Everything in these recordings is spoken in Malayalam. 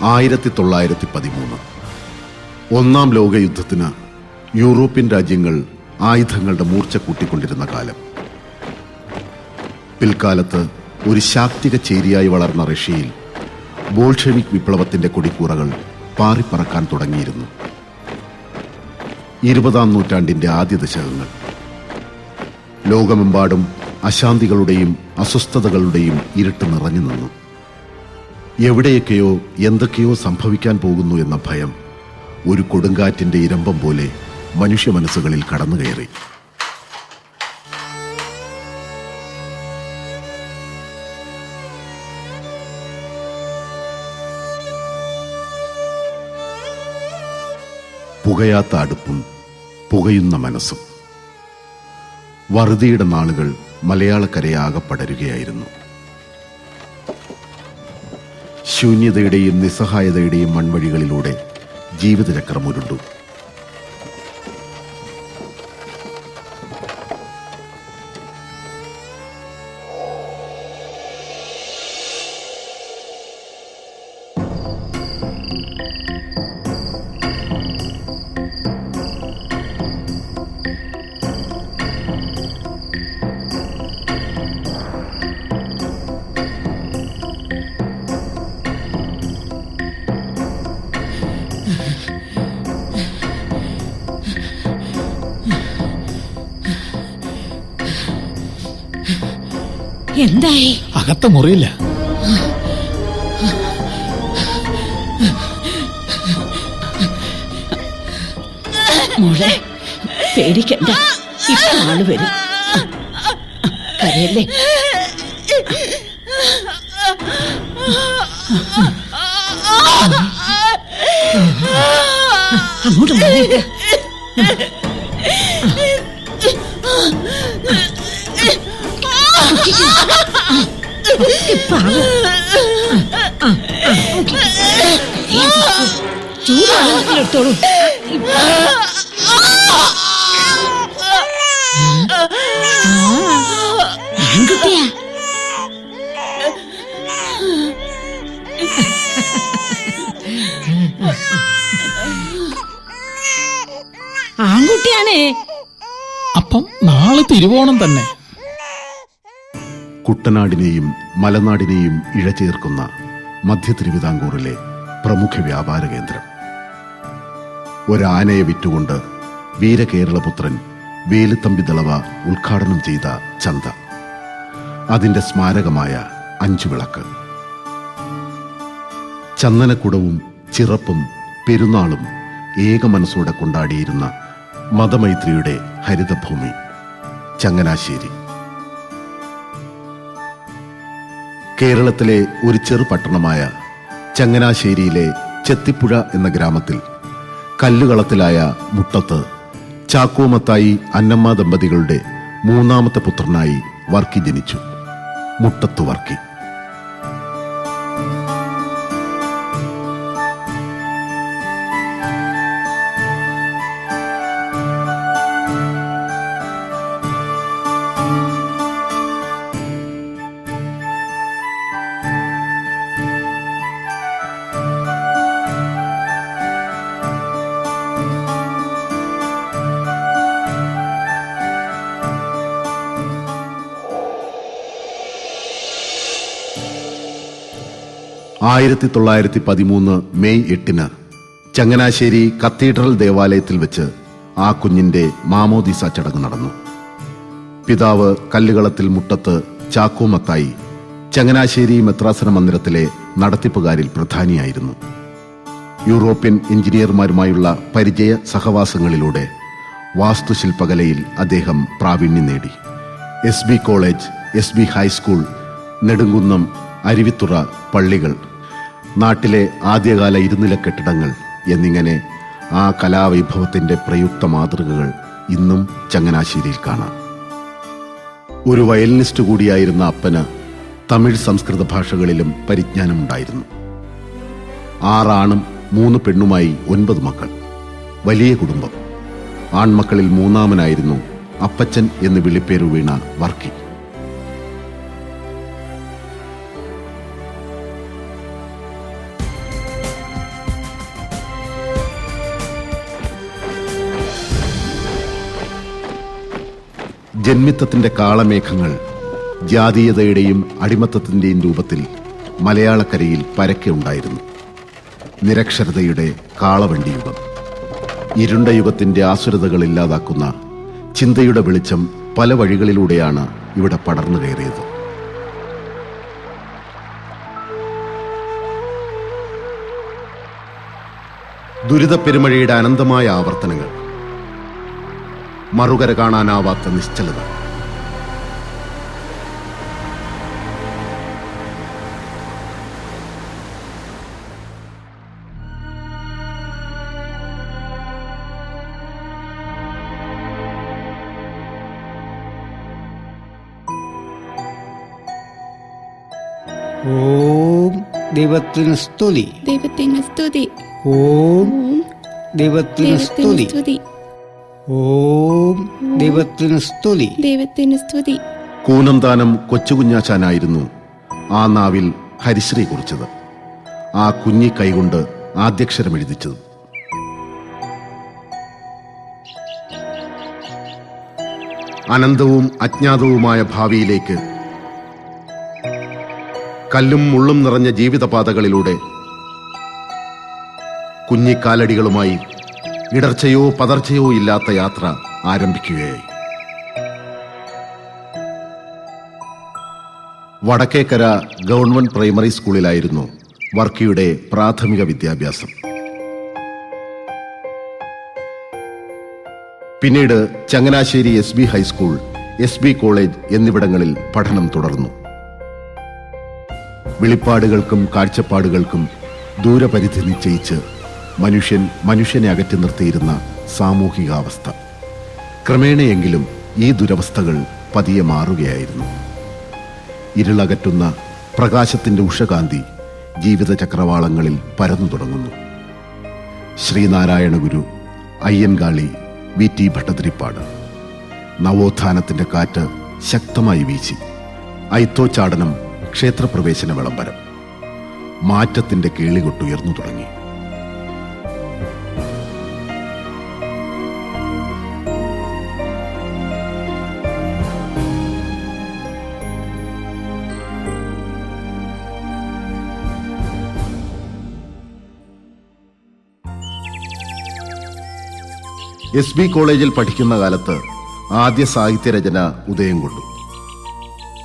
1913 ഒന്നാം ലോകയുദ്ധത്തിന് യൂറോപ്യൻ രാജ്യങ്ങൾ ആയുധങ്ങളുടെ മൂർച്ച കൂട്ടിക്കൊണ്ടിരുന്ന കാലം. പിൽക്കാലത്ത് ഒരു ശാക്തിക ചേരിയായി വളർന്ന റഷ്യയിൽ ബോൾഷെവിക് വിപ്ലവത്തിന്റെ കൊടിക്കൂറകൾ പാറിപ്പറക്കാൻ തുടങ്ങിയിരുന്നു. 20-ാം നൂറ്റാണ്ടിന്റെ ആദ്യ ദശകങ്ങൾ. ലോകമെമ്പാടും അശാന്തികളുടെയും അസ്വസ്ഥതകളുടെയും ഇരുട്ട് നിറഞ്ഞു നിന്നു. എവിടെയൊക്കെയോ എന്തൊക്കെയോ സംഭവിക്കാൻ പോകുന്നു എന്ന ഭയം ഒരു കൊടുങ്കാറ്റിന്റെ ഇരമ്പം പോലെ മനുഷ്യ മനസ്സുകളിൽ കടന്നുകയറി. പുകയാത്ത അടുപ്പും പുകയുന്ന മനസ്സും. വറുതിയുടെ നാളുകൾ മലയാളക്കരയാകെ പടരുകയായിരുന്നു. ശൂന്യതയുടെയും നിസ്സഹായതയുടെയും മൺവഴികളിലൂടെ ജീവിതചക്രം ഉരുണ്ടു. എന്തായി? അകത്ത മുറിയില്ല. മോളെ പേടിക്കണ്ട, ഇപ്പൊ ആള് വരും. കരയല്ലേ? അങ്ങോട്ട് മാറിയിട്ട് ചൂടാളത്തിലെടുത്തോളൂ. ആൺകുട്ടിയാ? ആൺകുട്ടിയാണേ. അപ്പം നാളെ തിരുവോണം തന്നെ. കുട്ടനാടിനെയും മലനാടിനെയും ഇഴചേർക്കുന്ന മധ്യ തിരുവിതാംകൂറിലെ പ്രമുഖ വ്യാപാര കേന്ദ്രം. ഒരാനയെ വിറ്റുകൊണ്ട് വീരകേരളപുത്രൻ വേലുത്തമ്പി ദളവ ഉദ്ഘാടനം ചെയ്ത ചന്ത, അതിന്റെ സ്മാരകമായ 5 വിളക്ക്. ചന്ദനക്കുടവും ചിറപ്പും പെരുന്നാളും ഏക മനസ്സോടെ കൊണ്ടാടിയിരുന്ന മതമൈത്രിയുടെ ഹരിതഭൂമി ചങ്ങനാശ്ശേരി. കേരളത്തിലെ ഒരു ചെറു പട്ടണമായ ചങ്ങനാശ്ശേരിയിലെ ചെത്തിപ്പുഴ എന്ന ഗ്രാമത്തിൽ കല്ലുകളത്തിലായ മുട്ടത്ത് ചാക്കോമത്തായി അന്നമ്മ ദമ്പതികളുടെ 3ാമത്തെ പുത്രനായി വർക്കി ജനിച്ചു. മുട്ടത്ത് വർക്കി. മെയ് 8 ചങ്ങനാശ്ശേരി കത്തീഡ്രൽ ദേവാലയത്തിൽ വെച്ച് ആ കുഞ്ഞിന്റെ മാമോദീസ ചടങ്ങ് നടന്നു. പിതാവ് കല്ലുകളത്തിൽ മുട്ടത്ത് ചാക്കോമത്തായി ചങ്ങനാശ്ശേരി മെത്രാസന മന്ദിരത്തിലെ നടത്തിപ്പുകാരിൽ പ്രധാനിയായിരുന്നു. യൂറോപ്യൻ എഞ്ചിനീയർമാരുമായുള്ള പരിചയ സഹവാസങ്ങളിലൂടെ വാസ്തുശില്പകലയിൽ അദ്ദേഹം പ്രാവീണ്യം നേടി. SB college, SB high school, Nedumkunnam, Aruvithura പള്ളികൾ, നാട്ടിലെ ആദ്യകാല ഇരുനില കെട്ടിടങ്ങൾ എന്നിങ്ങനെ ആ കലാവൈഭവത്തിന്റെ പ്രയുക്ത മാതൃകകൾ ഇന്നും ചങ്ങനാശ്ശേരിയിൽ കാണാം. ഒരു വയലിനിസ്റ്റ് കൂടിയായിരുന്ന അപ്പന് തമിഴ് സംസ്കൃത ഭാഷകളിലും പരിജ്ഞാനമുണ്ടായിരുന്നു. 6 ആണും 3 പെണ്ണുമായി 9 മക്കൾ. വലിയ കുടുംബം. ആൺമക്കളിൽ 3ാമനായിരുന്നു അപ്പച്ചൻ എന്ന് വിളിപ്പേരു വീണ വർക്കി. ജന്മിത്തത്തിന്റെ കാളമേഘങ്ങൾ ജാതീയതയുടെയും അടിമത്തത്തിന്റെയും രൂപത്തിൽ മലയാളക്കരയിൽ പരക്കെ ഉണ്ടായിരുന്നു. നിരക്ഷരതയുടെ കാളവണ്ടി യുഗം, ഇരുണ്ട യുഗത്തിന്റെ ആസുരതകൾ ഇല്ലാതാക്കുന്ന ചിന്തയുടെ വെളിച്ചം പല വഴികളിലൂടെയാണ് ഇവിടെ പടർന്നു കയറിയത്. ദുരിത പെരുമഴയുടെ അനന്തമായ ആവർത്തനങ്ങൾ, മറുകര കാണാനാവാത്ത നിശ്ചലത. ഓം ദൈവത്തിന് സ്തുതി. ദൈവത്തിന് സ്തുതി. ഓം ദൈവത്തിന് സ്തുതി. സ്തുതി. ഓം ദൈവത്തിന് സ്തുതി. ദൈവത്തിന് സ്തുതി. കൂനന്താനം കൊച്ചുകുഞ്ഞാച്ചാനായിരുന്നു ആ നാവിൽ ഹരിശ്രീ കുറിച്ചത്, ആ കുഞ്ഞി കൈകൊണ്ട് ആദ്യക്ഷരം എഴുതിച്ചത്. അനന്തവും അജ്ഞാതവുമായ ഭാവിയിലേക്ക്, കല്ലും മുള്ളും നിറഞ്ഞ ജീവിതപാതകളിലൂടെ കുഞ്ഞിക്കാലടികളുമായി ഇടർച്ചയോ പതർച്ചയോ ഇല്ലാത്ത യാത്ര ആരംഭിക്കുകയായി. വടക്കേക്കര ഗവൺമെന്റ് പ്രൈമറി സ്കൂളിലായിരുന്നു വർക്കിയുടെ പ്രാഥമിക വിദ്യാഭ്യാസം. പിന്നീട് Changanassery SB high school, SB college എന്നിവിടങ്ങളിൽ പഠനം തുടർന്നു. വെളിപ്പാടുകൾക്കും കാഴ്ചപ്പാടുകൾക്കും ദൂരപരിധി നിശ്ചയിച്ച് മനുഷ്യനെ അകറ്റി നിർത്തിയിരുന്ന സാമൂഹികാവസ്ഥ. ക്രമേണയെങ്കിലും ഈ ദുരവസ്ഥകൾ പതിയെ മാറുകയായിരുന്നു. ഇരുളകറ്റുന്ന പ്രകാശത്തിന്റെ ഉഷകാന്തി ജീവിത ചക്രവാളങ്ങളിൽ പരന്നു തുടങ്ങുന്നു. ശ്രീനാരായണ ഗുരു, അയ്യൻകാളി, VT ഭട്ടതിരിപ്പാട്. നവോത്ഥാനത്തിന്റെ കാറ്റ് ശക്തമായി വീശി. ഐത്തോച്ചാടനം, ക്ഷേത്രപ്രവേശന വിളംബരം. മാറ്റത്തിന്റെ കേളികൊട്ടുയർന്നു തുടങ്ങി. SB കോളേജിൽ പഠിക്കുന്ന കാലത്ത് ആദ്യ സാഹിത്യരചന ഉദയം കൊണ്ടു.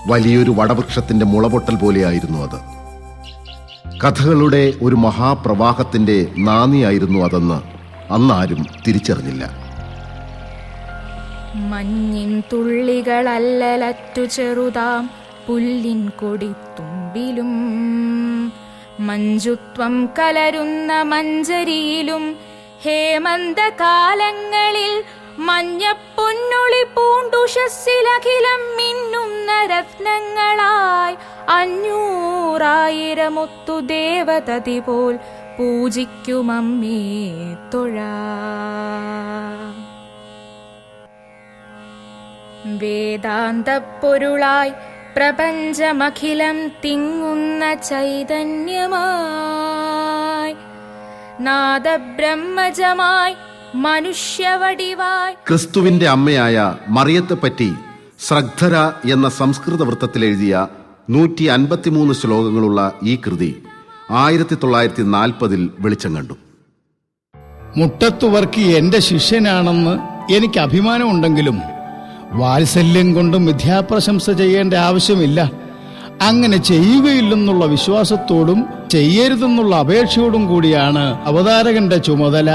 വലിയൊരു വടവൃക്ഷത്തിന്റെ മുളപൊട്ടൽ പോലെയായിരുന്നു അത്. കഥകളുടെ ഒരു മഹാപ്രവാഹത്തിന്റെ നാന്ദിയായിരുന്നു അതെന്ന് അന്നാരും തിരിച്ചറിഞ്ഞില്ല. മഞ്ഞിൻ തുള്ളികളല്ലലറ്റു ചെറുതാം പുല്ലിൻ കൊടിത്തുമ്പിലും മഞ്ജുത്വം കലരുന്ന മഞ്ചരിയിലും ഹേമന്തകാലങ്ങളിൽ മഞ്ഞപ്പൊന്നൊളി പൂണ്ടുഷസ്സിലഖിലം മിന്നുന്ന രത്നങ്ങളായി 500,000 ഒത്തു ദേവതതി പോൽ പൂജിക്കുമമ്മേ തൊഴാ. വേദാന്തപ്പൊരുളായി പ്രപഞ്ചമഖിലം തിങ്ങുന്ന ചൈതന്യമായി നാദബ്രഹ്മജമായി മനുഷ്യവടിവായി. ക്രിസ്തുവിന്റെ അമ്മയായ മറിയത്തെപ്പറ്റി ശ്രദ്ധര എന്ന സംസ്കൃത വൃത്തത്തിൽ എഴുതിയ 153 ശ്ലോകങ്ങളുള്ള ഈ കൃതി 1940 വെളിച്ചം കണ്ടു. മുട്ടത്തുവർക്കി എന്റെ ശിഷ്യനാണെന്ന് എനിക്ക് അഭിമാനമുണ്ടെങ്കിലും വാത്സല്യം കൊണ്ടും വിദ്യാപ്രശംസ ചെയ്യേണ്ട ആവശ്യമില്ല. അങ്ങനെ ചെയ്യുകയില്ലെന്നുള്ള വിശ്വാസത്തോടും ചെയ്യരുതെന്നുള്ള അപേക്ഷയോടും കൂടിയാണ് അവതാരകന്റെ ചുമതല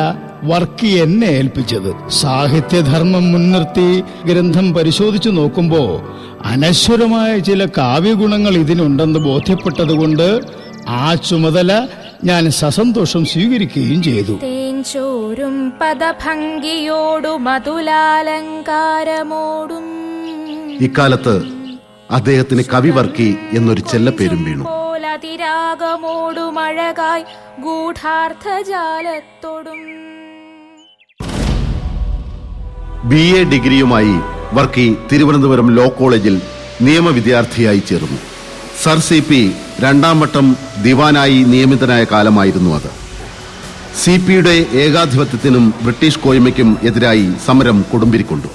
വർക്കി എന്നെ ഏൽപ്പിച്ചത്. സാഹിത്യധർമ്മം മുൻനിർത്തി ഗ്രന്ഥം പരിശോധിച്ചു നോക്കുമ്പോ അനശ്വരമായ ചില കാവ്യഗുണങ്ങൾ ഇതിനുണ്ടെന്ന് ബോധ്യപ്പെട്ടതുകൊണ്ട് ആ ചുമതല ഞാൻ സസന്തോഷം സ്വീകരിക്കുകയും ചെയ്തു. തേൻചോരും പദഭംഗിയോടും മധുലാലങ്കാരമോടും ഇക്കാലത്ത് അദ്ദേഹത്തിന് കവി വർക്കി എന്നൊരു ചെല്ലപ്പേരും വീണു. പോലതിരാഗമോടും അഴകായി ഗൂഢാർത്ഥജാലത്തോടും. BA ഡിഗ്രിയുമായി വർക്കി തിരുവനന്തപുരം ലോ കോളേജിൽ നിയമ വിദ്യാർത്ഥിയായി ചേർന്നു. സർ CP 2ാം വട്ടം ദിവാനായി നിയമിതനായ കാലമായിരുന്നു അത്. CPയുടെ ഏകാധിപത്യത്തിനും ബ്രിട്ടീഷ് കോയ്മയ്ക്കും എതിരായി സമരം കൊടുമ്പിരിക്കൊണ്ടു.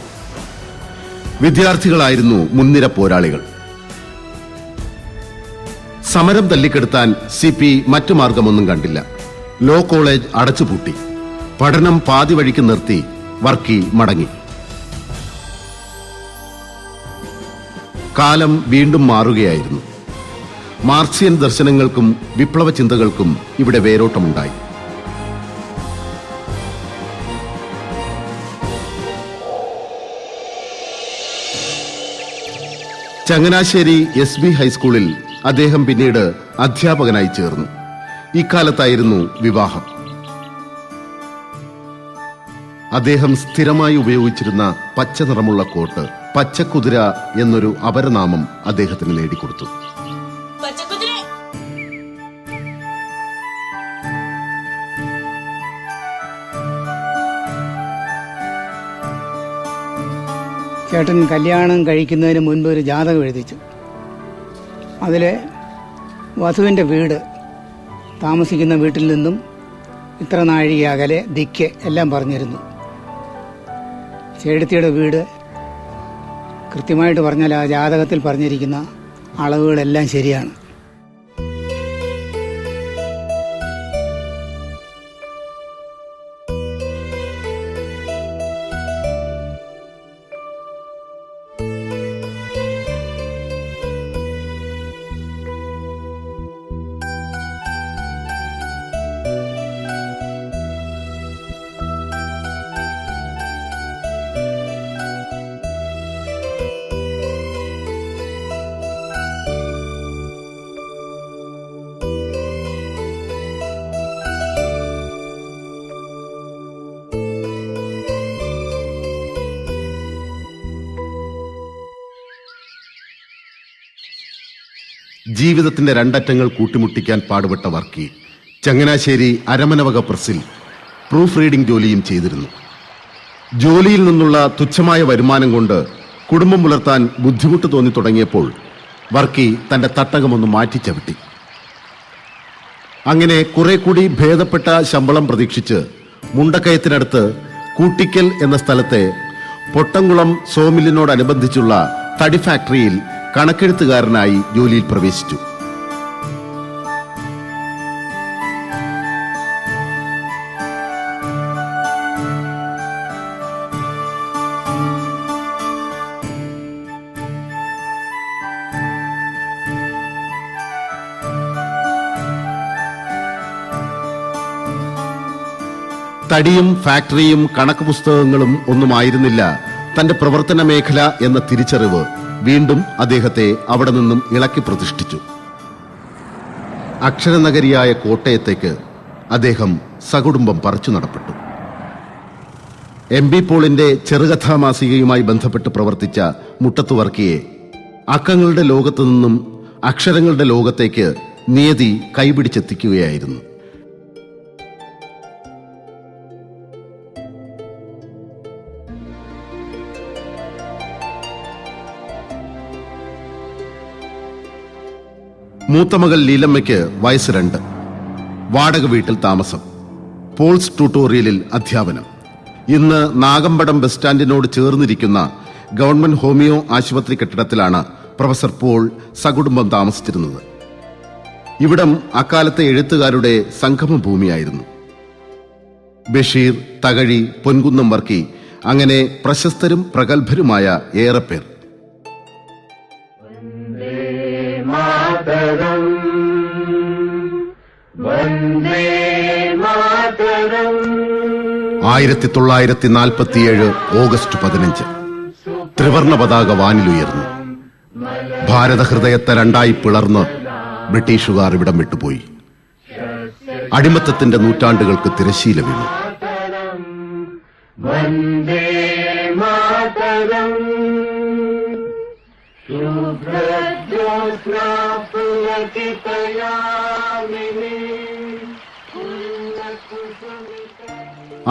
വിദ്യാർത്ഥികളായിരുന്നു മുൻനിര പോരാളികൾ. സമരം തല്ലിക്കെടുത്താൻ CP മറ്റു മാർഗമൊന്നും കണ്ടില്ല. ലോ കോളേജ് അടച്ചുപൂട്ടി. പഠനം പാതി വഴിക്ക് നിർത്തി വർക്കി മടങ്ങി. കാലം വീണ്ടും മാറുകയായിരുന്നു. മാർക്സിയൻ ദർശനങ്ങൾക്കും വിപ്ലവ ചിന്തകൾക്കും ഇവിടെ വേരോട്ടമുണ്ടായി. ചങ്ങനാശ്ശേരി SB ഹൈസ്കൂളിൽ അദ്ദേഹം പിന്നീട് അധ്യാപകനായി ചേർന്നു. ഇക്കാലത്തായിരുന്നു വിവാഹം. അദ്ദേഹം സ്ഥിരമായി ഉപയോഗിച്ചിരുന്ന പച്ച നിറമുള്ള കോട്ട് പച്ചക്കുതിര എന്നൊരു അപരനാമം അദ്ദേഹത്തിന് നേടിക്കൊടുത്തു. ചേട്ടൻ കല്യാണം കഴിക്കുന്നതിന് മുൻപ് ഒരു ജാതകം എഴുതിച്ചു. അതിൽ വധുവിൻ്റെ വീട്, താമസിക്കുന്ന വീട്ടിൽ നിന്നും ഇത്ര നാഴിക അകലെ, ദിക്ക് എല്ലാം പറഞ്ഞിരുന്നു. ചേടത്തിയുടെ വീട് കൃത്യമായിട്ട് പറഞ്ഞാൽ ആ ജാതകത്തിൽ പറഞ്ഞിരിക്കുന്ന അളവുകളെല്ലാം ശരിയാണ്. ജീവിതത്തിന്റെ രണ്ടറ്റങ്ങൾ കൂട്ടിമുട്ടിക്കാൻ പാടുപെട്ട വർക്കി ചങ്ങനാശ്ശേരി അരമനവക പ്രസിൽ പ്രൂഫ് റീഡിംഗ് ജോലിയും ചെയ്തിരുന്നു. ജോലിയിൽ നിന്നുള്ള തുച്ഛമായ വരുമാനം കൊണ്ട് കുടുംബം പുലർത്താൻ ബുദ്ധിമുട്ട് തോന്നി തുടങ്ങിയപ്പോൾ വർക്കി തന്റെ തട്ടകമൊന്ന് മാറ്റിച്ചവിട്ടി. അങ്ങനെ കുറെ കൂടി ഭേദപ്പെട്ട ശമ്പളം പ്രതീക്ഷിച്ച് മുണ്ടക്കയത്തിനടുത്ത് കൂട്ടിക്കൽ എന്ന സ്ഥലത്തെ പൊട്ടംകുളം സോമില്ലിനോടനുബന്ധിച്ചുള്ള തടി ഫാക്ടറിയിൽ കണക്കെഴുത്തുകാരനായി ജോലിയിൽ പ്രവേശിച്ചു. തടിയും ഫാക്ടറിയും കണക്ക് പുസ്തകങ്ങളും ഒന്നുമായിരുന്നില്ല തന്റെ പ്രവർത്തന മേഖല എന്ന തിരിച്ചറിവ് വീണ്ടും അദ്ദേഹത്തെ അവിടെ നിന്നും ഇളക്കി പ്രതിഷ്ഠിച്ചു. അക്ഷരനഗരിയായ കോട്ടയത്തേക്ക് അദ്ദേഹം സകുടുംബം പറിച്ചു നടപ്പെട്ടു. MB പോളിന്റെ ചെറുകഥാമാസികയുമായി ബന്ധപ്പെട്ട് പ്രവർത്തിച്ച മുട്ടത്തു വർക്കിയെ അക്കങ്ങളുടെ ലോകത്തു നിന്നും അക്ഷരങ്ങളുടെ ലോകത്തേക്ക് നിയതി കൈപിടിച്ചെത്തിക്കുകയായിരുന്നു. മൂത്തമകൾ ലീലമ്മയ്ക്ക് വയസ്സ് 2. വാടക വീട്ടിൽ താമസം. പോൾസ് ട്യൂട്ടോറിയലിൽ അധ്യാപനം. ഇന്ന് നാഗമ്പടം ബസ് സ്റ്റാൻഡിനോട് ചേർന്നിരിക്കുന്ന ഗവൺമെന്റ് ഹോമിയോ ആശുപത്രി കെട്ടിടത്തിലാണ് പ്രൊഫസർ പോൾ സകുടുംബം താമസിച്ചിരുന്നത്. ഇവിടം അക്കാലത്തെ എഴുത്തുകാരുടെ സംഗമ ഭൂമിയായിരുന്നു. ബഷീർ, തകഴി, പൊൻകുന്നം വർക്കി, അങ്ങനെ പ്രശസ്തരും പ്രഗത്ഭരുമായ ഏറെ പേർ. 1947 ഓഗസ്റ്റ് 15 ത്രിവർണ പതാക വാനിലുയർന്നു. ഭാരതഹൃദയത്തെ രണ്ടായി പിളർന്ന് ബ്രിട്ടീഷുകാർ ഇവിടം വിട്ടുപോയി. അടിമത്തത്തിന്റെ നൂറ്റാണ്ടുകൾക്ക് തിരശീല വീണു.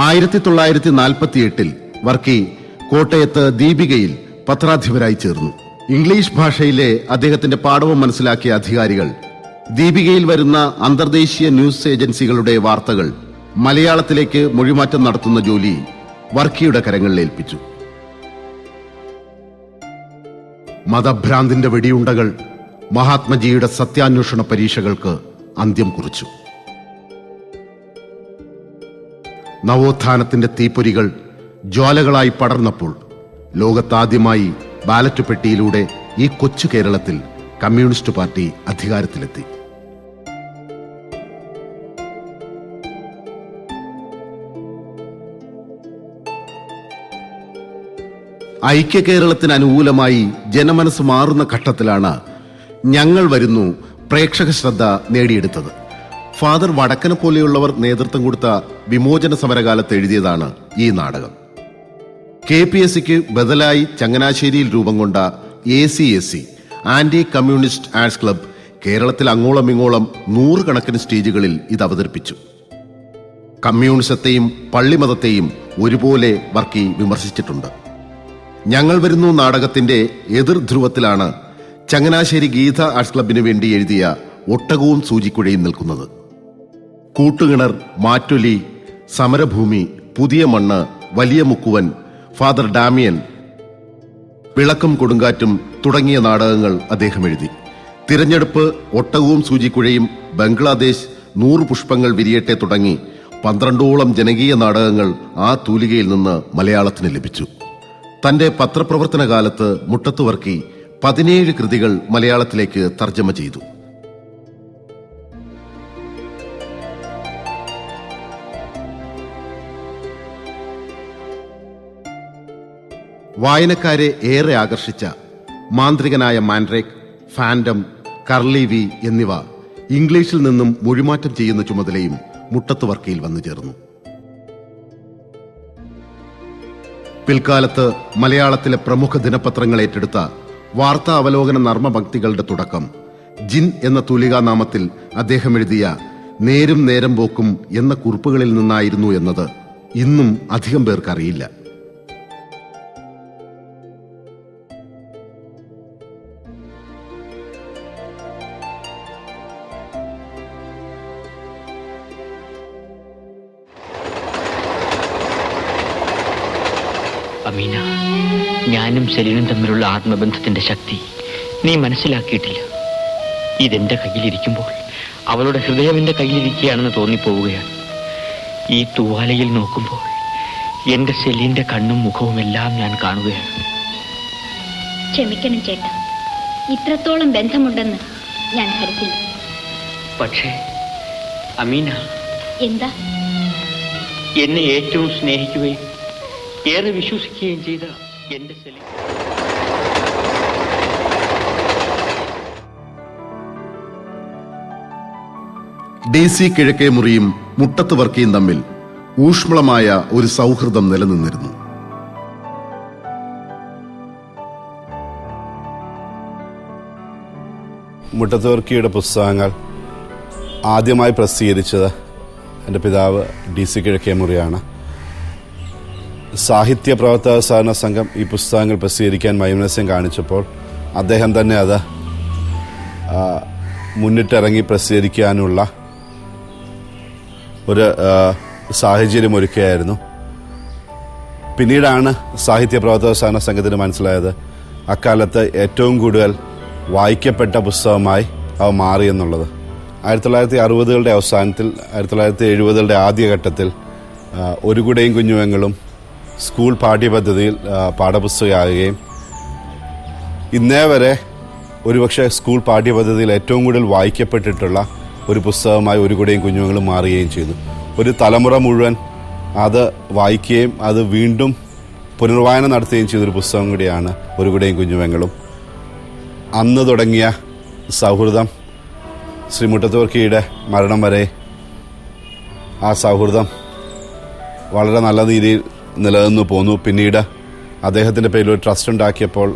ആയിരത്തി 1948 വർക്കി കോട്ടയത്ത് ദീപികയിൽ പത്രാധിപരായി ചേർന്നു. ഇംഗ്ലീഷ് ഭാഷയിലെ അദ്ദേഹത്തിന്റെ പാഠവും മനസ്സിലാക്കിയ അധികാരികൾ ദീപികയിൽ വരുന്ന അന്തർദേശീയ ന്യൂസ് ഏജൻസികളുടെ വാർത്തകൾ മലയാളത്തിലേക്ക് മൊഴിമാറ്റം നടത്തുന്ന ജോലി വർക്കിയുടെ കരങ്ങളിൽ ഏൽപ്പിച്ചു. മതഭ്രാന്തിന്റെ വെടിയുണ്ടകൾ മഹാത്മജിയുടെ സത്യാന്വേഷണ പരീക്ഷകൾക്ക് അന്ത്യം കുറിച്ചു. നവോത്ഥാനത്തിന്റെ തീപ്പൊരികൾ ജ്വാലകളായി പടർന്നപ്പോൾ ലോകത്താദ്യമായി ബാലറ്റ് പെട്ടിയിലൂടെ ഈ കൊച്ചു കേരളത്തിൽ കമ്മ്യൂണിസ്റ്റ് പാർട്ടി അധികാരത്തിലെത്തി. ഐക്യ കേരളത്തിന് അനുകൂലമായി ജനമനസ് മാറുന്ന ഘട്ടത്തിലാണ് ഞങ്ങൾ വരുന്നു പ്രേക്ഷക ശ്രദ്ധ നേടിയെടുത്തത്. ഫാദർ വടക്കനെ പോലെയുള്ളവർ നേതൃത്വം കൊടുത്ത വിമോചന സമരകാലത്ത് എഴുതിയതാണ് ഈ നാടകം. KPSCക്ക് ബദലായി ചങ്ങനാശ്ശേരിയിൽ രൂപം കൊണ്ട ACSC anti communist arts club കേരളത്തിൽ അങ്ങോളം ഇങ്ങോളം 100 കണക്കിന് സ്റ്റേജുകളിൽ ഇത് അവതരിപ്പിച്ചു. കമ്മ്യൂണിസത്തെയും പള്ളിമതത്തെയും ഒരുപോലെ വർക്കി വിമർശിച്ചിട്ടുണ്ട്. ഞങ്ങൾ വരുന്നു നാടകത്തിന്റെ എതിർ ധ്രുവത്തിലാണ് ചങ്ങനാശ്ശേരി ഗീത ആർട്സ് ക്ലബിന് വേണ്ടി എഴുതിയ ഒട്ടകവും സൂചിക്കുഴയും നിൽക്കുന്നത്. കൂട്ടുകിണർ, മാറ്റൊലി, സമരഭൂമി, പുതിയ മണ്ണ്, വലിയ മുക്കുവൻ, ഫാദർ ഡാമിയൻ, വിളക്കും കൊടുങ്കാറ്റും തുടങ്ങിയ നാടകങ്ങൾ അദ്ദേഹം എഴുതി. തിരഞ്ഞെടുപ്പ്, ഒട്ടകവും സൂചിക്കുഴയും, ബംഗ്ലാദേശ്, 100 പുഷ്പങ്ങൾ വിരിയട്ടെ തുടങ്ങി 12ഓളം ജനകീയ നാടകങ്ങൾ ആ തൂലികയിൽ നിന്ന് മലയാളത്തിന് ലഭിച്ചു. തന്റെ പത്രപ്രവർത്തന കാലത്ത് മുട്ടത്ത് വർക്കി 17 കൃതികൾ മലയാളത്തിലേക്ക് തർജ്ജമ ചെയ്തു. വായനക്കാരെ ഏറെ ആകർഷിച്ച മാന്ത്രികനായ മാൻഡ്രേക്ക്, ഫാൻഡം, കർലി എന്നിവ ഇംഗ്ലീഷിൽ നിന്നും മൊഴിമാറ്റം ചെയ്യുന്ന ചുമതലയും മുട്ടത്ത് വർക്കിയിൽ വന്നു ചേർന്നു. പിൽക്കാലത്ത് മലയാളത്തിലെ പ്രമുഖ ദിനപത്രങ്ങൾ ഏറ്റെടുത്ത വാർത്താ അവലോകന നർമ്മഭക്തികളുടെ തുടക്കം ജിൻ എന്ന തൂലികാനാമത്തിൽ അദ്ദേഹം എഴുതിയ നേരും നേരം പോക്കും എന്ന കുറിപ്പുകളിൽ നിന്നായിരുന്നു എന്നത് ഇന്നും അധികം പേർക്കറിയില്ല. അമീന, ഞാനും സെലീനും തമ്മിലുള്ള ആത്മബന്ധത്തിന്റെ ശക്തി നീ മനസ്സിലാക്കിയിട്ടില്ല. ഇതെന്റെ കയ്യിലിരിക്കുമ്പോൾ അവളുടെ ഹൃദയം എന്റെ കയ്യിലിരിക്കുകയാണെന്ന് തോന്നിപ്പോവുകയാണ്. ഈ തൂവാലയിൽ നോക്കുമ്പോൾ എന്റെ സെലീന്റെ കണ്ണും മുഖവും എല്ലാം ഞാൻ കാണുകയാണ്. ക്ഷമിക്കണം ചേട്ടാ, ഇത്രത്തോളം ബന്ധമുണ്ടെന്ന് ഞാൻ കരുതില്ല. പക്ഷേ അമീന, എന്താ? എന്നെ ഏറ്റവും സ്നേഹിക്കുകയും ഏറെ വിശ്വസിക്കുകയും ചെയ്ത എന്റെ സെലീൻ DC കിഴക്കേ മുറിയും മുട്ടത്ത് വർക്കിയും തമ്മിൽ ഊഷ്മളമായ ഒരു സൗഹൃദം നിലനിന്നിരുന്നു. മുട്ടത്ത് വർക്കിയുടെ പുസ്തകങ്ങൾ ആദ്യമായി പ്രസിദ്ധീകരിച്ചത് എൻ്റെ പിതാവ് DC കിഴക്കേ മുറിയാണ്. സാഹിത്യ പ്രവർത്തക സഹകരണ സംഘം ഈ പുസ്തകങ്ങൾ പ്രസിദ്ധീകരിക്കാൻ വൈമനസ്യം കാണിച്ചപ്പോൾ അദ്ദേഹം തന്നെ അത് മുന്നിട്ടിറങ്ങി പ്രസിദ്ധീകരിക്കാനുള്ള ഒരു സാഹചര്യം ഒരുക്കുകയായിരുന്നു. പിന്നീടാണ് സാഹിത്യ പ്രവർത്തക സഹകരണ സംഘത്തിന് മനസ്സിലായത് അക്കാലത്ത് ഏറ്റവും കൂടുതൽ വായിക്കപ്പെട്ട പുസ്തകമായി അവ മാറിയെന്നുള്ളത്. 1960കളുടെ അവസാനത്തിൽ 1970കളുടെ ആദ്യഘട്ടത്തിൽ ഒരു കുടയും കുഞ്ഞുവെങ്ങളും സ്കൂൾ പാഠ്യപദ്ധതിയിൽ പാഠപുസ്തകമാകുകയും ഇന്നേ വരെ ഒരുപക്ഷെ സ്കൂൾ പാഠ്യപദ്ധതിയിൽ ഏറ്റവും കൂടുതൽ വായിക്കപ്പെട്ടിട്ടുള്ള ഒരു പുസ്തകമായി ഒരു കുടയും കുഞ്ഞുങ്ങളും മാറുകയും ചെയ്തു. ഒരു തലമുറ മുഴുവൻ അത് വായിക്കുകയും അത് വീണ്ടും പുനർവായന നടത്തുകയും ചെയ്തൊരു പുസ്തകം കൂടിയാണ് ഒരു കുടയും കുഞ്ഞുവെങ്ങളും. അന്ന് തുടങ്ങിയ സൗഹൃദം ശ്രീ മുട്ടത്ത് വർക്കിയുടെ മരണം വരെ ആ സൗഹൃദം വളരെ നല്ല രീതിയിൽ നിലനിന്നു പോന്നു. പിന്നീട് അദ്ദേഹത്തിൻ്റെ പേരിൽ ഒരു ട്രസ്റ്റ് ഉണ്ടാക്കിയപ്പോൾ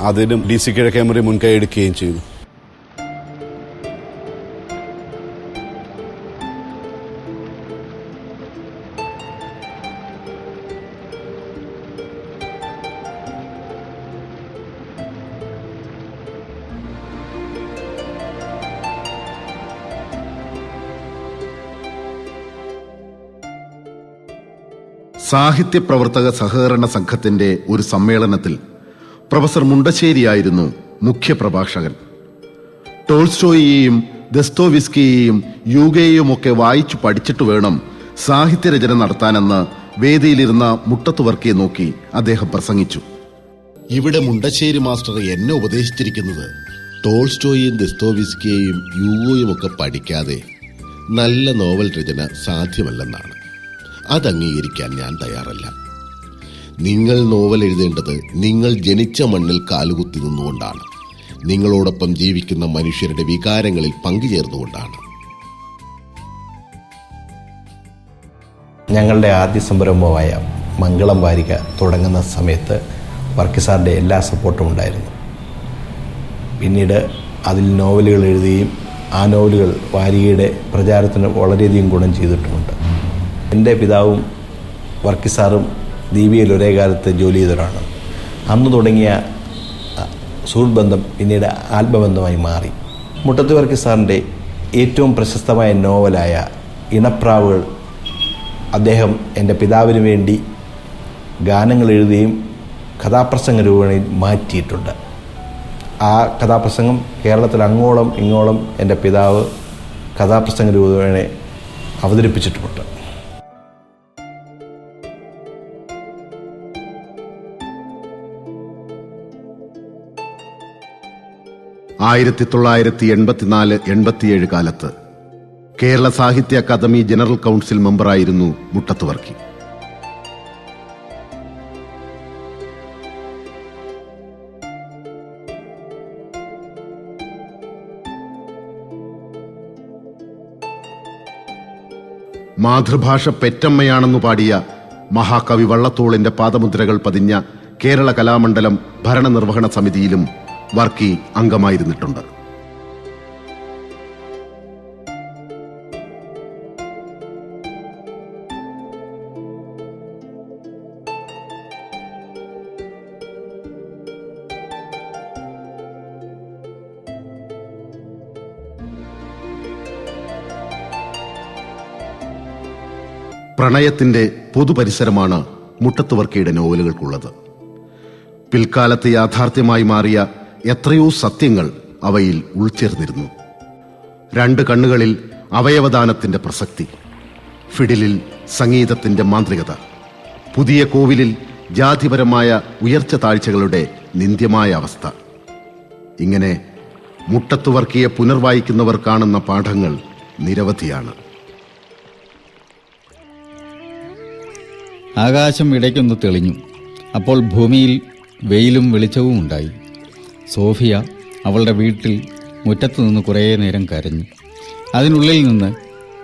അതിനും DC കിഴക്കേ മുറി മുൻകൈ എടുക്കുകയും ചെയ്തു. സാഹിത്യ പ്രവർത്തക സഹകരണ സംഘത്തിന്റെ ഒരു സമ്മേളനത്തിൽ പ്രൊഫസർ മുണ്ടശ്ശേരിയായിരുന്നു മുഖ്യപ്രഭാഷകൻ. ടോൾസ്റ്റോയിയെയും ദസ്തോവിസ്കിയെയും യൂഗയെയും ഒക്കെ വായിച്ചു പഠിച്ചിട്ട് വേണം സാഹിത്യരചന നടത്താനെന്ന് വേദിയിലിരുന്ന മുട്ടത്ത് വർക്കിയെ നോക്കി അദ്ദേഹം പ്രസംഗിച്ചു. ഇവിടെ മുണ്ടശ്ശേരി മാസ്റ്റർ എന്നെ ഉപദേശിച്ചിരിക്കുന്നത് ടോൾസ്റ്റോയെയും ദസ്തോവിസ്കിയെയും യൂഗോയും ഒക്കെ പഠിക്കാതെ നല്ല നോവൽ രചന സാധ്യമല്ലെന്നാണ്. അത് അംഗീകരിക്കാൻ ഞാൻ തയ്യാറല്ല. നിങ്ങൾ നോവൽ എഴുതേണ്ടത് നിങ്ങൾ ജനിച്ച മണ്ണിൽ കാലുകുത്തി നിന്നുകൊണ്ടാണ്, നിങ്ങളോടൊപ്പം ജീവിക്കുന്ന മനുഷ്യരുടെ വികാരങ്ങളിൽ പങ്കുചേർന്നുകൊണ്ടാണ്. ഞങ്ങളുടെ ആദ്യ സംരംഭമായ മംഗളം വാരിക തുടങ്ങുന്ന സമയത്ത് വർക്കി സാറിൻ്റെ എല്ലാ സപ്പോർട്ടും ഉണ്ടായിരുന്നു. പിന്നീട് അതിൽ നോവലുകൾ എഴുതുകയും ആ നോവലുകൾ വാരികയുടെ പ്രചാരത്തിന് വളരെയധികം ഗുണം ചെയ്തിട്ടുമുണ്ട്. എൻ്റെ പിതാവും വർക്കി സാറും ദീപികയിൽ ഒരേ കാലത്ത് ജോലി ചെയ്തവരാണ്. അന്ന് തുടങ്ങിയ സുഹൃത്ത് ബന്ധം പിന്നീട് ആത്മബന്ധമായി മാറി. മുട്ടത്ത് വർക്കി സാറിൻ്റെ ഏറ്റവും പ്രശസ്തമായ നോവലായ ഇണപ്രാവുകൾ അദ്ദേഹം എൻ്റെ പിതാവിന് വേണ്ടി ഗാനങ്ങൾ എഴുതുകയും കഥാപ്രസംഗ രൂപേണയിൽ മാറ്റിയിട്ടുണ്ട്. ആ കഥാപ്രസംഗം കേരളത്തിൽ അങ്ങോളം ഇങ്ങോളം എൻ്റെ പിതാവ് കഥാപ്രസംഗ രൂപേണ അവതരിപ്പിച്ചിട്ടുമുണ്ട്. ആയിരത്തി 1984-87 കാലത്ത് കേരള സാഹിത്യ അക്കാദമി ജനറൽ കൗൺസിൽ മെമ്പറായിരുന്നു മുട്ടത്ത് വർക്കി. മാതൃഭാഷ പെറ്റമ്മയാണെന്നു പാടിയ മഹാകവി വള്ളത്തോളിന്റെ പാദമുദ്രകൾ പതിഞ്ഞ കേരള കലാമണ്ഡലം ഭരണനിർവഹണ സമിതിയിലും വർക്കി അംഗമായിരുന്നിട്ടുണ്ട്. പ്രണയത്തിന്റെ പൊതുപരിസരമാണ് മുട്ടത്ത് വർക്കിയുടെ നോവലുകൾക്കുള്ളത്. പിൽക്കാലത്ത് യാഥാർത്ഥ്യമായി മാറിയ എത്രയോ സത്യങ്ങൾ അവയിൽ ഉൾച്ചേർന്നിരുന്നു. 2 കണ്ണുകളിൽ അവയവദാനത്തിന്റെ പ്രസക്തി, ഫിഡിലിൽ സംഗീതത്തിന്റെ മാന്ത്രികത, പുതിയ കോവിലിൽ ജാതിപരമായ ഉയർച്ച താഴ്ചകളുടെ നിന്ദ്യമായ അവസ്ഥ. ഇങ്ങനെ മുട്ടത്ത് വർക്കിയെ പുനർവായിക്കുന്നവർ കാണുന്ന പാഠങ്ങൾ നിരവധിയാണ്. ആകാശം ഇടയ്ക്കൊന്ന് തെളിഞ്ഞു. അപ്പോൾ ഭൂമിയിൽ വെയിലും വെളിച്ചവും ഉണ്ടായി. സോഫിയ അവളുടെ വീട്ടിൽ മുറ്റത്ത് നിന്ന് കുറേ നേരം കരഞ്ഞു. അതിനുള്ളിൽ നിന്ന്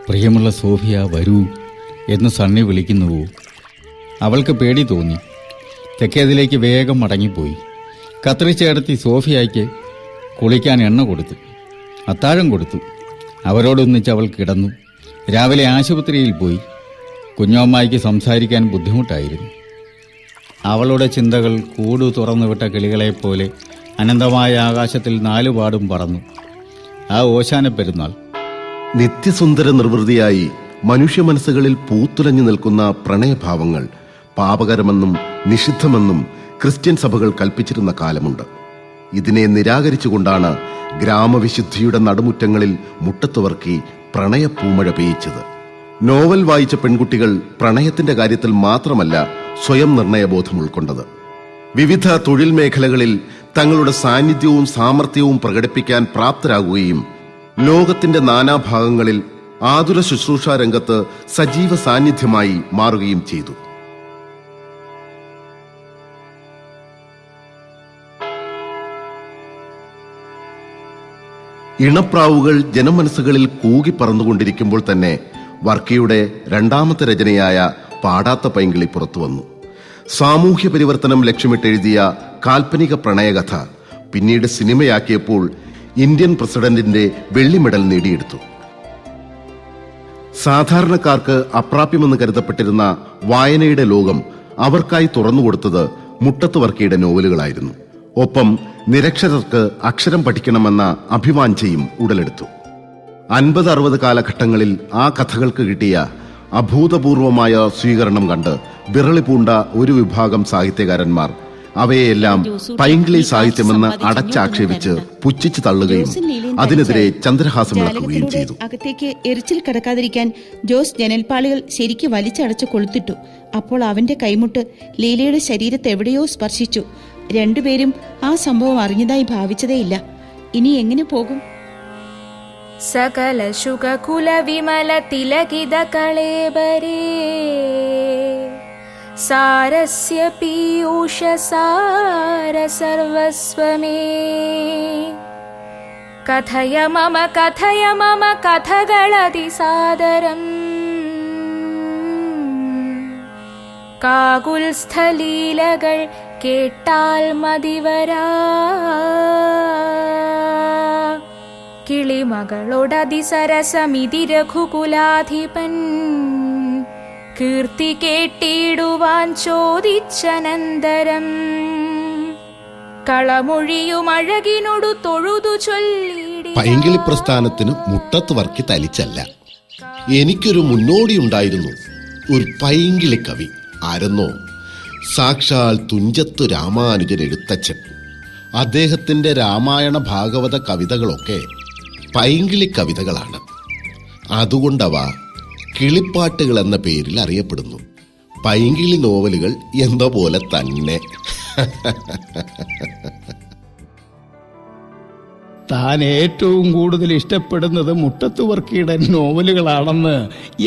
പ്രിയമുള്ള സോഫിയ വരൂ എന്ന് സണ്ണി വിളിക്കുന്നുവോ. അവൾക്ക് പേടി തോന്നി. തെക്കേതിലേക്ക് വേഗം മടങ്ങിപ്പോയി. കത്രിച്ചേടത്തി സോഫിയയ്ക്ക് കുളിക്കാൻ എണ്ണ കൊടുത്തു, അത്താഴം കൊടുത്തു. അവരോടൊന്നിച്ച് അവൾ കിടന്നു. രാവിലെ ആശുപത്രിയിൽ പോയി. കുഞ്ഞമ്മയ്ക്ക് സംസാരിക്കാൻ ബുദ്ധിമുട്ടായിരുന്നു. അവളുടെ ചിന്തകൾ കൂട് തുറന്നുവിട്ട കിളികളെപ്പോലെ അനന്തമായ ആകാശത്തിൽ 4 പാടും പറന്നു. ആ ഓശാന പെരുന്നാൾ നിത്യസുന്ദര നിർവൃതിയായി മനുഷ്യ മനസ്സുകളിൽ പൂത്തുലഞ്ഞു നിൽക്കുന്ന പ്രണയഭാവങ്ങൾ പാപകരമെന്നും നിഷിദ്ധമെന്നും ക്രിസ്ത്യൻ സഭകൾ കൽപ്പിച്ചിരുന്ന കാലമുണ്ട്. ഇതിനെ നിരാകരിച്ചുകൊണ്ടാണ് ഗ്രാമവിശുദ്ധിയുടെ നടുമുറ്റങ്ങളിൽ മുട്ടത്ത് വർക്കി പ്രണയപ്പൂമഴ പെയ്യിച്ചത്. നോവൽ വായിച്ച പെൺകുട്ടികൾ പ്രണയത്തിന്റെ കാര്യത്തിൽ മാത്രമല്ല സ്വയം നിർണയബോധം ഉൾക്കൊണ്ടത്. വിവിധ തൊഴിൽ മേഖലകളിൽ തങ്ങളുടെ സാന്നിധ്യവും സാമർത്ഥ്യവും പ്രകടിപ്പിക്കാൻ പ്രാപ്തരാകുകയും ലോകത്തിന്റെ നാനാഭാഗങ്ങളിൽ ആതുര ശുശ്രൂഷാ രംഗത്ത് സജീവ സാന്നിധ്യമായി മാറുകയും ചെയ്തു. ഇണപ്രാവുകൾ ജനമനസ്സുകളിൽ കൂകി പറന്നുകൊണ്ടിരിക്കുമ്പോൾ തന്നെ വർക്കിയുടെ 2ാമത്തെ രചനയായ പാടാത്ത പൈങ്കിളി പുറത്തു വന്നു. സാമൂഹ്യ പരിവർത്തനം ലക്ഷ്യമിട്ടെഴുതിയ കാൽപ്പനിക പ്രണയകഥ പിന്നീട് സിനിമയാക്കിയപ്പോൾ ഇന്ത്യൻ പ്രസിഡന്റിന്റെ വെള്ളി മെഡൽ നേടിയെടുത്തു. സാധാരണക്കാർക്ക് അപ്രാപ്യമെന്ന് കരുതപ്പെട്ടിരുന്ന വായനയുടെ ലോകം അവർക്കായി തുറന്നുകൊടുത്തത് മുട്ടത്ത് വർക്കിയുടെ നോവലുകളായിരുന്നു. ഒപ്പം നിരക്ഷരർക്ക് അക്ഷരം പഠിക്കണമെന്ന അഭിവാഞ്ചയും ഉടലെടുത്തു. 50-60 കാലഘട്ടങ്ങളിൽ ആ കഥകൾക്ക് കിട്ടിയ അഭൂതപൂർവമായ സ്വീകരണം കണ്ട് വിറളി പൂണ്ട ഒരു വിഭാഗം സാഹിത്യകാരന്മാർ അവയെല്ലാം പൈങ്കിളി സാഹിത്യമെന്ന് അടച്ചാക്ഷേപിച്ച് പുച്ഛിച്ചു തള്ളുകയും അതിനെതിരെ ചന്ദ്രഹാസം വിളക്കുകയും ചെയ്തു. അകത്തേക്ക് എരിച്ചിൽ കടക്കാതിരിക്കാൻ ജോസ് ജനൽപ്പാളികൾ ശരിക്ക് വലിച്ചടച്ച് കൊളുത്തിട്ടു. അപ്പോൾ അവന്റെ കൈമുട്ട് ലീലയുടെ ശരീരത്തെ എവിടെയോ സ്പർശിച്ചു. രണ്ടുപേരും ആ സംഭവം അറിഞ്ഞതായി ഭാവിച്ചതേയില്ല. ഇനി എങ്ങനെ പോകും? സകല ശുഖകുല വിമല തിലകിത കളേബരേ സാരസ്യ പീയൂഷ സാര സർവസ്വമേ കഥയ മമ കഥകളതിസാദരം കാകുൽസ്ഥലീലകൾ കേട്ടാൽ മതിവരാ കിളിമകളോടതിസരസമിതി രഘുകുലാധിപൻ കീർത്തി കേട്ടിടുവാൻ ചോദിച്ചനന്തരം കളമൊഴിയുമഴകിനോടു തൊഴുതു ചൊല്ലിടി. പൈങ്കിളി പ്രസ്ഥാനത്തിന് മുട്ടത്ത് വർക്കി തലിച്ചല്ല, എനിക്കൊരു മുന്നോടിയുണ്ടായിരുന്നു. ഒരു പൈങ്കിളി കവി. ആരെന്നോ? സാക്ഷാൽ തുഞ്ചത്തു രാമാനുജൻ എഴുത്തച്ഛൻ. അദ്ദേഹത്തിന്റെ രാമായണ ഭാഗവത കവിതകളൊക്കെ പൈങ്കിളി കവിതകളാണ്. അതുകൊണ്ടവ കിളിപ്പാട്ടുകൾ എന്ന പേരിൽ അറിയപ്പെടുന്നു. പൈങ്കിളി നോവലുകൾ എന്ന പോലെ തന്നെ. താൻ ഏറ്റവും കൂടുതൽ ഇഷ്ടപ്പെടുന്നത് മുട്ടത്ത് വർക്കിയുടെ നോവലുകളാണെന്ന്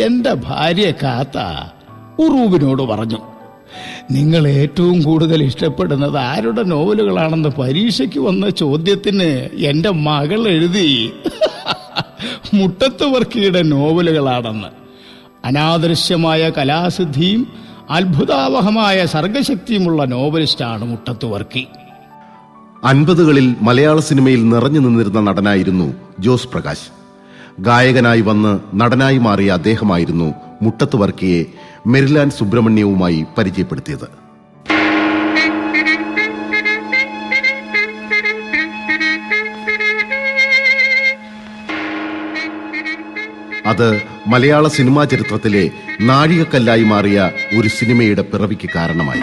എൻ്റെ ഭാര്യ കാത്ത ഉറൂബിനോട് പറഞ്ഞു. നിങ്ങൾ ഏറ്റവും കൂടുതൽ ഇഷ്ടപ്പെടുന്നത് ആരുടെ നോവലുകളാണെന്ന് പരീക്ഷയ്ക്ക് വന്ന ചോദ്യത്തിന് എൻ്റെ മകൾ എഴുതി മുട്ടത്ത് വർക്കിയുടെ നോവലുകളാണെന്ന്. അനാദൃശ്യമായ കലാസിദ്ധിയും അത്ഭുതാവഹമായ സർഗശക്തിയുമുള്ള നോവലിസ്റ്റാണ് മുട്ടത്ത് വർക്കി. 50കളിൽ മലയാള സിനിമയിൽ നിറഞ്ഞു നിന്നിരുന്ന നടനായിരുന്നു ജോസ് പ്രകാശ്. ഗായകനായി വന്ന് നടനായി മാറിയ അദ്ദേഹമായിരുന്നു മുട്ടത്ത് വർക്കിയെ മെരിലാൻഡ് സുബ്രഹ്മണ്യവുമായി പരിചയപ്പെടുത്തിയത്. അത് മലയാള സിനിമാ ചരിത്രത്തിലെ നാഴികക്കല്ലായി മാറിയ ഒരു സിനിമയുടെ പിറവിക്ക് കാരണമായി.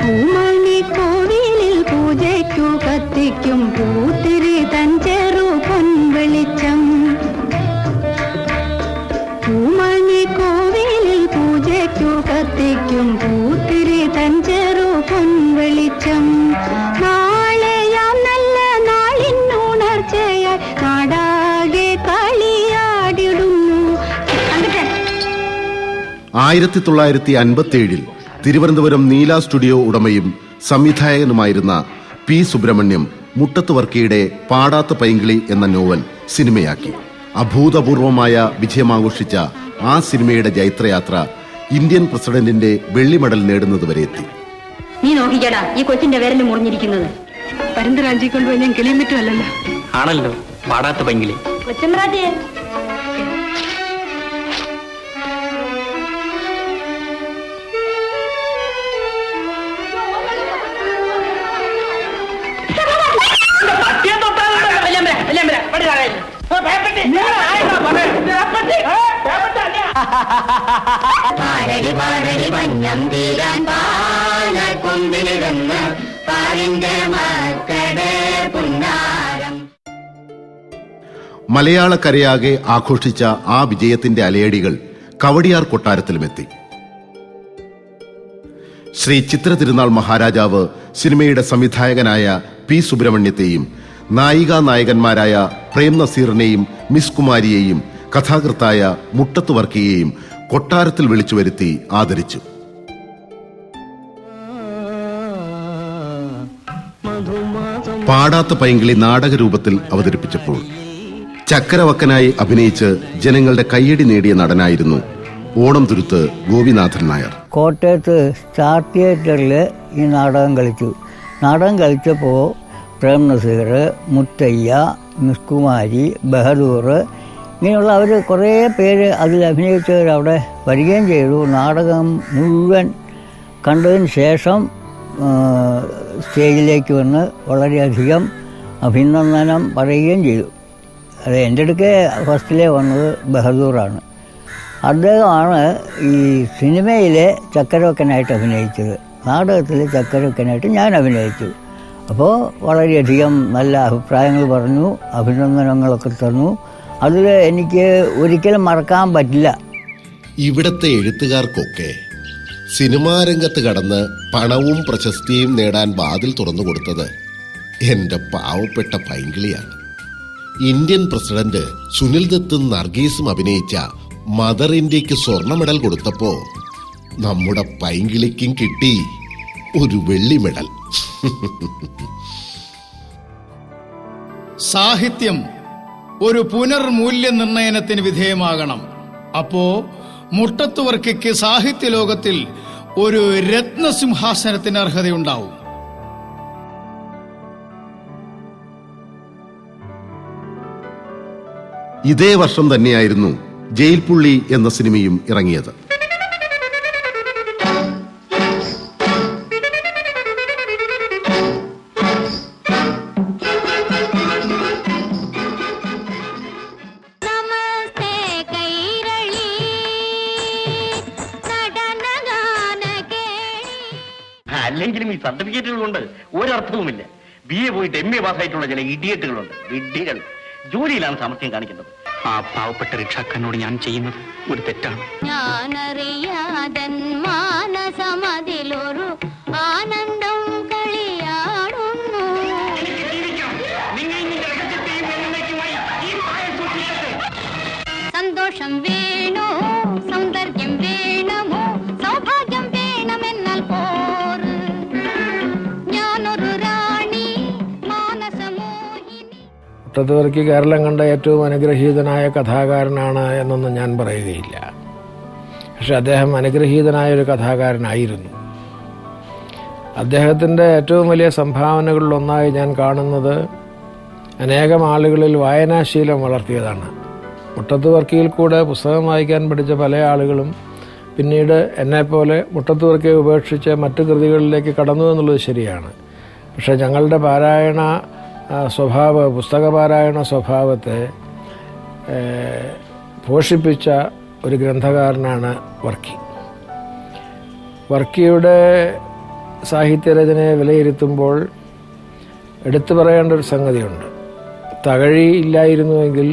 കത്തിക്കും പൂത്തിരി തഞ്ചെറു പൊൻവെളിച്ചം, പൂമണി കോവിലിൽ പൂജയ്ക്കു കത്തിക്കും പൂത്തിരി തഞ്ചെറു പൊൻവെളിച്ചം, നാളെയാം നല്ല നാളിനുണർച്ചയായി നാടാകെ കളിയാടിടുന്നു. 1957 തിരുവനന്തപുരം നീല സ്റ്റുഡിയോ ഉടമയും സംവിധായകനുമായിരുന്ന പി സുബ്രഹ്മണ്യം മുട്ടത്ത് വർക്കിയുടെ പാടാത്ത പൈങ്കിളി എന്ന നോവൽ സിനിമയാക്കി. അഭൂതപൂർവമായ വിജയമാഘോഷിച്ച ആ സിനിമയുടെ ജൈത്രയാത്ര ഇന്ത്യൻ പ്രസിഡന്റിന്റെ വെള്ളി മെഡൽ നേടുന്നതുവരെ എത്തി. നീ നോക്കിക്കടാ, ഈ കൊച്ചിന്റെ വിരല് മുറിഞ്ഞിരിക്കുന്നത്. പരന്തരാജി കൊണ്ടുപോയി ഞാൻ കിളിയും പറ്റുമല്ലോ. ആണല്ലോ പാടാത്ത പൈങ്കിളി. കൊച്ചമ്പ്രാജേ, മലയാളക്കരയാകെ ആഘോഷിച്ച ആ വിജയത്തിന്റെ അലയടികൾ കവടിയാർ കൊട്ടാരത്തിലുമെത്തി. ശ്രീ ചിത്ര തിരുനാൾ മഹാരാജാവ് സിനിമയുടെ സംവിധായകനായ പി സുബ്രഹ്മണ്യത്തെയും നായികാ നായകന്മാരായ പ്രേം നസീറിനെയും മിസ് കുമാരിയെയും കഥാകൃത്തായ മുട്ടത്ത് വർക്കിയെയും കൊട്ടാരത്തിൽ വിളിച്ചു വരുത്തി ആദരിച്ചു. പാടാത്ത പൈങ്കിളി നാടകരൂപത്തിൽ അവതരിപ്പിച്ചപ്പോൾ ചക്കരവക്കനായി അഭിനയിച്ച് ജനങ്ങളുടെ കയ്യടി നേടിയ നടനായിരുന്നു ഓണം തുരുത്ത് ഗോപിനാഥൻ നായർ. കോട്ടയത്ത് സ്റ്റാർ തിയേറ്ററിൽ ഈ നാടകം കളിച്ചപ്പോൾ പ്രേം നസീർ, മുത്തയ്യ, മിസ് കുമാരി, ബഹദൂർ ഇങ്ങനെയുള്ള അവർ കുറേ പേര് അതിൽ അഭിനയിച്ചവർ അവിടെ വരികയും ചെയ്തു. നാടകം മുഴുവൻ കണ്ടതിന് ശേഷം സ്റ്റേജിലേക്ക് വന്ന് വളരെയധികം അഭിനന്ദനം പറയുകയും ചെയ്തു. അത് എൻ്റെ അടുക്കെ ഫസ്റ്റിലേ വന്നത് ബഹദൂറാണ്. അദ്ദേഹമാണ് ഈ സിനിമയിലെ ചക്കരവക്കനായിട്ട് അഭിനയിച്ചത്. നാടകത്തിൽ ചക്കരവക്കനായിട്ട് ഞാൻ അഭിനയിച്ചു. അപ്പോൾ വളരെയധികം നല്ല അഭിപ്രായങ്ങൾ പറഞ്ഞു, അഭിനന്ദനങ്ങളൊക്കെ തന്നു. അതിൽ എനിക്ക് ഒരിക്കലും മറക്കാൻ പറ്റില്ല. ഇവിടത്തെ എഴുത്തുകാർക്കൊക്കെ സിനിമാ രംഗത്ത് കടന്ന് പണവും പ്രശസ്തിയും നേടാൻ വാതിൽ തുറന്നു കൊടുത്തത് എൻ്റെ പാവപ്പെട്ട പൈങ്കിളിയാണ്. ഇന്ത്യൻ പ്രസിഡന്റ് സുനിൽ ദത്തും നർഗീസും അഭിനയിച്ച മദർ ഇന്ത്യക്ക് സ്വർണ്ണ മെഡൽ കൊടുത്തപ്പോ നമ്മുടെ പൈങ്കിളിക്കും കിട്ടി ഒരു വെള്ളി മെഡൽ. സാഹിത്യം ഒരു പുനർമൂല്യനിർണയനത്തിന് വിധേയമാകണം. അപ്പോ മുട്ടത്ത് വർക്കിക്ക് സാഹിത്യ ലോകത്തിൽ ഒരു രത്നസിംഹാസനത്തിന് അർഹതയുണ്ടാവും. ഇതേ വർഷം തന്നെയായിരുന്നു ജയിൽപ്പുള്ളി എന്ന സിനിമയും ഇറങ്ങിയത്. അല്ലെങ്കിലും ഈ സർട്ടിഫിക്കറ്റുകൾ കൊണ്ട് ഒരർത്ഥവുമില്ല. BA പോയിട്ട് MA പാസ്സായിട്ടുള്ള ചില ഇഡിയറ്റുകളുണ്ട്, വിഡ്ഢികൾ. ജോലിയിലാണ് സാമർത്ഥ്യം കാണിക്കുന്നത്. ആ പാവപ്പെട്ട റിക്ഷാക്കാരനോട് ഞാൻ ചെയ്യുന്നത് ഒരു തെറ്റാണ്. ഞാനറിയാതൻ മാനസമതിലൊരു ആനന്ദം കളിയാടുന്നു. സന്തോഷം വേണോ, സൗന്ദര്യം വേണമോ, സൗഭാഗ്യം വേണമെന്നാൽ പോറ്. ഞാനൊരു റാണി മാനസമോഹിനി. മുട്ടത്ത് വർക്കി കേരളം കണ്ട ഏറ്റവും അനുഗ്രഹീതനായ കഥാകാരനാണ് എന്നൊന്നും ഞാൻ പറയുകയില്ല. പക്ഷെ അദ്ദേഹം അനുഗ്രഹീതനായ ഒരു കഥാകാരനായിരുന്നു. അദ്ദേഹത്തിൻ്റെ ഏറ്റവും വലിയ സംഭാവനകളിലൊന്നായി ഞാൻ കാണുന്നത് അനേകം ആളുകളിൽ വായനാശീലം വളർത്തിയതാണ്. മുട്ടത്ത് വർക്കിയിൽ കൂടെ പുസ്തകം വായിക്കാൻ പഠിച്ച പല ആളുകളും പിന്നീട് എന്നെപ്പോലെ മുട്ടത്ത് വർക്കിയെ ഉപേക്ഷിച്ച് മറ്റു കൃതികളിലേക്ക് കടന്നു എന്നുള്ളത് ശരിയാണ്. പക്ഷെ ഞങ്ങളുടെ പാരായണ പുസ്തക പാരായണ സ്വഭാവത്തെ പോഷിപ്പിച്ച ഒരു ഗ്രന്ഥകാരനാണ് വർക്കി. വർക്കിയുടെ സാഹിത്യരചനയെ വിലയിരുത്തുമ്പോൾ എടുത്തു പറയേണ്ട ഒരു സംഗതിയുണ്ട്. തകഴി ഇല്ലായിരുന്നുവെങ്കിൽ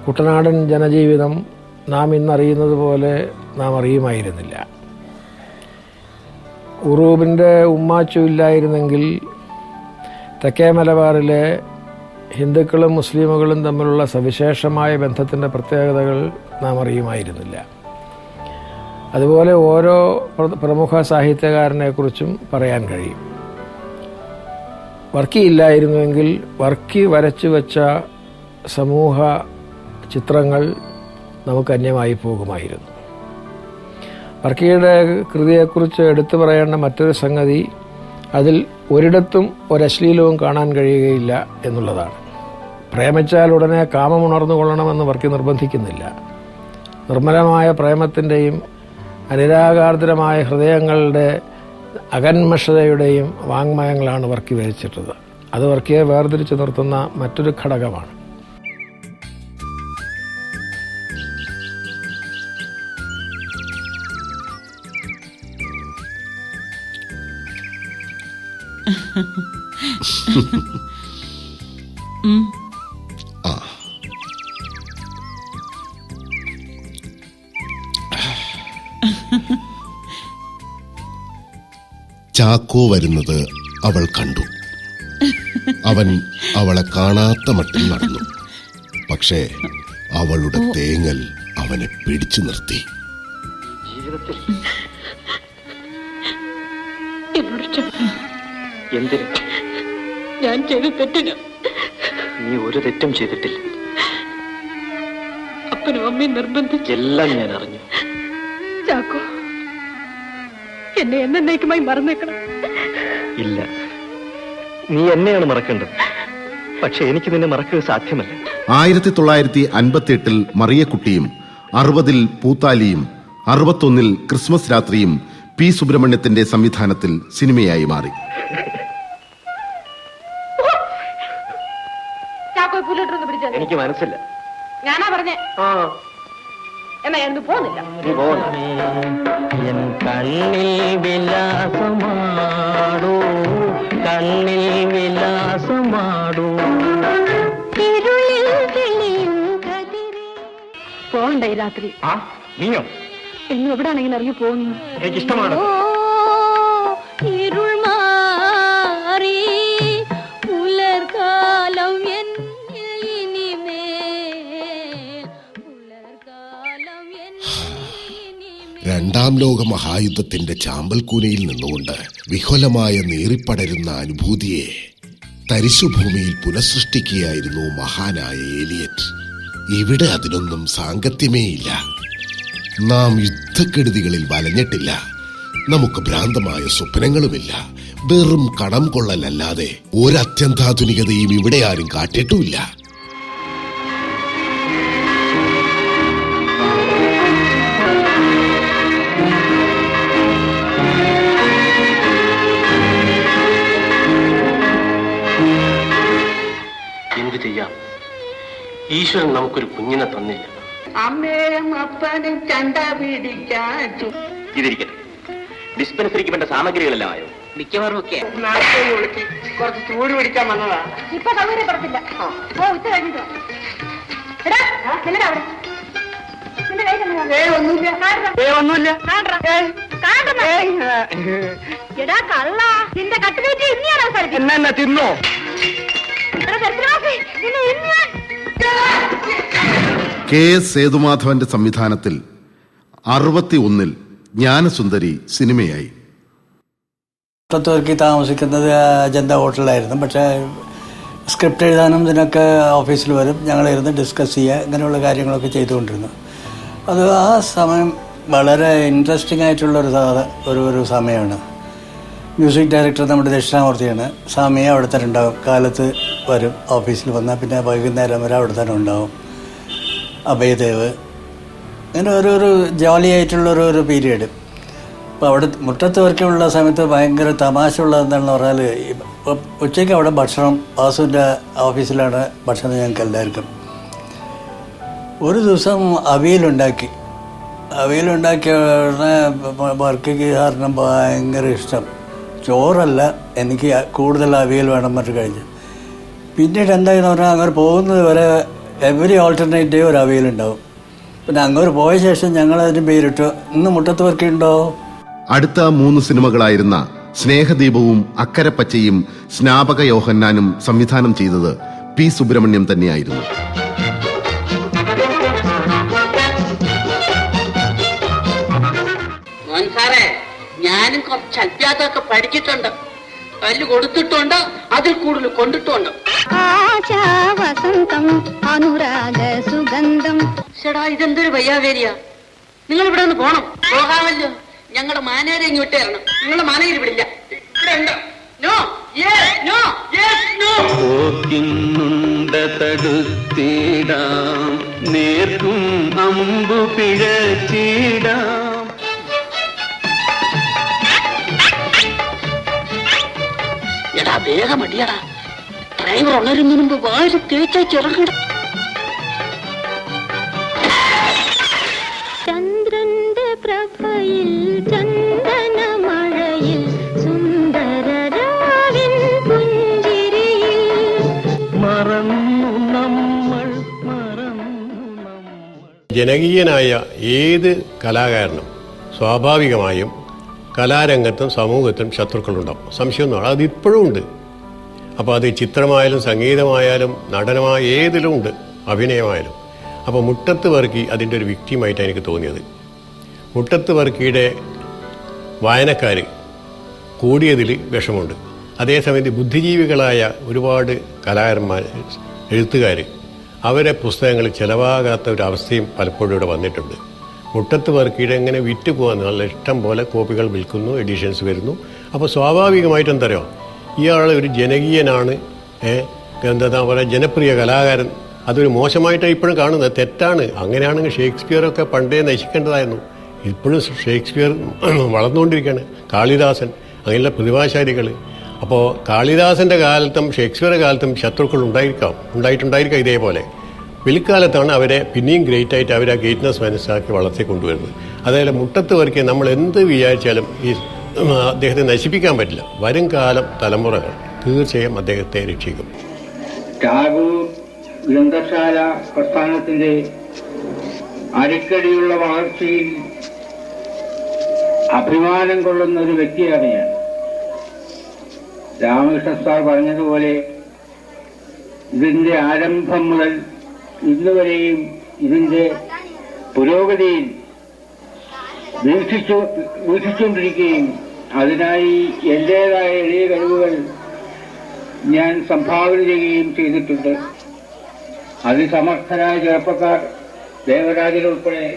കുട്ടനാടൻ ജനജീവിതം നാം ഇന്നറിയുന്നത് പോലെ നാം അറിയുമായിരുന്നില്ല. ഉറൂബിൻ്റെ ഉമ്മാച്ചു ഇല്ലായിരുന്നെങ്കിൽ തെക്കേ മലബാറിലെ ഹിന്ദുക്കളും മുസ്ലിമുകളും തമ്മിലുള്ള സവിശേഷമായ ബന്ധത്തിൻ്റെ പ്രത്യേകതകൾ നാം അറിയുമായിരുന്നില്ല. അതുപോലെ ഓരോ പ്രമുഖ സാഹിത്യകാരനെക്കുറിച്ചും പറയാൻ കഴിയും. വർക്കി ഇല്ലായിരുന്നുവെങ്കിൽ വർക്കി വരച്ചു വച്ച സമൂഹ ചിത്രങ്ങൾ നമുക്ക് അന്യമായി പോകുമായിരുന്നു. വർക്കിയുടെ കൃതിയെക്കുറിച്ച് എടുത്തു പറയേണ്ട മറ്റൊരു സംഗതി, അതിൽ ഒരിടത്തും ഒരശ്ലീലവും കാണാൻ കഴിയുകയില്ല എന്നുള്ളതാണ്. പ്രേമിച്ചാൽ ഉടനെ കാമമുണർന്നു കൊള്ളണമെന്ന് വർക്കി നിർബന്ധിക്കുന്നില്ല. നിർമ്മലമായ പ്രേമത്തിൻ്റെയും അനുരാഗാർദ്രമായ ഹൃദയങ്ങളുടെ അകന്മഷതയുടെയും വാങ്മയങ്ങളാണ് വർക്കി വരച്ചിട്ടുള്ളത്. അത് വർക്കിയെ വേർതിരിച്ചു നിർത്തുന്ന മറ്റൊരു ഘടകമാണ്. ചാക്കോ വരുന്നത് അവൾ കണ്ടു. അവൻ അവളെ കാണാത്ത മട്ടിൽ നടന്നു. പക്ഷേ അവളുടെ തേങ്ങൽ അവനെ പിടിച്ചു നിർത്തി. ജീവിതത്തിൽ എന്തിന് ഞാൻ ചെയ്ത തെറ്റിന് നീ ഒരു തെറ്റും ചെയ്തിട്ടില്ല. അപ്പനും അമ്മയും നിർബന്ധിച്ച് എല്ലാം ഞാൻ അറിഞ്ഞു. ചാക്കോ, എന്നെ എന്നേക്കുമായി മറന്നേക്കണം. ഇല്ല, നീ എന്നെയാണ് മറക്കേണ്ടത്. പക്ഷെ എനിക്ക് നിന്നെ മറക്കുക സാധ്യമല്ല. 1958 മറിയക്കുട്ടിയും 60 പൂത്താലിയും 61 ക്രിസ്മസ് രാത്രിയും പി സുബ്രഹ്മണ്യത്തിന്റെ സംവിധാനത്തിൽ സിനിമയായി മാറി. എനിക്ക് മനസ്സില്ല. ഞാനാ പറഞ്ഞേ. എന്നാ ഞാൻ പോകുന്നില്ല. കണ്ണിൽ വിലാസമാടൂ, കണ്ണിൽ വിലാസമാടൂ. പോകണ്ട ഈ രാത്രി. നീയോ? എന്നും എവിടാണെങ്കിലും ഇറങ്ങി പോകുന്നു. എനിക്കിഷ്ടമാണ്. ഇരുൾ മാറി പുലർകാലം എന്നിൽ ഇനിമേൽ, പുലർകാലം രണ്ടാം ലോക മഹായുദ്ധത്തിന്റെ ചാമ്പൽക്കൂനയിൽ നിന്നുകൊണ്ട് വിഹുലമായ നീറിപ്പടരുന്ന അനുഭൂതിയെ തരിശുഭൂമിയിൽ പുനഃസൃഷ്ടിക്കുകയായിരുന്നു മഹാനായ ഏലിയറ്റ്. ഇവിടെ അതിനൊന്നും സാങ്കത്യമേയില്ല. നാം യുദ്ധക്കെടുതികളിൽ വലഞ്ഞിട്ടില്ല. നമുക്ക് ഭ്രാന്തമായ സ്വപ്നങ്ങളുമില്ല. വെറും കണം കൊള്ളലല്ലാതെ ഒരത്യന്താധുനികതയും ഇവിടെ ആരും കാട്ടിട്ടുമില്ല. എന്തു ചെയ്യാം? ഈശ്വരൻ നമുക്കൊരു കുഞ്ഞിനെ തന്നില്ല. അമ്മയും അപ്പനും ചണ്ട പിടിക്കാൻ ഇതിരിക്കട്ടെ, ഡിസ്പെൻസറിക്ക് വേണ്ട സാമഗ്രികളെല്ലാം ആയോ? മിക്കവാറും ഒക്കെ കുറച്ച് ചൂട് പിടിക്കാൻ വന്നതാ. ഇപ്പൊ സൗകര്യപ്പെടത്തില്ല. ഉച്ച കഴിഞ്ഞിട്ട് എടാ കള്ള, നിന്റെ കട്ടിലേറ്റ് ഇനിയാണ് അവസാനിക്കും. എന്നാ തിന്നോ? കെ എസ് സേതുമാധവന്റെ സംവിധാനത്തിൽ 61-ൽ ജ്ഞാനസുന്ദരി സിനിമയായി. മുട്ടത്തുവർക്കി താമസിക്കുന്നത് അജന്ത ഹോട്ടലിലായിരുന്നു. പക്ഷേ സ്ക്രിപ്റ്റ് എഴുതാനും ഇതിനൊക്കെ ഓഫീസിൽ വരും. ഞങ്ങളിരുന്ന് ഡിസ്കസ് ചെയ്യുക, ഇങ്ങനെയുള്ള കാര്യങ്ങളൊക്കെ ചെയ്തുകൊണ്ടിരുന്നു. അത് ആ സമയം വളരെ ഇൻട്രസ്റ്റിംഗ് ആയിട്ടുള്ളൊരു സമയമാണ്. മ്യൂസിക് ഡയറക്ടർ നമ്മുടെ ദക്ഷിണാമൂർത്തിയാണ്. സ്വാമിയെ അവിടെ തന്നെ ഉണ്ടാവും. കാലത്ത് വരും, ഓഫീസിൽ വന്നാൽ പിന്നെ വൈകുന്നേരം വരെ അവിടെ തന്നെ ഉണ്ടാവും. അഭയദേവ്, അങ്ങനെ ഒരു ജോളിയായിട്ടുള്ളൊരു പീരീഡ്. അപ്പോൾ അവിടെ മുട്ടത്ത് വർക്കുള്ള സമയത്ത് ഭയങ്കര തമാശ ഉള്ളതെന്താണെന്ന് പറഞ്ഞാൽ, ഉച്ചയ്ക്ക് അവിടെ ഭക്ഷണം, വാസുവിൻ്റെ ഓഫീസിലാണ് ഭക്ഷണം ഞങ്ങൾക്ക് എല്ലാവർക്കും. ഒരു ദിവസം അവിയലുണ്ടാക്കിയ ഉടനെ വർക്കിക്ക് കാരണം ഭയങ്കര ഇഷ്ടം. ചോറല്ല, എനിക്ക് കൂടുതൽ അവിയൽ വേണം പറഞ്ഞിട്ട് കഴിഞ്ഞു. പിന്നീട് എന്തായെന്ന് പറഞ്ഞാൽ അങ്ങോട്ട് പോകുന്നത് വരെ എവറി ഓൾട്ടർനേറ്റ് ഡേ ഒരു അവിയലുണ്ടാവും. പിന്നെ അങ്ങോട്ട് പോയ ശേഷം ഞങ്ങളതിന് പേരിട്ടു ഇന്ന് മുട്ടത്ത് വർക്കുണ്ടോ. അടുത്ത 3 സിനിമകളായിരുന്ന സ്നേഹദീപവും അക്കരപ്പച്ചയും സ്നാപക യോഹന്നാനും സംവിധാനം ചെയ്തത് പി സുബ്രഹ്മണ്യം തന്നെയായിരുന്നു. ഞാനും കുറച്ച് അഭ്യാസമൊക്കെ പഠിച്ചിട്ടുണ്ട്. തല്ല് കൊടുത്തിട്ടുണ്ട്, അതിൽ കൂടുതൽ കൊണ്ടിട്ടുണ്ട്. അനുരാഗ സുഗന്ധം. ചേടാ, ഇതെന്തൊരു വയ്യാവേരിയാ. നിങ്ങൾ ഇവിടെ ഒന്ന് പോണം. പോകാമല്ലോ. ഞങ്ങളുടെ മാനേജർ ഇങ്ങോട്ട് തരണം. നിങ്ങളുടെ മാനേജർ വിടില്ല. ഇവിടെ ഉണ്ട്. No, no, no. നേർക്കും അമ്പു പിഴച്ചിടാം. എടാ വേഗം അടിയടാ. ഡ്രൈവർ ഉണരുന്നതിന് മുമ്പ് വായിൽ തേച്ചാ ചിറങ്ങട. ചന്ദ്രന്റെ പ്രഭയിൽ ചന്ദനമഴയിൽ സുന്ദരരാവിൻ പുഞ്ചിരിയിൽ മറന്നു നമ്മൾ. ജനകീയനായ ഏത് കലാകാരനും സ്വാഭാവികമായും കലാരംഗത്തും സമൂഹത്തും ശത്രുക്കളുണ്ടാവും. സംശയമൊന്നും അതിപ്പോഴും ഉണ്ട്. അപ്പോൾ അത് ചിത്രമായാലും സംഗീതമായാലും നടനമായ ഏതിലും ഉണ്ട്, അഭിനയമായാലും. അപ്പോൾ മുട്ടത്ത് വർക്കി അതിൻ്റെ ഒരു വിക്റ്റിമായിട്ടാണ് എനിക്ക് തോന്നിയത്. മുട്ടത്ത് വർക്കിയുടെ വായനക്കാർ കൂടിയതിൽ വിഷമമുണ്ട്. അതേസമയത്ത് ബുദ്ധിജീവികളായ ഒരുപാട് കലാകാരന്മാർ, എഴുത്തുകാർ, അവരെ പുസ്തകങ്ങൾ ചിലവാകാത്ത ഒരു അവസ്ഥയും പലപ്പോഴും ഇവിടെ വന്നിട്ടുണ്ട്. മുട്ടത്ത് വർക്കിയുടെ എങ്ങനെ വിറ്റ് പോകാൻ നല്ല ഇഷ്ടം പോലെ കോപ്പികൾ വിൽക്കുന്നു, എഡിഷൻസ് വരുന്നു. അപ്പോൾ സ്വാഭാവികമായിട്ട് എന്തറിയോ, ഇയാൾ ഒരു ജനകീയനാണ്, എന്താ പറയുക, ജനപ്രിയ കലാകാരൻ. അതൊരു മോശമായിട്ടാണ് ഇപ്പോഴും കാണുന്നത്. തെറ്റാണ്. അങ്ങനെയാണെങ്കിൽ ഷേക്സ്പിയറൊക്കെ പണ്ടേ നശിക്കേണ്ടതായിരുന്നു. ഇപ്പോഴും ഷേക്സ്പിയർ വളർന്നുകൊണ്ടിരിക്കുകയാണ്. കാളിദാസൻ, അങ്ങനെയുള്ള പ്രതിഭാശാലികൾ. അപ്പോൾ കാളിദാസൻ്റെ കാലത്തും ഷേക്സ്പിയറുടെ കാലത്തും ശത്രുക്കൾ ഉണ്ടായിട്ടുണ്ടായിരിക്കാം ഇതേപോലെ. പിൽക്കാലത്താണ് അവരെ പിന്നെയും ഗ്രേറ്റായിട്ട് അവരെ ഗ്രേറ്റ്നസ് മനസ്സിലാക്കി വളർത്തിക്കൊണ്ടുവരുന്നത്. അതായത് മുട്ടത്ത് വർക്കിയെ നമ്മൾ എന്ത് വിചാരിച്ചാലും ഈ അദ്ദേഹത്തെ നശിപ്പിക്കാൻ പറ്റില്ല. വരും കാലം തലമുറകൾ തീർച്ചയായും അദ്ദേഹത്തെ രക്ഷിക്കും. ടാഗോർ ഗ്രന്ഥശാല പ്രസ്ഥാനത്തിന്റെ അടിക്കടിയുള്ള വളർച്ചയിൽ അഭിമാനം കൊള്ളുന്ന ഒരു വ്യക്തിയാണ് ഞാൻ. രാമകൃഷ്ണ സാർ പറഞ്ഞതുപോലെ ഇതിന്റെ ആരംഭം മുതൽ ഇന്നുവരെയും ഇതിന്റെ പുരോഗതിയിൽ വീക്ഷിച്ചുകൊണ്ടിരിക്കുകയും അതിനായി എന്റേതായ എളിയ കഴിവുകൾ ഞാൻ സംഭാവന ചെയ്യുകയും ചെയ്തിട്ടുണ്ട്. അതിസമർത്ഥരായ ചെറുപ്പക്കാർ ദേവരാജനുൾപ്പെടെ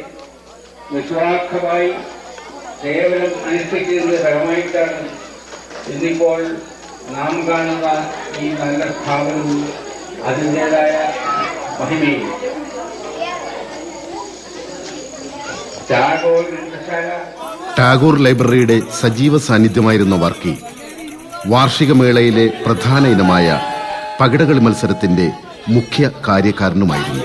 നിസ്വാർത്ഥമായി സേവനം അനുഷ്ഠിച്ചതിന്റെ ഫലമായിട്ടാണ് ഇന്നിപ്പോൾ നാം കാണുന്ന ഈ നല്ല സ്ഥാപനവും അതിൻ്റെതായ മഹിമയും. ടാഗോർ ലൈബ്രറിയുടെ സജീവ സാന്നിധ്യമായിരുന്ന വർക്കി വാർഷിക മേളയിലെ പ്രധാന ഇനമായ പകിടകളി മത്സരത്തിന്റെ മുഖ്യ കാര്യക്കാരനുമായിരുന്നു.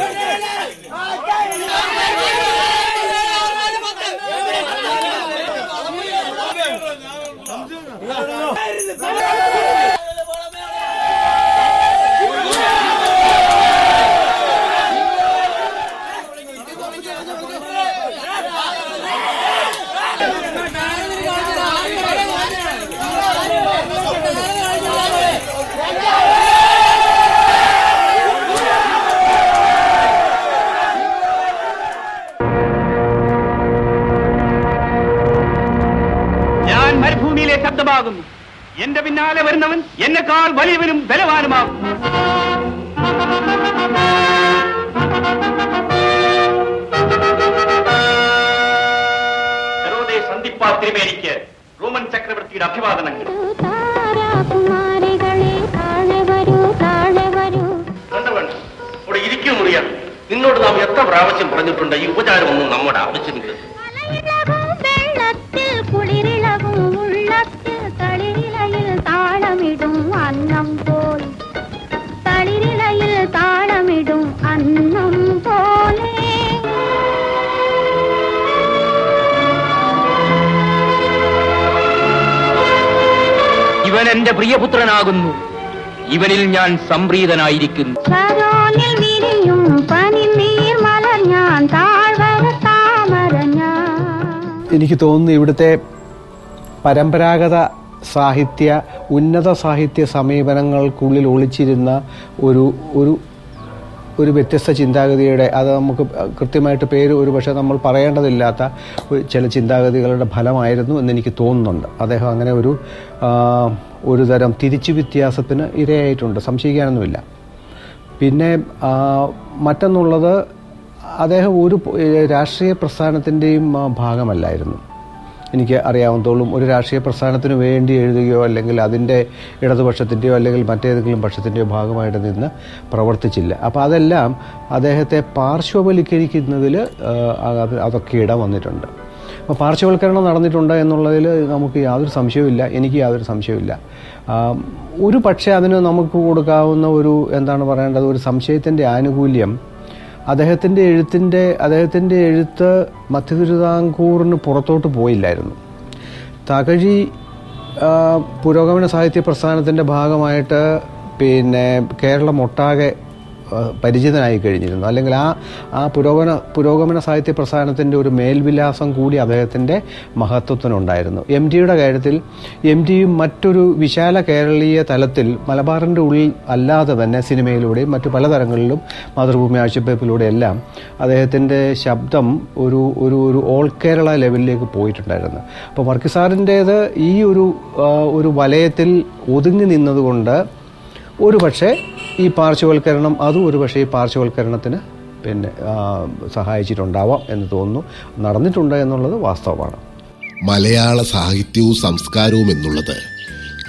മരുഭൂമിയിലെ ശബ്ദമാകുന്നു. എന്റെ പിന്നാലെ വരുന്നവൻ എന്നെക്കാൾ വലിയവനും ബലവാനുമാകും. സന്ധിപ്പാത്രിമേനിക്ക് റോമൻ ചക്രവർത്തിയുടെ അഭിവാദനങ്ങൾ. അവിടെ ഇരിക്കൂ മുറിയാൻ. നിന്നോട് നാം എത്ര പ്രാവശ്യം പറഞ്ഞിട്ടുണ്ട് ഈ ഉപചാരമൊന്നും നമ്മുടെ ആവശ്യമില്ല. ഇവൻ എന്റെ പ്രിയപുത്രനാകുന്നു. ഇവനിൽ ഞാൻ സംപ്രീതനായിരിക്കുന്നു. എനിക്ക് തോന്നുന്നു ഇവിടുത്തെ പരമ്പരാഗത സാഹിത്യ ഉന്നത സാഹിത്യ സമീപനങ്ങൾക്കുള്ളിൽ ഒളിച്ചിരുന്ന ഒരു ഒരു ഒരു വ്യത്യസ്ത ചിന്താഗതിയുടെ, അത് നമുക്ക് കൃത്യമായിട്ട് പേര് ഒരു പക്ഷേ നമ്മൾ പറയേണ്ടതില്ലാത്ത ചില ചിന്താഗതികളുടെ ഫലമായിരുന്നു എന്നെനിക്ക് തോന്നുന്നുണ്ട്. അദ്ദേഹം അങ്ങനെ ഒരു തരം തിരിച്ചു വ്യത്യാസത്തിന് ഇരയായിട്ടുണ്ട്, സംശയിക്കാനൊന്നുമില്ല. പിന്നെ മറ്റൊന്നുള്ളത്, അദ്ദേഹം ഒരു രാഷ്ട്രീയ പ്രസ്ഥാനത്തിൻ്റെയും ഭാഗമല്ലായിരുന്നു. എനിക്ക് അറിയാവുന്നതോളം ഒരു രാഷ്ട്രീയ പ്രസ്ഥാനത്തിന് വേണ്ടി എഴുതുകയോ അല്ലെങ്കിൽ അതിൻ്റെ ഇടതുപക്ഷത്തിൻ്റെയോ അല്ലെങ്കിൽ മറ്റേതെങ്കിലും പക്ഷത്തിൻ്റെയോ ഭാഗമായിട്ട് നിന്ന് പ്രവർത്തിച്ചില്ല. അപ്പോൾ അതെല്ലാം അദ്ദേഹത്തെ പാർശ്വവൽക്കരിക്കുന്നതിൽ അതൊക്കെ ഇടം വന്നിട്ടുണ്ട്. അപ്പോൾ പാർശ്വവൽക്കരണം നടന്നിട്ടുണ്ട് എന്നുള്ളതിൽ നമുക്ക് യാതൊരു സംശയവുമില്ല, എനിക്ക് യാതൊരു സംശയവുമില്ല. ഒരു പക്ഷേ അതിന് നമുക്ക് കൊടുക്കാവുന്ന എന്താണ് പറയേണ്ടത്, ഒരു സംശയത്തിൻ്റെ ആനുകൂല്യം അദ്ദേഹത്തിൻ്റെ എഴുത്ത് മധ്യ തിരുവിതാംകൂറിന് പുറത്തോട്ട് പോയില്ലായിരുന്നു. തകഴി പുരോഗമന സാഹിത്യ പ്രസ്ഥാനത്തിൻ്റെ ഭാഗമായിട്ട് കേരളമൊട്ടാകെ പരിചിതനായി കഴിഞ്ഞിരുന്നു. അല്ലെങ്കിൽ ആ പുരോഗമന സാഹിത്യ പ്രസ്ഥാനത്തിൻ്റെ ഒരു മേൽവിലാസം കൂടി അദ്ദേഹത്തിൻ്റെ മഹത്വത്തിനുണ്ടായിരുന്നു. എം ടിയുടെ കാര്യത്തിൽ എം ടിയും മറ്റൊരു വിശാല കേരളീയ തലത്തിൽ മലബാറിൻ്റെ ഉള്ളിൽ അല്ലാതെ തന്നെ സിനിമയിലൂടെയും മറ്റു പലതരങ്ങളിലും മാതൃഭൂമി ആഴ്ചപ്പേപ്പിലൂടെയെല്ലാം അദ്ദേഹത്തിൻ്റെ ശബ്ദം ഒരു ഓൾ കേരള ലെവലിലേക്ക് പോയിട്ടുണ്ടായിരുന്നു. അപ്പോൾ വർക്കി സാറിൻ്റേത് ഈ ഒരു വലയത്തിൽ ഒതുങ്ങി നിന്നതുകൊണ്ട് ഒരുപക്ഷെ ഈ പാർശ്വവൽക്കരണം ഈ പാർശ്വവൽക്കരണത്തിന് സഹായിച്ചിട്ടുണ്ടാവാം എന്ന് തോന്നുന്നു. നടന്നിട്ടുണ്ട് എന്നുള്ളത് വാസ്തവമാണ്. മലയാള സാഹിത്യവും സംസ്കാരവും എന്നുള്ളത്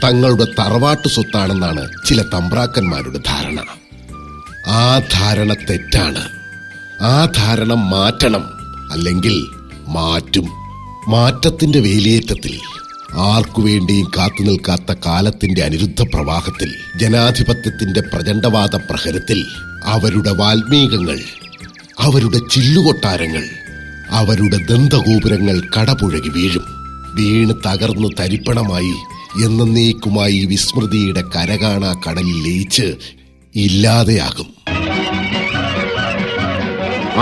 തങ്ങളുടെ തറവാട്ട് സ്വത്താണെന്നാണ് ചില തമ്പ്രാക്കന്മാരുടെ ധാരണ. ആ ധാരണ തെറ്റാണ്. ആ ധാരണ മാറ്റണം, അല്ലെങ്കിൽ മാറ്റും. മാറ്റത്തിന്റെ വേലിയേറ്റത്തിൽ ആർക്കുവേണ്ടിയും കാത്തുനിൽക്കാത്ത കാലത്തിന്റെ അനിരുദ്ധ പ്രവാഹത്തിൽ ജനാധിപത്യത്തിന്റെ പ്രചണ്ഡവാദ പ്രഹരത്തിൽ അവരുടെ വാൽമീകങ്ങൾ, അവരുടെ ചില്ലുകൊട്ടാരങ്ങൾ, അവരുടെ ദന്തഗോപുരങ്ങൾ കടപുഴകി വീഴും. വീണ് തകർന്ന് തരിപ്പണമായി എന്നേക്കുമായി വിസ്മൃതിയുടെ കരകാണാ കടലിൽ ലയിച്ച് ഇല്ലാതെയാകും.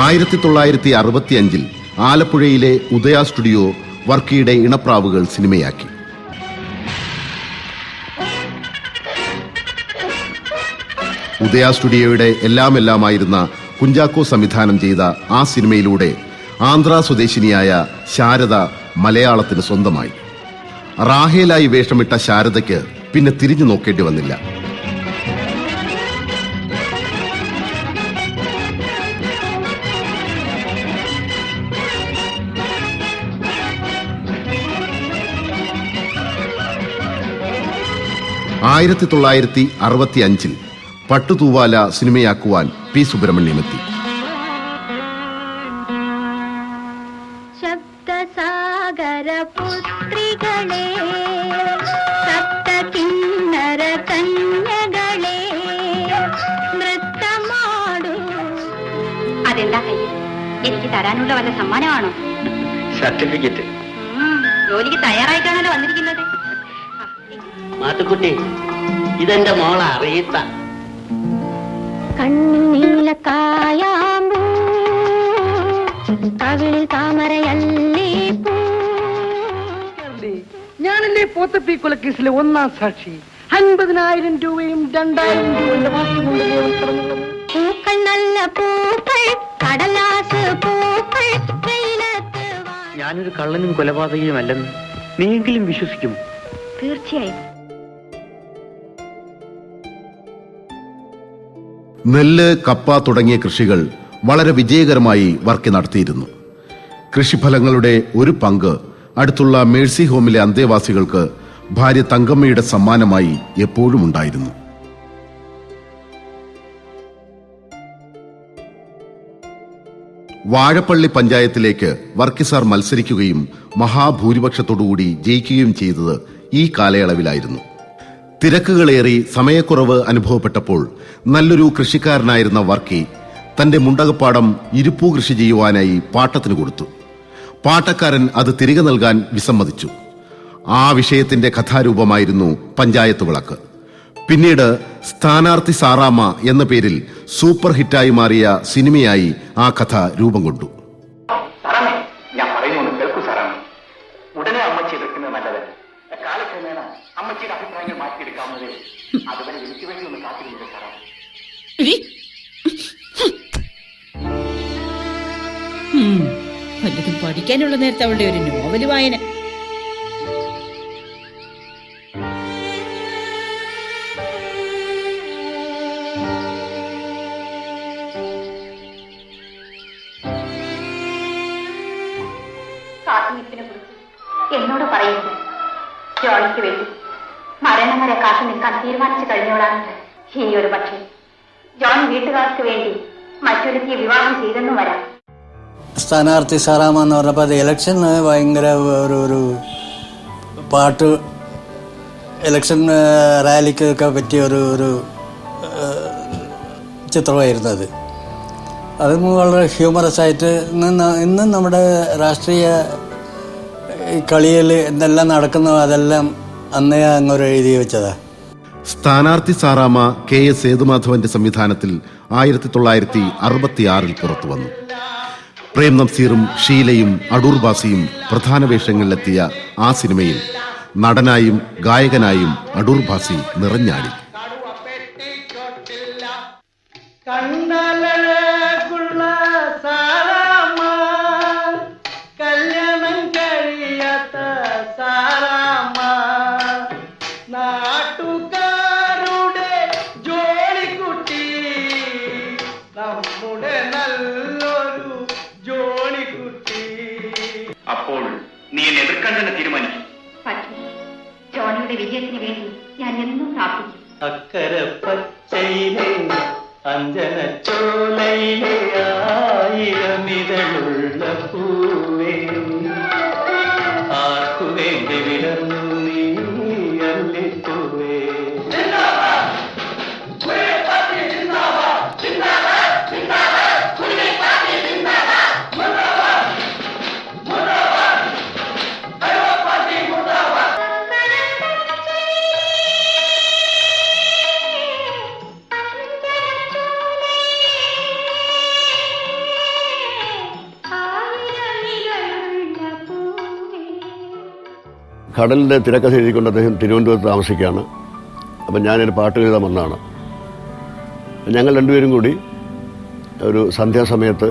1965 ആലപ്പുഴയിലെ ഉദയ സ്റ്റുഡിയോ വർക്കിയുടെ ഇണപ്രാവുകൾ സിനിമയാക്കി. ഉദയ സ്റ്റുഡിയോയുടെ എല്ലാമായിരുന്ന കുഞ്ചാക്കോ സംവിധാനം ചെയ്ത ആ സിനിമയിലൂടെ ആന്ധ്ര സ്വദേശിനിയായ ശാരദ മലയാളത്തിന് സ്വന്തമായി. റാഹേലായി വേഷമിട്ട ശാരദയ്ക്ക് പിന്നെ തിരിഞ്ഞു നോക്കേണ്ടി വന്നില്ല. ആയിരത്തി 1965 പട്ടുതൂവാല സിനിമയാക്കുവാൻ പി സുബ്രഹ്മണ്യമെത്തി. ശബ്ദസാഗര പുത്രികളെ, സപ്തകിന്നര കന്യകളെ, നൃത്തമാടൂ. അതെന്താ കയ്യിൽ? എനിക്ക് തരാനുള്ള വല്ല സമ്മാനമാണോ? സർട്ടിഫിക്കറ്റ്. ജോലിക്ക് തയ്യാറായിട്ടാണല്ലോ വന്നിരിക്കുന്നത്. മാത്തുക്കുട്ടി, ഇതെന്റെ മോള റീത്ത. കണ്ണീല കായാമ്പൂ, കവിളിൽ താമരയല്ലേ പൂ. ഞാനല്ലേ പോത്തപ്പി കൊലക്കേസിലെ ഒന്നാം സാക്ഷി. 50,000 രൂപയും 2,000 രൂപയുടെ ബാക്കി കൊണ്ട് പൂക്കൾ നല്ല പൂക്കൾ, കടലാസ് പൂക്കൾ, വെയിലത്ത്. ഞാനൊരു കള്ളനും കൊലപാതകയുമല്ലെന്ന് നീയെങ്കിലും വിശ്വസിക്കും? തീർച്ചയായും. നെല്ല്, കപ്പ തുടങ്ങിയ കൃഷികൾ വളരെ വിജയകരമായി വർക്കി നടത്തിയിരുന്നു. കൃഷിഫലങ്ങളുടെ ഒരു പങ്ക് അടുത്തുള്ള മേഴ്സി ഹോമിലെ അന്തേവാസികൾക്ക് ഭാര്യ തങ്കമ്മയുടെ സമ്മാനമായി എപ്പോഴും ഉണ്ടായിരുന്നു. വാഴപ്പള്ളി പഞ്ചായത്തിലേക്ക് വർക്കി സാർ മത്സരിക്കുകയും മഹാഭൂരിപക്ഷത്തോടുകൂടി ജയിക്കുകയും ചെയ്തത് ഈ കാലയളവിലായിരുന്നു. തിരക്കുകളേറി സമയക്കുറവ് അനുഭവപ്പെട്ടപ്പോൾ നല്ലൊരു കൃഷിക്കാരനായിരുന്ന വർക്കി തന്റെ മുണ്ടകപ്പാടം ഇരുപ്പൂ കൃഷി ചെയ്യുവാനായി പാട്ടത്തിന് കൊടുത്തു. പാട്ടക്കാരൻ അത് തിരികെ നൽകാൻ വിസമ്മതിച്ചു. ആ വിഷയത്തിന്റെ കഥാരൂപമായിരുന്നു പഞ്ചായത്ത് വിളക്ക്. പിന്നീട് സ്ഥാനാർത്ഥി സാറാമ്മ എന്ന പേരിൽ സൂപ്പർ ഹിറ്റായി മാറിയ സിനിമയായി ആ കഥ രൂപം കൊണ്ടു. ഞാൻ പറയുന്നു കേൾക്കൂ സാറാണ്. ഉടനെ അമ്മച്ചി എതിർക്കുന്നത് നല്ലത്. കാലക്രമേണ അമ്മച്ചിയുടെ അഭിപ്രായങ്ങൾ മാറ്റിയെടുക്കാവുന്നതേ. അതുവരെ എനിക്ക് വേണ്ടി ഒന്ന് കാത്തിരുന്നില്ല സാറാണ്. വല്ലതും പഠിക്കാനുള്ള നേരത്തെ അവളുടെ ഒരു നോവല് വായന. കാത്തുനിൽപ്പിനെ കുറിച്ച് എന്നോട് പറയുന്നത് ജോണിക്ക് വേണ്ടി മരണം വരെ കാത്തു നിൽക്കാൻ തീരുമാനിച്ചു കഴിഞ്ഞോളാണ്. ഇനി ഒരു പക്ഷേ ജോൺ വീട്ടുകാർക്ക് വേണ്ടി മറ്റൊരുത്തിയെ വിവാഹം ചെയ്തെന്നും വരാം. സ്ഥാനാർത്ഥി സാറാമ്മ എന്ന് പറഞ്ഞപ്പോൾ അത് ഇലക്ഷന് ഭയങ്കര ഒരു പാട്ട്, ഇലക്ഷൻ റാലിക്കൊക്കെ പറ്റിയ ഒരു ചിത്രമായിരുന്നു അത്. അതും വളരെ ഹ്യൂമറസ് ആയിട്ട് ഇന്നും നമ്മുടെ രാഷ്ട്രീയ കളിയിൽ എന്തെല്ലാം നടക്കുന്നോ അതെല്ലാം അന്നേ അങ്ങോട്ട് എഴുതി വെച്ചതാ. സ്ഥാനാർത്ഥി സാറാമ്മ KS സേതുമാധവന്റെ സംവിധാനത്തിൽ 1966 പുറത്തു വന്നു. പ്രേം നസീറും ഷീലയും അടൂർ ബാസിയും പ്രധാന വേഷങ്ങളിലെത്തിയ ആ സിനിമയിൽ നടനായും ഗായകനായും അടൂർ ബാസി നിറഞ്ഞാടി. കണ്ണലഴകുള്ള സാറാമ്മ, കല്യാണം കഴിയാത്ത സാറാമ്മ, നാട്ടുകാരുടെ ജോണിക്കുട്ടി, നമ്മുടെ നല്ലൊരു ജോണിക്കുട്ടി. അപ്പോൾ നീ എന്നെ എതിർക്കാൻ തന്നെ തീരുമാനിക്കും. പക്ഷേ ജോണിയുടെ വിജയത്തിന് വേണ്ടി ഞാൻ എന്നും പ്രാർത്ഥിക്കും. അക്കര പച്ചയിലെ അഞ്ജനച്ചോലയിലെ 1000 ഇതളുള്ള പൂവേ, ആർക്കു വേണ്ടി വിടർന്നു നീ അല്ലിപ്പൂവേ. കടലിൻ്റെ തിരക്കഥ എഴുതിക്കൊണ്ട് അദ്ദേഹം തിരുവനന്തപുരത്ത് താമസിക്കുകയാണ്. അപ്പം ഞാനൊരു പാട്ട് എഴുതാൻ വന്നതാണ്. ഞങ്ങൾ രണ്ടുപേരും കൂടി ഒരു സന്ധ്യാസമയത്ത്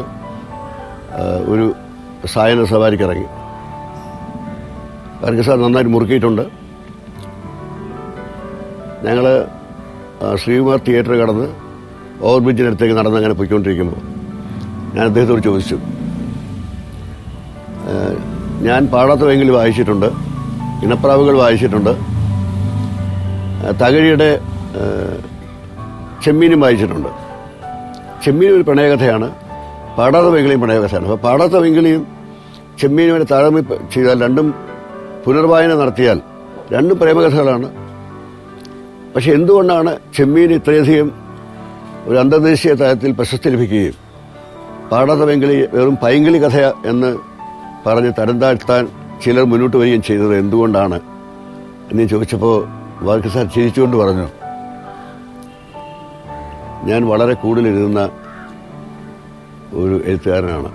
ഒരു സായന സവാരിക്ക് ഇറങ്ങി. വർഗീസ് നന്നായിട്ട് മുറുക്കിയിട്ടുണ്ട്. ഞങ്ങൾ ശ്രീകുമാർ തിയേറ്റർ കടന്ന് ഓവർബ്രിഡ്ജിനടുത്തേക്ക് നടന്ന് അങ്ങനെ പോയിക്കൊണ്ടിരിക്കുമ്പോൾ ഞാൻ അദ്ദേഹത്തോട് ചോദിച്ചു, ഞാൻ പാടാത്ത വെങ്കിൽ വായിച്ചിട്ടുണ്ട്, ഇണപ്രാവുകൾ വായിച്ചിട്ടുണ്ട്, തകഴിയുടെ ചെമ്മീനും വായിച്ചിട്ടുണ്ട്. ചെമ്മീൻ ഒരു പ്രണയകഥയാണ്, പാടാത്ത വെങ്കിളിയും പ്രണയകഥയാണ്. അപ്പോൾ പാടാത്ത വെങ്കിളിയും ചെമ്മീനും താരതമ്യം ചെയ്താൽ, രണ്ടും പുനർവായന നടത്തിയാൽ രണ്ടും പ്രേമകഥകളാണ്. പക്ഷെ എന്തുകൊണ്ടാണ് ചെമ്മീൻ ഇത്രയധികം ഒരു അന്തർദേശീയ തലത്തിൽ പ്രശസ്തി ലഭിക്കുകയും പാടാത്ത വെങ്കിളി വെറും പൈങ്കിളി കഥ എന്ന് പറഞ്ഞ് തരം താഴ്ത്താൻ ചിലർ മുന്നോട്ട് വരികയും ചെയ്തത് എന്തുകൊണ്ടാണ് എന്ന് ചോദിച്ചപ്പോൾ വർഗീസ് സാർ ചിരിച്ചുകൊണ്ട് പറഞ്ഞു, ഞാൻ വളരെ കൂടുതൽ എഴുതുന്ന ഒരു എഴുത്തുകാരനാണ്.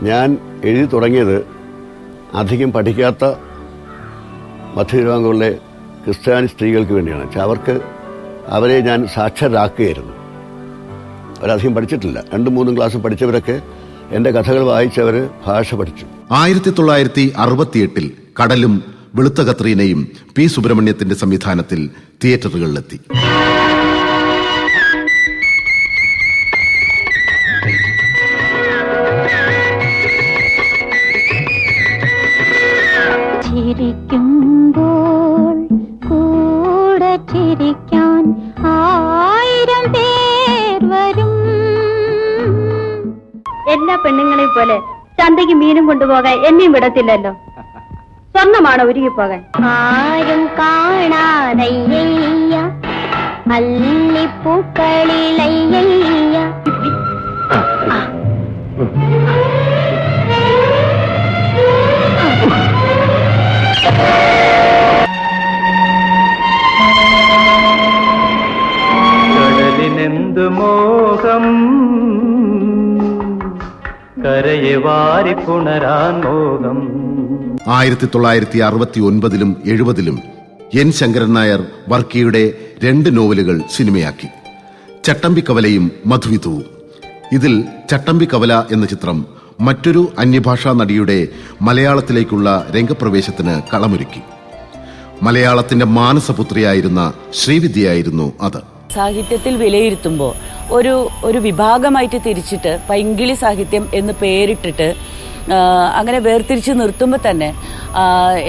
ഞാൻ എഴുതി തുടങ്ങിയത് അധികം പഠിക്കാത്ത മധ്യതിരുവിതാംകൂറിലെ ക്രിസ്ത്യാനി സ്ത്രീകൾക്ക് വേണ്ടിയാണ്. അവരെ ഞാൻ സാക്ഷരരാക്കുകയായിരുന്നു. അവരധികം പഠിച്ചിട്ടില്ല. 2-3 ക്ലാസ് പഠിച്ചവരൊക്കെ എൻ്റെ കഥകൾ വായിച്ചവർ ഭാഷ പഠിച്ചു. 1968 കടലും വെളുത്ത കത്രീനയും പി സുബ്രഹ്മണ്യത്തിന്റെ സംവിധാനത്തിൽ തിയേറ്ററുകളിലെത്തി. ചിരിക്കുമ്പോൾ കൂടെ ചിരിക്കാൻ 1000 പേർ വരും. എല്ലാ പെണ്ണുങ്ങളെയും പോലെ ചന്തയ്ക്ക് മീനും കൊണ്ടുപോകാൻ എന്നെയും വിടത്തില്ലല്ലോ. സ്വർണ്ണമാണോ ഉരുകിപ്പോകാൻ? ആരും കാണാതയ്യ അല്ലിപ്പൂക്കളിലയ്യ. കടലിനെന്തു മോഹം കരയെ വാരി പുണരാൻ മോഹം. 1969-ലും 70-ലും എൻ ശങ്കരൻ നായർ വർക്കിയുടെ 2 നോവലുകൾ സിനിമയാക്കി, ചട്ടമ്പിക്കവലയും മധുവിധുവും. ഇതിൽ ചട്ടമ്പിക്കവല എന്ന ചിത്രം മറ്റൊരു അന്യഭാഷാ നടിയുടെ മലയാളത്തിലേക്കുള്ള രംഗപ്രവേശത്തിന് കളമൊരുക്കി. മലയാളത്തിന്റെ മാനസപുത്രിയായിരുന്ന ശ്രീവിദ്യയായിരുന്നു അത്. സാഹിത്യത്തിൽ വിലയിരുത്തുമ്പോൾ ഒരു വിഭാഗമായിട്ട് തിരിച്ചിട്ട് പൈങ്കിളി സാഹിത്യം എന്ന് പേരിട്ടിട്ട് അങ്ങനെ വേർതിരിച്ച് നിർത്തുമ്പോൾ തന്നെ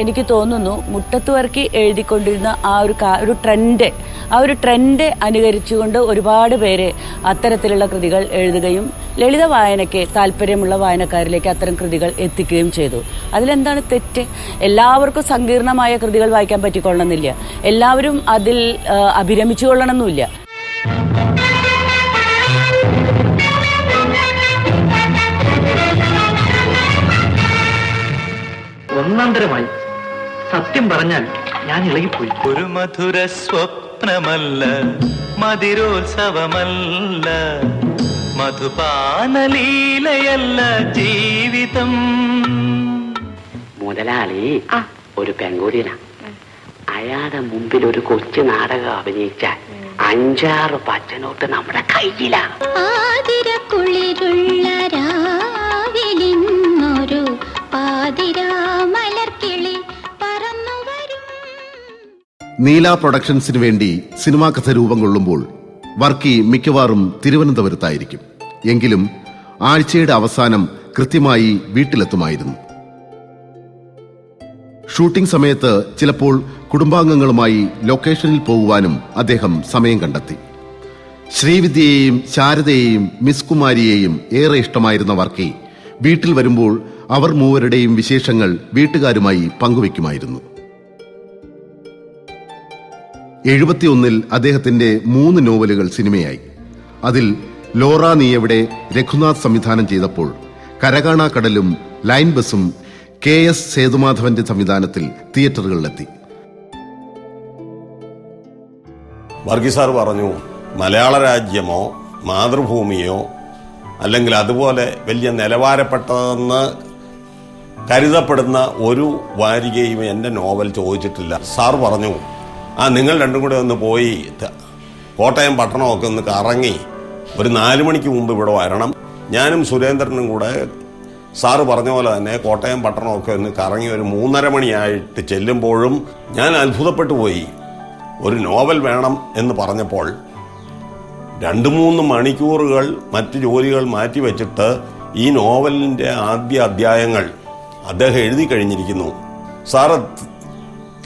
എനിക്ക് തോന്നുന്നു മുട്ടത്ത് വർക്കി എഴുതിക്കൊണ്ടിരുന്ന ആ ഒരു ട്രെൻഡ് അനുകരിച്ചുകൊണ്ട് ഒരുപാട് പേരെ അത്തരത്തിലുള്ള കൃതികൾ എഴുതുകയും ലളിത വായനയ്ക്ക് താല്പര്യമുള്ള വായനക്കാരിലേക്ക് അത്തരം കൃതികൾ എത്തിക്കുകയും ചെയ്തു. അതിലെന്താണ് തെറ്റ്? എല്ലാവർക്കും സങ്കീർണമായ കൃതികൾ വായിക്കാൻ പറ്റിക്കൊള്ളണമെന്നില്ല, എല്ലാവരും അതിൽ അഭിരമിച്ചു കൊള്ളണമെന്നില്ല. ഒന്നാന്തരമായി സത്യം പറഞ്ഞാൽ ഞാൻ ഇളകിപ്പോയി. ഒരു മധുര സ്വപ്നമല്ല, മതിരോത്സവമല്ല, മധുപാനലീലയല്ല ജീവിതം. മുതലാളി ഒരു പെങ്കൂടിനാ. അയാളുടെ മുമ്പിൽ ഒരു കൊച്ചു നാടകം അഭിനയിച്ചാൽ 5-6 പച്ചനോട്ട് നമ്മുടെ കയ്യിലാ. ആതിരക്കുളിരുള്ള രാവിലിന്നൊരു പാതിരാമലർക്കിളി പറന്നു വരും. നീല പ്രൊഡക്ഷൻസിന് വേണ്ടി സിനിമാ കഥ രൂപം കൊള്ളുമ്പോൾ വർക്കി മിക്കവാറും തിരുവനന്തപുരത്തായിരിക്കും. എങ്കിലും ആഴ്ചയുടെ അവസാനം കൃത്യമായി വീട്ടിലെത്തുമായിരുന്നു. ഷൂട്ടിംഗ് സമയത്ത് ചിലപ്പോൾ കുടുംബാംഗങ്ങളുമായി ലൊക്കേഷനിൽ പോകുവാനും അദ്ദേഹം സമയം കണ്ടെത്തി. ശ്രീവിദ്യയെയും ശാരദയെയും മിസ് കുമാരിയെയും ഏറെ ഇഷ്ടമായിരുന്ന വർക്കി വീട്ടിൽ വരുമ്പോൾ അവർ മൂവരുടെയും വിശേഷങ്ങൾ വീട്ടുകാരുമായി പങ്കുവയ്ക്കുമായിരുന്നു. 71-ൽ അദ്ദേഹത്തിന്റെ 3 നോവലുകൾ സിനിമയായി. അതിൽ ലോറ നീയെവിടെ രഘുനാഥ് സംവിധാനം ചെയ്തപ്പോൾ കരകാണാ കടലും ലൈൻ ബസും KS സേതുമാധവന്റെ സംവിധാനത്തിൽ തിയേറ്ററുകളിലെത്തി. വർഗീസ് സാർ പറഞ്ഞു, മലയാള രാജ്യമോ മാതൃഭൂമിയോ അല്ലെങ്കിൽ അതുപോലെ വലിയ നിലവാരപ്പെട്ടതെന്ന് കരുതപ്പെടുന്ന ഒരു വാരികയും എൻ്റെ നോവൽ ചോദിച്ചിട്ടില്ല. സാർ പറഞ്ഞു, നിങ്ങൾ രണ്ടും കൂടെ ഒന്ന് പോയി കോട്ടയം പട്ടണമൊക്കെ ഒന്ന് കറങ്ങി ഒരു 4 മണിക്ക് മുമ്പ് ഇവിടെ വരണം. ഞാനും സുരേന്ദ്രനും കൂടെ സാറ് പറഞ്ഞ പോലെ തന്നെ കോട്ടയം പട്ടണമൊക്കെ ഒന്ന് കറങ്ങി ഒരു 3:30 മണിയായിട്ട് ചെല്ലുമ്പോഴും ഞാൻ അത്ഭുതപ്പെട്ടു പോയി. ഒരു നോവൽ വേണം എന്ന് പറഞ്ഞപ്പോൾ 2-3 മണിക്കൂറുകൾ മറ്റ് ജോലികൾ മാറ്റിവെച്ചിട്ട് ഈ നോവലിൻ്റെ ആദ്യ അധ്യായങ്ങൾ അദ്ദേഹം എഴുതി കഴിഞ്ഞിരിക്കുന്നു. സാറ്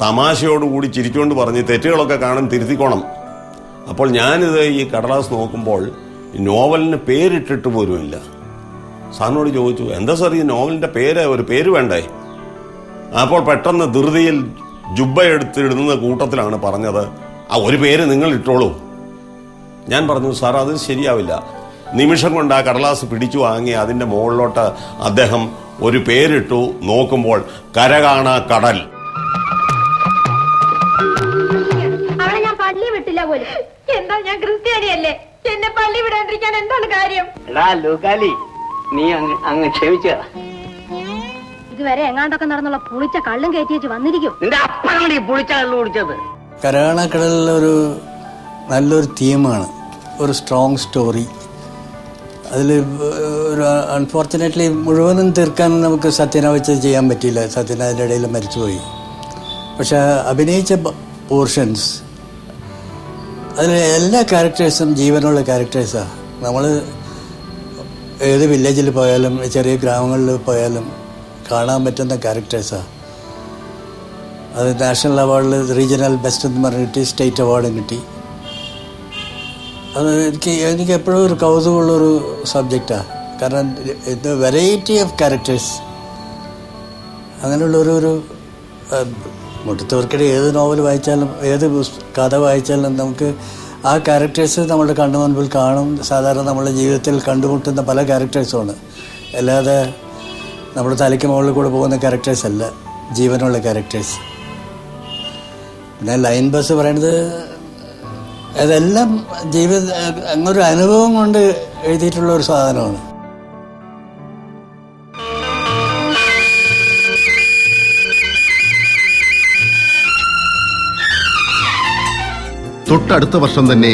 തമാശയോടുകൂടി ചിരിച്ചുകൊണ്ട് പറഞ്ഞ് തെറ്റുകളൊക്കെ കാണും, തിരുത്തിക്കോണം. അപ്പോൾ ഞാനിത് ഈ കടലാസ് നോക്കുമ്പോൾ നോവലിന് പേരിട്ടിട്ട് പോലുമില്ല. സാറിനോട് ചോദിച്ചു, എന്താ സാർ ഈ നോവലിൻ്റെ ഒരു പേര് വേണ്ടേ? അപ്പോൾ പെട്ടെന്ന് ധൃതിയിൽ ജുബ്ബ എടുത്തിടുന്ന കൂട്ടത്തിലാണ് പറഞ്ഞത്, ഒരു പേര് നിങ്ങൾ ഇട്ടോളൂ. ഞാൻ പറഞ്ഞു, സാർ അത് ശരിയാവില്ല. നിമിഷം കൊണ്ട് ആ കടലാസ് പിടിച്ചു വാങ്ങി അതിൻ്റെ മുകളിലോട്ട് അദ്ദേഹം ഒരു പേരിട്ടു. നോക്കുമ്പോൾ കരകാണ കടൽ. അവളെ ഞാൻ പള്ളി വിട്ടില്ല പോലും. എന്താ, ഞാൻ ക്രിസ്ത്യാനിയല്ലേ? എന്നെ പള്ളി വിടാണ്ടിരിക്കാൻ എന്താണ് കാര്യം? നീ അങ്ങ് ക്ഷമിച്ച. ഇതുവരെ എങ്ങാണ്ടൊക്കെ നടന്നുള്ള പുളിച്ച കള്ളും കയറ്റി വെച്ച് വന്നിരിക്കും. നിന്റെ അപ്പനാണ് ഈ പുളിച്ച കള്ളു കുടിച്ചത്. കരകാണക്കടലിൽ ഒരു നല്ലൊരു തീമാണ്, ഒരു സ്ട്രോങ് സ്റ്റോറി. അതിൽ ഒരു അൺഫോർച്ചുനേറ്റ്ലി മുഴുവനും തീർക്കാൻ നമുക്ക് സത്യനെ വെച്ച് ചെയ്യാൻ പറ്റിയില്ല. സത്യൻ അതിൻ്റെ ഇടയിൽ മരിച്ചുപോയി. പക്ഷെ അഭിനയിച്ച പോർഷൻസ്, അതിൽ എല്ലാ ക്യാരക്ടേഴ്സും ജീവനുള്ള ക്യാരക്ടേഴ്സാണ്. നമ്മൾ ഏത് വില്ലേജിൽ പോയാലും ചെറിയ ഗ്രാമങ്ങളിൽ പോയാലും കാണാൻ പറ്റുന്ന ക്യാരക്ടേഴ്സാണ്. അത് നാഷണൽ അവാർഡിൽ റീജിയണൽ ബെസ്റ്റ് എന്ന് പറഞ്ഞിട്ട് സ്റ്റേറ്റ് അവാർഡും കിട്ടി. അത് എനിക്ക് എപ്പോഴും ഒരു കൗതുകമുള്ളൊരു സബ്ജക്റ്റാണ്. കാരണം ഇത് വെറൈറ്റി ഓഫ് ക്യാരക്ടേഴ്സ്. അങ്ങനെയുള്ളൊരു മുട്ടത്തുവർക്കിടെ ഏത് നോവൽ വായിച്ചാലും ഏത് കഥ വായിച്ചാലും നമുക്ക് ആ ക്യാരക്ടേഴ്സ് നമ്മുടെ കണ്ണു മുൻപിൽ കാണും. സാധാരണ നമ്മുടെ ജീവിതത്തിൽ കണ്ടുമുട്ടുന്ന പല ക്യാരക്ടേഴ്സുമാണ്. അല്ലാതെ നമ്മുടെ തലയ്ക്ക് മുകളിൽ കൂടെ പോകുന്ന ക്യാരക്ടേഴ്സ് അല്ല, ജീവനുള്ള ക്യാരക്ടേഴ്സ്. പിന്നെ ലൈൻ ബസ് പറയുന്നത് അതെല്ലാം അങ്ങനൊരു അനുഭവം കൊണ്ട് എഴുതിയിട്ടുള്ള ഒരു സാധനമാണ്. തൊട്ടടുത്ത വർഷം തന്നെ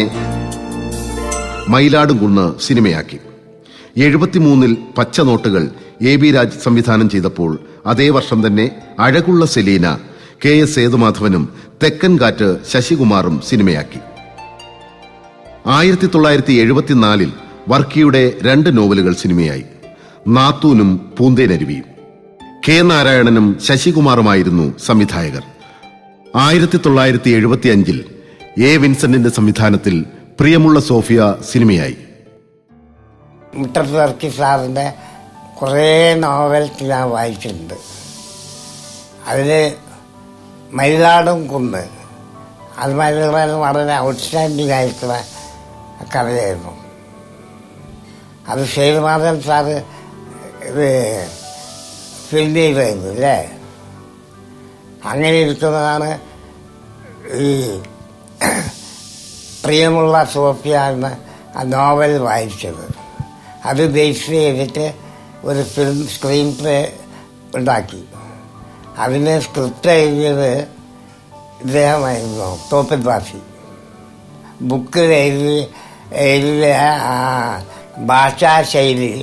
മയിലാടും കുന്ന് സിനിമയാക്കി. 73-ൽ പച്ചനോട്ടുകൾ AB രാജ് സംവിധാനം ചെയ്തപ്പോൾ അതേ വർഷം തന്നെ അഴകുള്ള സെലീന KS സേതുമാധവനും തെക്കൻ കാറ്റ് ശശികുമാറും സിനിമയാക്കി. 1974-ൽ വർക്കിയുടെ 2 നോവലുകൾ സിനിമയായി, നാത്തൂനും പൂന്തേനരുവിയും. K. നാരായണനും ശശികുമാറുമായിരുന്നു സംവിധായകർ. 1975-ൽ A. വിൻസെന്റിന്റെ സംവിധാനത്തിൽ പ്രിയമുള്ള സോഫിയ സിനിമയായി. മുട്ടത്ത് വർക്കി സാറിൻ്റെ കുറേ നോവൽസ് ഞാൻ വായിച്ചിട്ടുണ്ട്. അതിൽ മയിലാടും കുന്ന് അത് വളരെ ഔട്ട്സ്റ്റാൻഡിംഗ് ആയിട്ടുള്ള കഥയായിരുന്നു. അത് സേതുമാധവൻ സാറ് ഇത് ഫിലിം ചെയ്തായിരുന്നു അല്ലേ? അങ്ങനെ ഇരിക്കുന്നതാണ് ഈ പ്രിയമുള്ള സോഫിയ എന്ന നോവൽ വായിച്ചത്. അത് ബേസ് ചെയ്തിട്ട് ഒരു ഫിലിം സ്ക്രീൻ പ്ലേ ഉണ്ടാക്കി. അതിന് സ്ക്രിപ്റ്റ് എഴുതിയത് ഇദ്ദേഹമായിരുന്നു, തോപ്പിൽ ബാസി. ബുക്ക് എഴുതിയ ഭാഷാശൈലി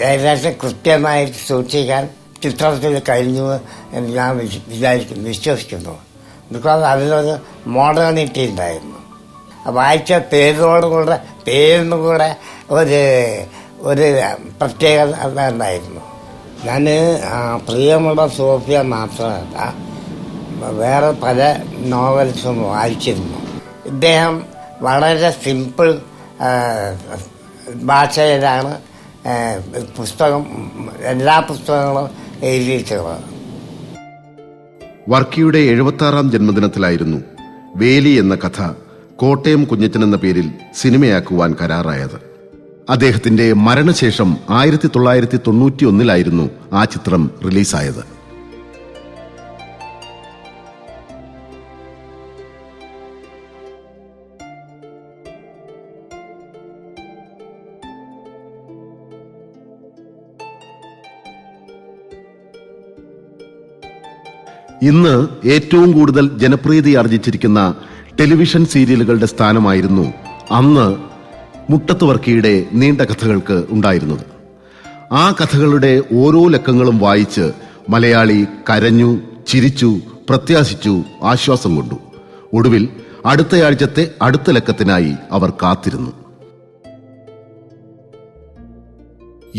ഏകദേശം കൃത്യമായിട്ട് സൂക്ഷിക്കാൻ ചിത്രത്തിൽ കഴിഞ്ഞു എന്ന് ഞാൻ വിശ്വസിക്കുന്നു. ബിക്കോസ് അതിലൊരു മോഡേണിറ്റി ഉണ്ടായിരുന്നു. വായിച്ച പേരിനും കൂടെ ഒരു പ്രത്യേകത ഉണ്ടായിരുന്നു. ഞാൻ പ്രിയമുള്ള സോഫിയ മാത്രമല്ല, വേറെ പല നോവൽസും വായിച്ചിരുന്നു. ഇദ്ദേഹം വളരെ സിമ്പിൾ ഭാഷയിലാണ് എല്ലാ പുസ്തകങ്ങളും എഴുതിയിട്ടുള്ളത്. വർക്കിയുടെ 76-ാം ജന്മദിനത്തിലായിരുന്നു വേലി എന്ന കഥ കോട്ടയം കുഞ്ഞച്ചൻ എന്ന പേരിൽ സിനിമയാക്കുവാൻ കരാറായത്. അദ്ദേഹത്തിന്റെ മരണശേഷം 1991-ലായിരുന്നു ആ ചിത്രം റിലീസായത്. ഇന്ന് ഏറ്റവും കൂടുതൽ ജനപ്രീതി ആർജിച്ചിരിക്കുന്ന ടെലിവിഷൻ സീരിയലുകളുടെ സ്ഥാനമായിരുന്നു അന്ന് മുട്ടത്ത് വർക്കിയുടെ നീണ്ട കഥകൾക്ക് ഉണ്ടായിരുന്നത്. ആ കഥകളുടെ ഓരോ ലക്കങ്ങളും വായിച്ച് മലയാളി കരഞ്ഞു, ചിരിച്ചു, പ്രത്യാശിച്ചു, ആശ്വാസം കൊണ്ടു. ഒടുവിൽ അടുത്തയാഴ്ചത്തെ അടുത്ത ലക്കത്തിനായി അവർ കാത്തിരുന്നു.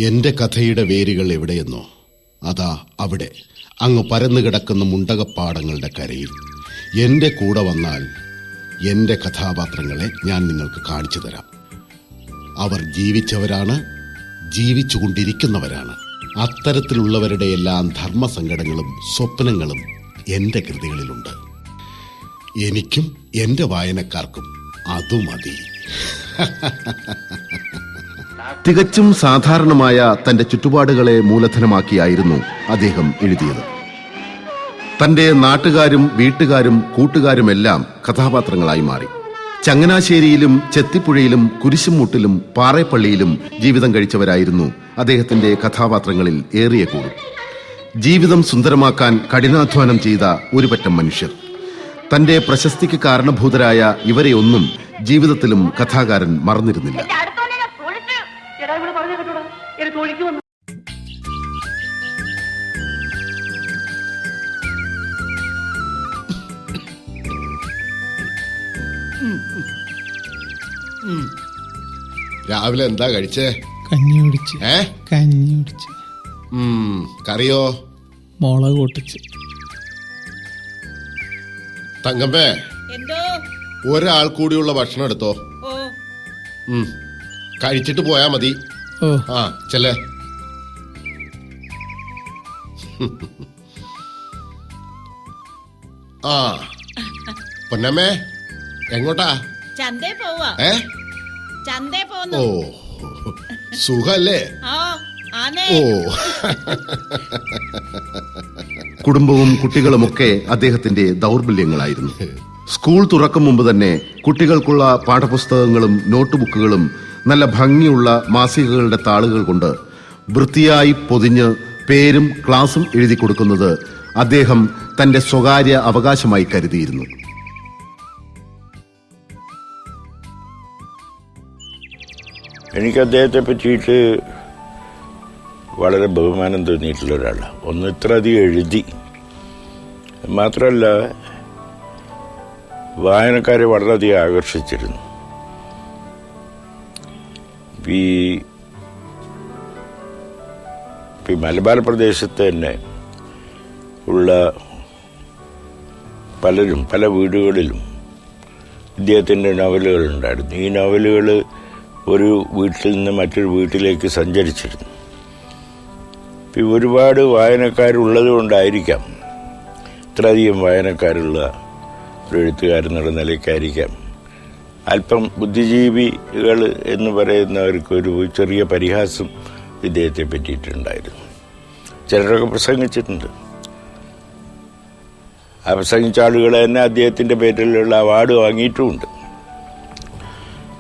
എന്റെ കഥയുടെ വേരുകൾ എവിടെയെന്നോ, അതാ അവിടെ അങ്ങ് പരന്നു കിടക്കുന്ന മുണ്ടകപ്പാടങ്ങളുടെ കരയിൽ. എന്റെ കൂടെ വന്നാൽ എന്റെ കഥാപാത്രങ്ങളെ ഞാൻ നിങ്ങൾക്ക് കാണിച്ചു തരാം. അവർ ജീവിച്ചവരാണ്, ജീവിച്ചുകൊണ്ടിരിക്കുന്നവരാണ്. അത്തരത്തിലുള്ളവരുടെ എല്ലാം ധർമ്മസങ്കടങ്ങളും സ്വപ്നങ്ങളും എന്റെ കൃതികളിലുണ്ട്. എനിക്കും എന്റെ വായനക്കാർക്കും അതു മതി. തികച്ചും സാധാരണമായ തന്റെ ചുറ്റുപാടുകളെ മൂലധനമാക്കിയായിരുന്നു അദ്ദേഹം എഴുതിയത്. തന്റെ നാട്ടുകാരും വീട്ടുകാരും കൂട്ടുകാരുമെല്ലാം കഥാപാത്രങ്ങളായി മാറി. ചങ്ങനാശ്ശേരിയിലും ചെത്തിപ്പുഴയിലും കുരിശുമൂട്ടിലും പാറേപ്പള്ളിയിലും ജീവിതം കഴിച്ചവരായിരുന്നു അദ്ദേഹത്തിന്റെ കഥാപാത്രങ്ങളിൽ ഏറിയ കൂടും. ജീവിതം സുന്ദരമാക്കാൻ കഠിനാധ്വാനം ചെയ്ത ഒരു പറ്റം മനുഷ്യർ. തന്റെ പ്രശസ്തിക്ക് കാരണഭൂതരായ ഇവരെയൊന്നും ജീവിതത്തിലും കഥാകാരൻ മറന്നിരുന്നില്ല. രാവിലെ എന്താ കഴിച്ചേ? കഞ്ഞി കുടിച്ച്. കഞ്ഞി കുടിച്ച്. കറിയോ? മുളക് പൊട്ടിച്ച്. തങ്കമ്മേ, ഒരാൾ കൂടിയുള്ള ഭക്ഷണം എടുത്തോ. കഴിച്ചിട്ട് പോയാ മതി. ആ ചെല്ലേ. ആ പൊന്നമ്മേ, എങ്ങോട്ടാ? ചന്തേ പോവാ. ചന്തേ പോന്നു. ഓ സുഖല്ലേ? ഓ കുടുംബവും കുട്ടികളുമൊക്കെ അദ്ദേഹത്തിന്റെ ദൗർബല്യങ്ങളായിരുന്നു. സ്കൂൾ തുറക്കും മുമ്പ് തന്നെ കുട്ടികൾക്കുള്ള പാഠപുസ്തകങ്ങളും നോട്ട്ബുക്കുകളും നല്ല ഭംഗിയുള്ള മാസികകളുടെ താളുകൾ കൊണ്ട് വൃത്തിയായി പൊതിഞ്ഞ് പേരും ക്ലാസും എഴുതി കൊടുക്കുന്നത് അദ്ദേഹം തന്റെ സ്വകാര്യ അവകാശമായി കരുതിയിരുന്നു. എനിക്ക് അദ്ദേഹത്തെ പറ്റിയിട്ട് വളരെ ബഹുമാനം തോന്നിയിട്ടുള്ള ഒരാളാണ്. ഒന്ന് ഇത്രയധികം എഴുതി, മാത്രമല്ല വായനക്കാരെ വളരെയധികം ആകർഷിച്ചിരുന്നു. ഈ മലബാർ പ്രദേശത്ത് തന്നെ ഉള്ള പലരും പല വീടുകളിലും ഇദ്ദേഹത്തിൻ്റെ നോവലുകളുണ്ടായിരുന്നു. ഈ നോവലുകൾ ഒരു വീട്ടിൽ നിന്ന് മറ്റൊരു വീട്ടിലേക്ക് സഞ്ചരിച്ചിരുന്നു. ഒരുപാട് വായനക്കാരുള്ളത് കൊണ്ടായിരിക്കാം, ഇത്രയധികം വായനക്കാരുള്ള ഒരു എഴുത്തുകാരെന്നുള്ള നിലയ്ക്കായിരിക്കാം അല്പം ബുദ്ധിജീവികൾ എന്ന് പറയുന്നവർക്ക് ഒരു ചെറിയ പരിഹാസം ഇദ്ദേഹത്തെ പറ്റിയിട്ടുണ്ടായിരുന്നു. ചിലരൊക്കെ പ്രസംഗിച്ചിട്ടുണ്ട്. ആ പ്രസംഗിച്ച ആളുകൾ തന്നെ അദ്ദേഹത്തിൻ്റെ പേരിലുള്ള അവാർഡ് വാങ്ങിയിട്ടുമുണ്ട്.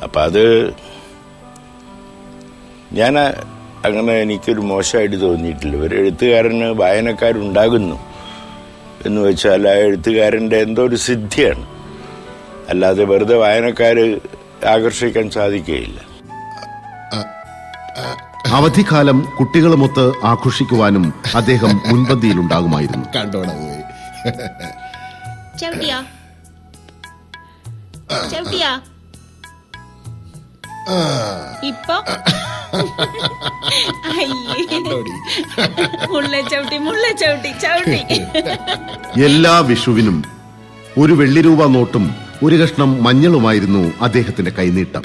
അപ്പം അത് ഞാൻ അങ്ങനെ എനിക്കൊരു മോശമായിട്ട് തോന്നിയിട്ടില്ല. ഒരു എഴുത്തുകാരന് വായനക്കാരുണ്ടാകുന്നു എന്ന് വെച്ചാൽ ആ എഴുത്തുകാരൻ്റെ എന്തോ ഒരു സിദ്ധിയാണ്, അല്ലാതെ വെറുതെ വായനക്കാർ ആകർഷിക്കാൻ സാധിക്കുകയില്ല. അവധിക്കാലം കുട്ടികളുമൊത്ത് ആഘോഷിക്കുവാനും അദ്ദേഹം മുൻപന്തിയിലുണ്ടാകുമായിരുന്നു. കണ്ടോടാ പോയി. ചവിട്ടിയാ ചവിട്ടിയാ ഇപ്പൊ എല്ലാ വിഷുവിനും ഒരു വെള്ളിരൂപ നോട്ടും ഒരു കഷ്ണം മഞ്ഞളുമായിരുന്നു അദ്ദേഹത്തിന്റെ കൈനീട്ടം.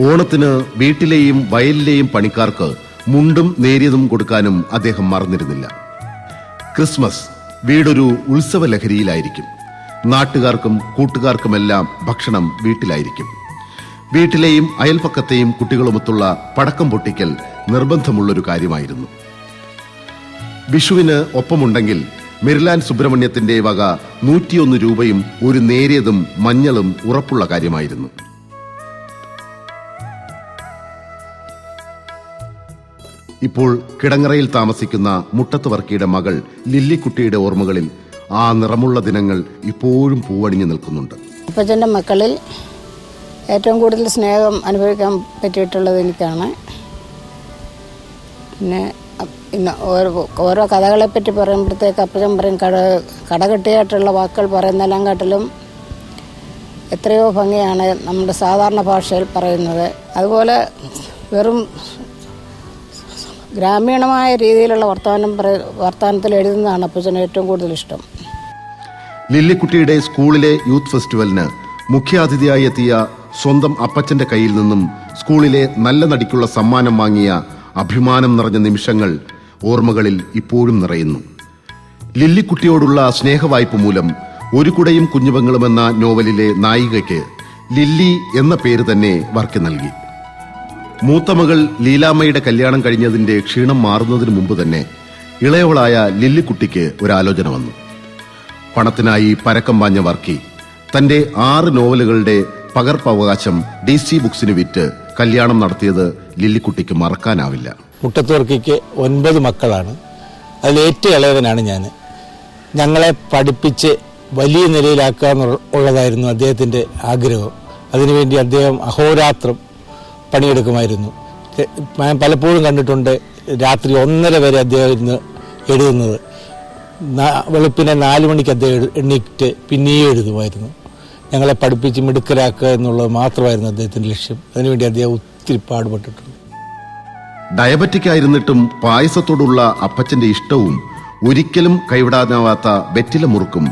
ഓണത്തിന് വീട്ടിലെയും വയലിലെയും പണിക്കാർക്ക് മുണ്ടും നേരിയതും കൊടുക്കാനും അദ്ദേഹം മറന്നിരുന്നില്ല. ക്രിസ്മസ് വീടൊരു ഉത്സവ ലഹരിയിലായിരിക്കും. നാട്ടുകാർക്കും കൂട്ടുകാർക്കുമെല്ലാം ഭക്ഷണം വീട്ടിലായിരിക്കും. വീട്ടിലെയും അയൽപക്കത്തെയും കുട്ടികളുമൊത്തുള്ള പടക്കം പൊട്ടിക്കൽ നിർബന്ധമുള്ളൊരു കാര്യമായിരുന്നു. വിഷുവിന് ഒപ്പമുണ്ടെങ്കിൽ മെരിലാൻ സുബ്രഹ്മണ്യത്തിന്റെ വക 101 രൂപയും ഒരു നേരിയതും മഞ്ഞളും ഉറപ്പുള്ള കാര്യമായിരുന്നു. ഇപ്പോൾ കിടങ്ങറയിൽ താമസിക്കുന്ന മുട്ടത്ത് വർക്കിയുടെ മകൾ ലില്ലിക്കുട്ടിയുടെ ഓർമ്മകളിൽ ആ നിറമുള്ള ദിനങ്ങൾ ഇപ്പോഴും പൂവണിഞ്ഞു നിൽക്കുന്നുണ്ട്. അപ്പച്ചൻ്റെ മക്കളിൽ ഏറ്റവും കൂടുതൽ സ്നേഹം അനുഭവിക്കാൻ പറ്റിയിട്ടുള്ളത് എനിക്കാണ്. പിന്നെ ഇന്ന് ഓരോ കഥകളെപ്പറ്റി പറയുമ്പോഴത്തേക്ക് അപ്പച്ചൻ പറയും കടകെട്ടിയായിട്ടുള്ള വാക്കുകൾ പറയുന്നതെല്ലാം കാട്ടിലും എത്രയോ ഭംഗിയാണ് നമ്മുടെ സാധാരണ ഭാഷയിൽ പറയുന്നത്. അതുപോലെ വെറും ഗ്രാമീണമായ രീതിയിലുള്ള വർത്തമാനത്തിൽ എഴുതുന്നതാണ് അപ്പച്ചന് ഏറ്റവും കൂടുതൽ ഇഷ്ടം. ലില്ലിക്കുട്ടിയുടെ സ്കൂളിലെ യൂത്ത് ഫെസ്റ്റിവലിന് മുഖ്യാതിഥിയായി എത്തിയ സ്വന്തം അപ്പച്ചന്റെ കയ്യിൽ നിന്നും സ്കൂളിലെ നല്ല നടിക്കുള്ള സമ്മാനം വാങ്ങിയ അഭിമാനം നിറഞ്ഞ നിമിഷങ്ങൾ ഓർമ്മകളിൽ ഇപ്പോഴും നിറയുന്നു. ലില്ലിക്കുട്ടിയോടുള്ള സ്നേഹവായ്പ മൂലം ഒരു കുടയും കുഞ്ഞുപെങ്ങളും എന്ന നോവലിലെ നായികയ്ക്ക് ലില്ലി എന്ന പേര് തന്നെ വർക്കി നൽകി. മൂത്തമകൾ ലീലാമ്മയുടെ കല്യാണം കഴിഞ്ഞതിന്റെ ക്ഷീണം മാറുന്നതിന് മുമ്പ് തന്നെ ഇളയവളായ ലില്ലിക്കുട്ടിക്ക് ഒരാലോചന വന്നു. പണത്തിനായി പരക്കം പാഞ്ഞ വർക്കി തന്റെ 6 നോവലുകളുടെ പകർപ്പവകാശം DC ബുക്സിന് വിറ്റ് കല്യാണം നടത്തിയത് ലില്ലിക്കുട്ടിക്ക് മറക്കാനാവില്ല. മുട്ടത്ത് വർക്കിക്ക് 9 മക്കളാണ്. അതിൽ ഏറ്റവും ഇളയവനാണ് ഞാൻ. ഞങ്ങളെ പഠിപ്പിച്ച് വലിയ നിലയിലാക്കുക എന്നുള്ളതായിരുന്നു അദ്ദേഹത്തിൻ്റെ ആഗ്രഹം. അതിനുവേണ്ടി അദ്ദേഹം അഹോരാത്രം പണിയെടുക്കുമായിരുന്നു. ഞാൻ പലപ്പോഴും കണ്ടിട്ടുണ്ട് രാത്രി 1:30 വരെ അദ്ദേഹം ഇന്ന് എഴുതുന്നത്. വെളുപ്പിനെ 4 മണിക്ക് അദ്ദേഹം എണ്ണീറ്റ് പിന്നെയും എഴുതുമായിരുന്നു. ഞങ്ങളെ പഠിപ്പിച്ച് മിടുക്കരാക്കുക എന്നുള്ളത് മാത്രമായിരുന്നു അദ്ദേഹത്തിൻ്റെ ലക്ഷ്യം. അതിനുവേണ്ടി അദ്ദേഹം ഒത്തിരി പാടുപെട്ടിട്ടുണ്ട്. ഡയബറ്റിക് ആയിരുന്നിട്ടും പായസത്തോടുള്ള അപ്പച്ചന്റെ ഇഷ്ടവും ഒരിക്കലും കൈവിടാനാവാത്ത വെറ്റില മുറുക്കും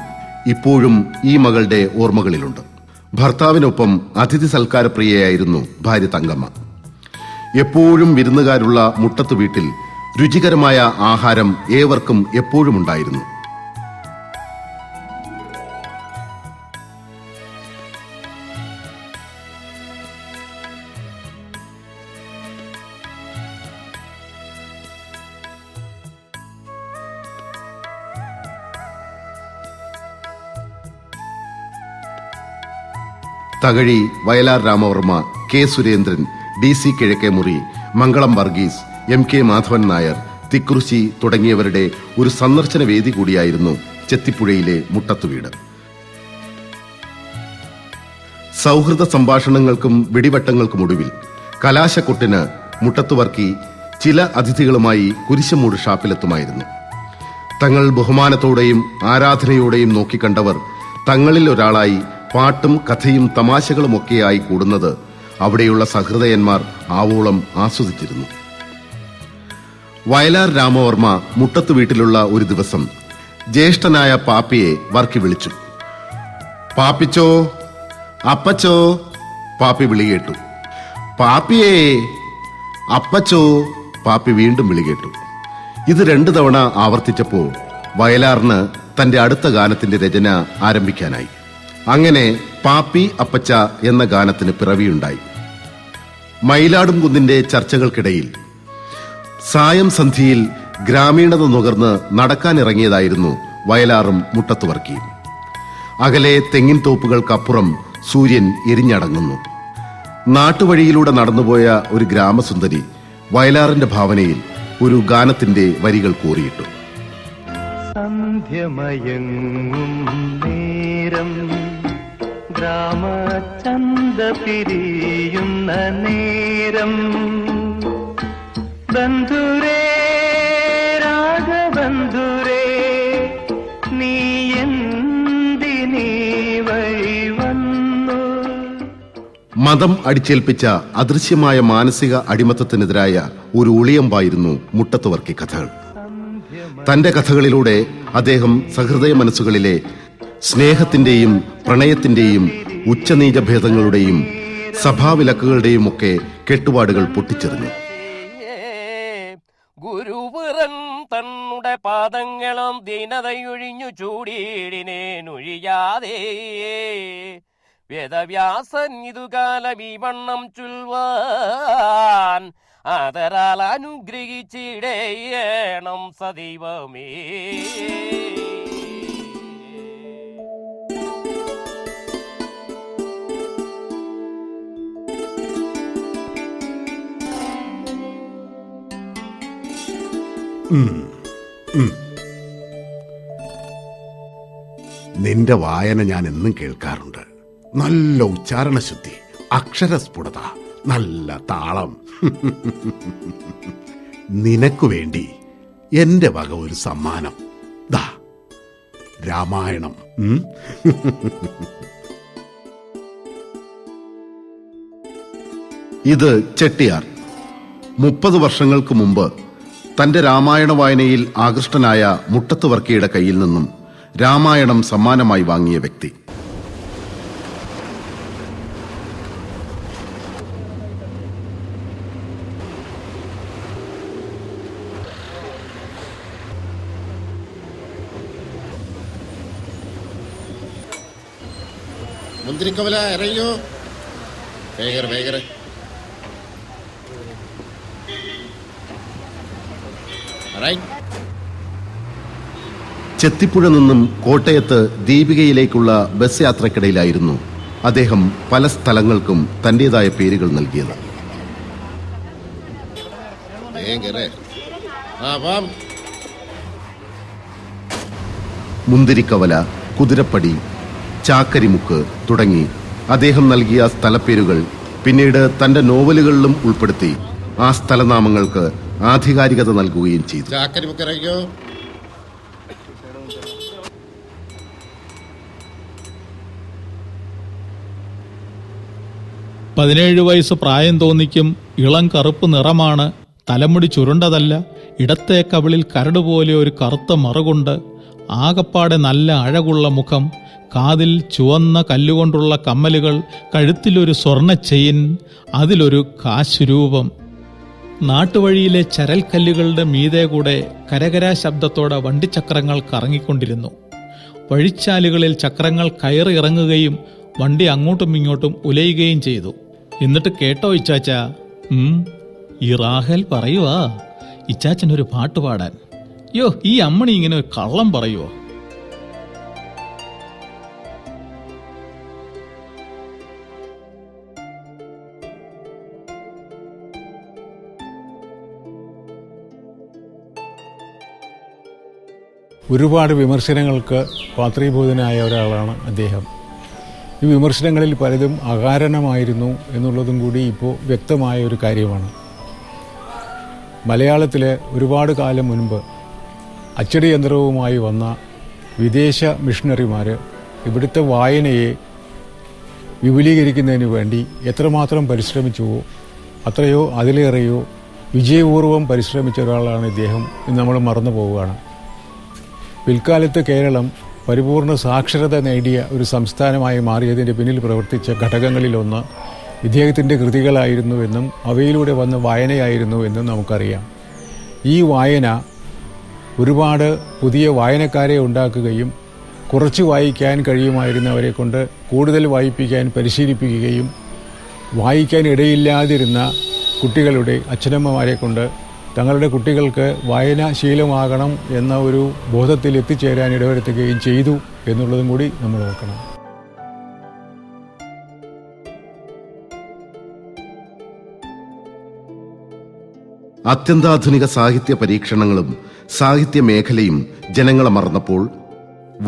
ഇപ്പോഴും ഈ മകളുടെ ഓർമ്മകളിലുണ്ട്. ഭർത്താവിനൊപ്പം അതിഥി സൽക്കാരപ്രിയയായിരുന്നു ഭാര്യ തങ്കമ്മ. എപ്പോഴും വിരുന്നുകാരുള്ള മുട്ടത്ത് വീട്ടിൽ രുചികരമായ ആഹാരം ഏവർക്കും എപ്പോഴും ഉണ്ടായിരുന്നു. തകഴി, വയലാർ രാമവർമ്മ, കെ സുരേന്ദ്രൻ, DC കിഴക്കേമുറി, മംഗളം വർഗീസ്, MK മാധവൻ നായർ, തിക്കുറിശി തുടങ്ങിയവരുടെ ഒരു സന്ദർശന വേദി കൂടിയായിരുന്നു ചെത്തിപ്പുഴയിലെ മുട്ടത്തുവീട്. സൗഹൃദ സംഭാഷണങ്ങൾക്കും വെടിവട്ടങ്ങൾക്കുമൊടുവിൽ കലാശക്കൊട്ടിന് മുട്ടത്തുവർക്കി ചില അതിഥികളുമായി കുരിശമൂട് ഷാപ്പിലെത്തുമായിരുന്നു. തങ്ങൾ ബഹുമാനത്തോടെയും ആരാധനയോടെയും നോക്കിക്കണ്ടവർ തങ്ങളിൽ ഒരാളായി പാട്ടും കഥയും തമാശകളുമൊക്കെയായി കൂടുന്നത് അവിടെയുള്ള സഹൃദയന്മാർ ആവോളം ആസ്വദിച്ചിരുന്നു. വയലാർ രാമവർമ്മ മുട്ടത്ത് വീട്ടിലുള്ള ഒരു ദിവസം ജ്യേഷ്ഠനായ പാപ്പിയെ വർക്കി വിളിച്ചു. പാപ്പിച്ചോ, അപ്പച്ചോ. പാപ്പി വിളികേട്ടു. പാപ്പിയേ, അപ്പച്ചോ. പാപ്പി വീണ്ടും വിളികേട്ടു. ഇത് 2 തവണ ആവർത്തിച്ചപ്പോൾ വയലാറിന് തന്റെ അടുത്ത ഗാനത്തിന്റെ രചന ആരംഭിക്കാനായി. അങ്ങനെ പാപ്പി അപ്പച്ച എന്ന ഗാനത്തിന് പിറവിയുണ്ടായി. മയിലാടും കുന്നിന്റെ ചർച്ചകൾക്കിടയിൽ സായം സന്ധിയിൽ ഗ്രാമീണത നുകർന്ന് നടക്കാനിറങ്ങിയതായിരുന്നു വയലാറും മുട്ടത്തുവർക്കിയും. അകലെ തെങ്ങിൻ തോപ്പുകൾക്കപ്പുറം സൂര്യൻ എരിഞ്ഞടങ്ങുന്നു. നാട്ടുവഴിയിലൂടെ നടന്നുപോയ ഒരു ഗ്രാമസുന്ദരി വയലാറിന്റെ ഭാവനയിൽ ഒരു ഗാനത്തിന്റെ വരികൾ കോറിയിട്ടു. സന്ധ്യമയങ്ങും നേരം, ഗ്രാമചന്ത പിരിയുന്ന നേരം, ബന്ധുരേ രാഗബന്ധുരേ, നീ എന്തിനീ വഴി വന്നു. മതം അടിച്ചേൽപ്പിച്ച അദൃശ്യമായ മാനസിക അടിമത്തത്തിനെതിരായ ഒരു ഉളിയമ്പായിരുന്നു മുട്ടത്തുവർക്കി കഥകൾ. തന്റെ കഥകളിലൂടെ അദ്ദേഹം സഹൃദയ മനസ്സുകളിലെ സ്നേഹത്തിന്റെയും പ്രണയത്തിന്റെയും ഉച്ചനീച ഭേദങ്ങളുടെയും സഭാവിലക്കുകളുടെയും ഒക്കെ കെട്ടുപാടുകൾ പൊട്ടിച്ചെറിഞ്ഞു. ഗുരുപുറൻ തന്നുടെ പാദങ്ങളും ദീനതയൊഴിഞ്ഞു ചൂടിയിടിനേനൊഴിയാതെ വേദവ്യാസൻ ഇതുകാലം ഈ വണ്ണം ചൊൽവാൻ ആദരാൽ അനുഗ്രഹിച്ചിടേണം സദൈവമേ. നിന്റെ വായന ഞാൻ എന്നും കേൾക്കാറുണ്ട്. നല്ല ഉച്ചാരണശുദ്ധി, അക്ഷരസ്ഫുടത, നല്ല താളം. നിനക്കു വേണ്ടി എന്റെ വക ഒരു സമ്മാനം. ദാ രാമായണം. ഇത് ചെട്ടിയാർ. 30 വർഷങ്ങൾക്ക് മുമ്പ് തന്റെ രാമായണ വായനയിൽ ആകൃഷ്ടനായ മുട്ടത്ത് വർക്കിയുടെ കയ്യിൽ നിന്നും രാമായണം സമ്മാനമായി വാങ്ങിയ വ്യക്തി. മുന്തിരിക്കവല ഇറങ്ങിയോ, വേഗര വേഗര. ചെത്തിപ്പുഴ നിന്നും കോട്ടയത്ത് ദീപികയിലേക്കുള്ള ബസ് യാത്രക്കിടയിലായിരുന്നു അദ്ദേഹം പല സ്ഥലങ്ങൾക്കും തന്റേതായ പേരുകൾ നൽകിയത്. മുന്തിരിക്കവല, കുതിരപ്പടി, ചാക്കരിമുക്ക് തുടങ്ങി അദ്ദേഹം നൽകിയ സ്ഥലപ്പേരുകൾ പിന്നീട് തന്റെ നോവലുകളിലും ഉൾപ്പെടുത്തി ആ സ്ഥലനാമങ്ങൾക്ക് ആധികാരികത നൽകുകയും ചെയ്തു. ചാക്കരിമുക്ക് ഇറങ്ങിയോ. 17 വയസ്സ് പ്രായം തോന്നിക്കും. ഇളം കറുപ്പ് നിറമാണ്. തലമുടി ചുരുണ്ടതല്ല. ഇടത്തെ കവിളിൽ കരടുപോലെ ഒരു കറുത്ത മറുകൊണ്ട്. ആകപ്പാടെ നല്ല അഴകുള്ള മുഖം. കാതിൽ ചുവന്ന കല്ലുകൊണ്ടുള്ള കമ്മലുകൾ. കഴുത്തിലൊരു സ്വർണ്ണ ചെയിൻ. അതിലൊരു കാശുരൂപം. നാട്ടുവഴിയിലെ ചരൽക്കല്ലുകളുടെ മീതെ കൂടെ കരകരാ ശബ്ദത്തോടെ വണ്ടിച്ചക്രങ്ങൾ കറങ്ങിക്കൊണ്ടിരുന്നു. വഴിച്ചാലുകളിൽ ചക്രങ്ങൾ കയറി ഇറങ്ങുകയും വണ്ടി അങ്ങോട്ടും ഇങ്ങോട്ടും ഉലയുകയും ചെയ്തു. എന്നിട്ട് കേട്ടോ ഇച്ചാച്ച, ഈ റാഹേൽ പറയുവാ ഇച്ചാച്ചനൊരു പാട്ട് പാടാൻ. യോ, ഈ അമ്മണി ഇങ്ങനെ ഒരു കള്ളം പറയുവോ? ഒരുപാട് വിമർശനങ്ങൾക്ക് പാത്രീഭൂതനായ ഒരാളാണ് അദ്ദേഹം. ഈ വിമർശനങ്ങളിൽ പലതും അകാരണമായിരുന്നു എന്നുള്ളതും കൂടി ഇപ്പോൾ വ്യക്തമായ ഒരു കാര്യമാണ്. മലയാളത്തിൽ ഒരുപാട് കാലം മുൻപ് അച്ചടി യന്ത്രവുമായി വന്ന വിദേശ മിഷണറിമാർ ഇവിടുത്തെ വായനയെ വിപുലീകരിക്കുന്നതിന് വേണ്ടി എത്രമാത്രം പരിശ്രമിച്ചുവോ അത്രയോ അതിലേറെയോ വിജയപൂർവ്വം പരിശ്രമിച്ച ഒരാളാണ് ഇദ്ദേഹം. നമ്മൾ മറന്നു പോവുകയാണ്. പിൽക്കാലത്ത് കേരളം പരിപൂർണ സാക്ഷരത നേടിയ ഒരു സംസ്ഥാനമായി മാറിയതിൻ്റെ പിന്നിൽ പ്രവർത്തിച്ച ഘടകങ്ങളിലൊന്ന് ഇദ്ദേഹത്തിൻ്റെ കൃതികളായിരുന്നുവെന്നും അവയിലൂടെ വന്ന വായനയായിരുന്നുവെന്നും നമുക്കറിയാം. ഈ വായന ഒരുപാട് പുതിയ വായനക്കാരെ ഉണ്ടാക്കുകയും കുറച്ച് വായിക്കാൻ കഴിയുമായിരുന്നവരെ കൊണ്ട് കൂടുതൽ വായിപ്പിക്കാൻ പരിശീലിപ്പിക്കുകയും വായിക്കാൻ ഇടയില്ലാതിരുന്ന കുട്ടികളുടെ അച്ഛനമ്മമാരെ കൊണ്ട് തങ്ങളുടെ കുട്ടികൾക്ക് വായനാശീലമാകണം എന്ന ഒരു ബോധത്തിൽ എത്തിച്ചേരാൻ ഇടവരുത്തുകയും ചെയ്തു എന്നുള്ളതും കൂടി നമ്മൾ ഓർക്കണം. അത്യന്താധുനിക സാഹിത്യ പരീക്ഷണങ്ങളും സാഹിത്യ മേഖലയും ജനങ്ങളെ മറന്നപ്പോൾ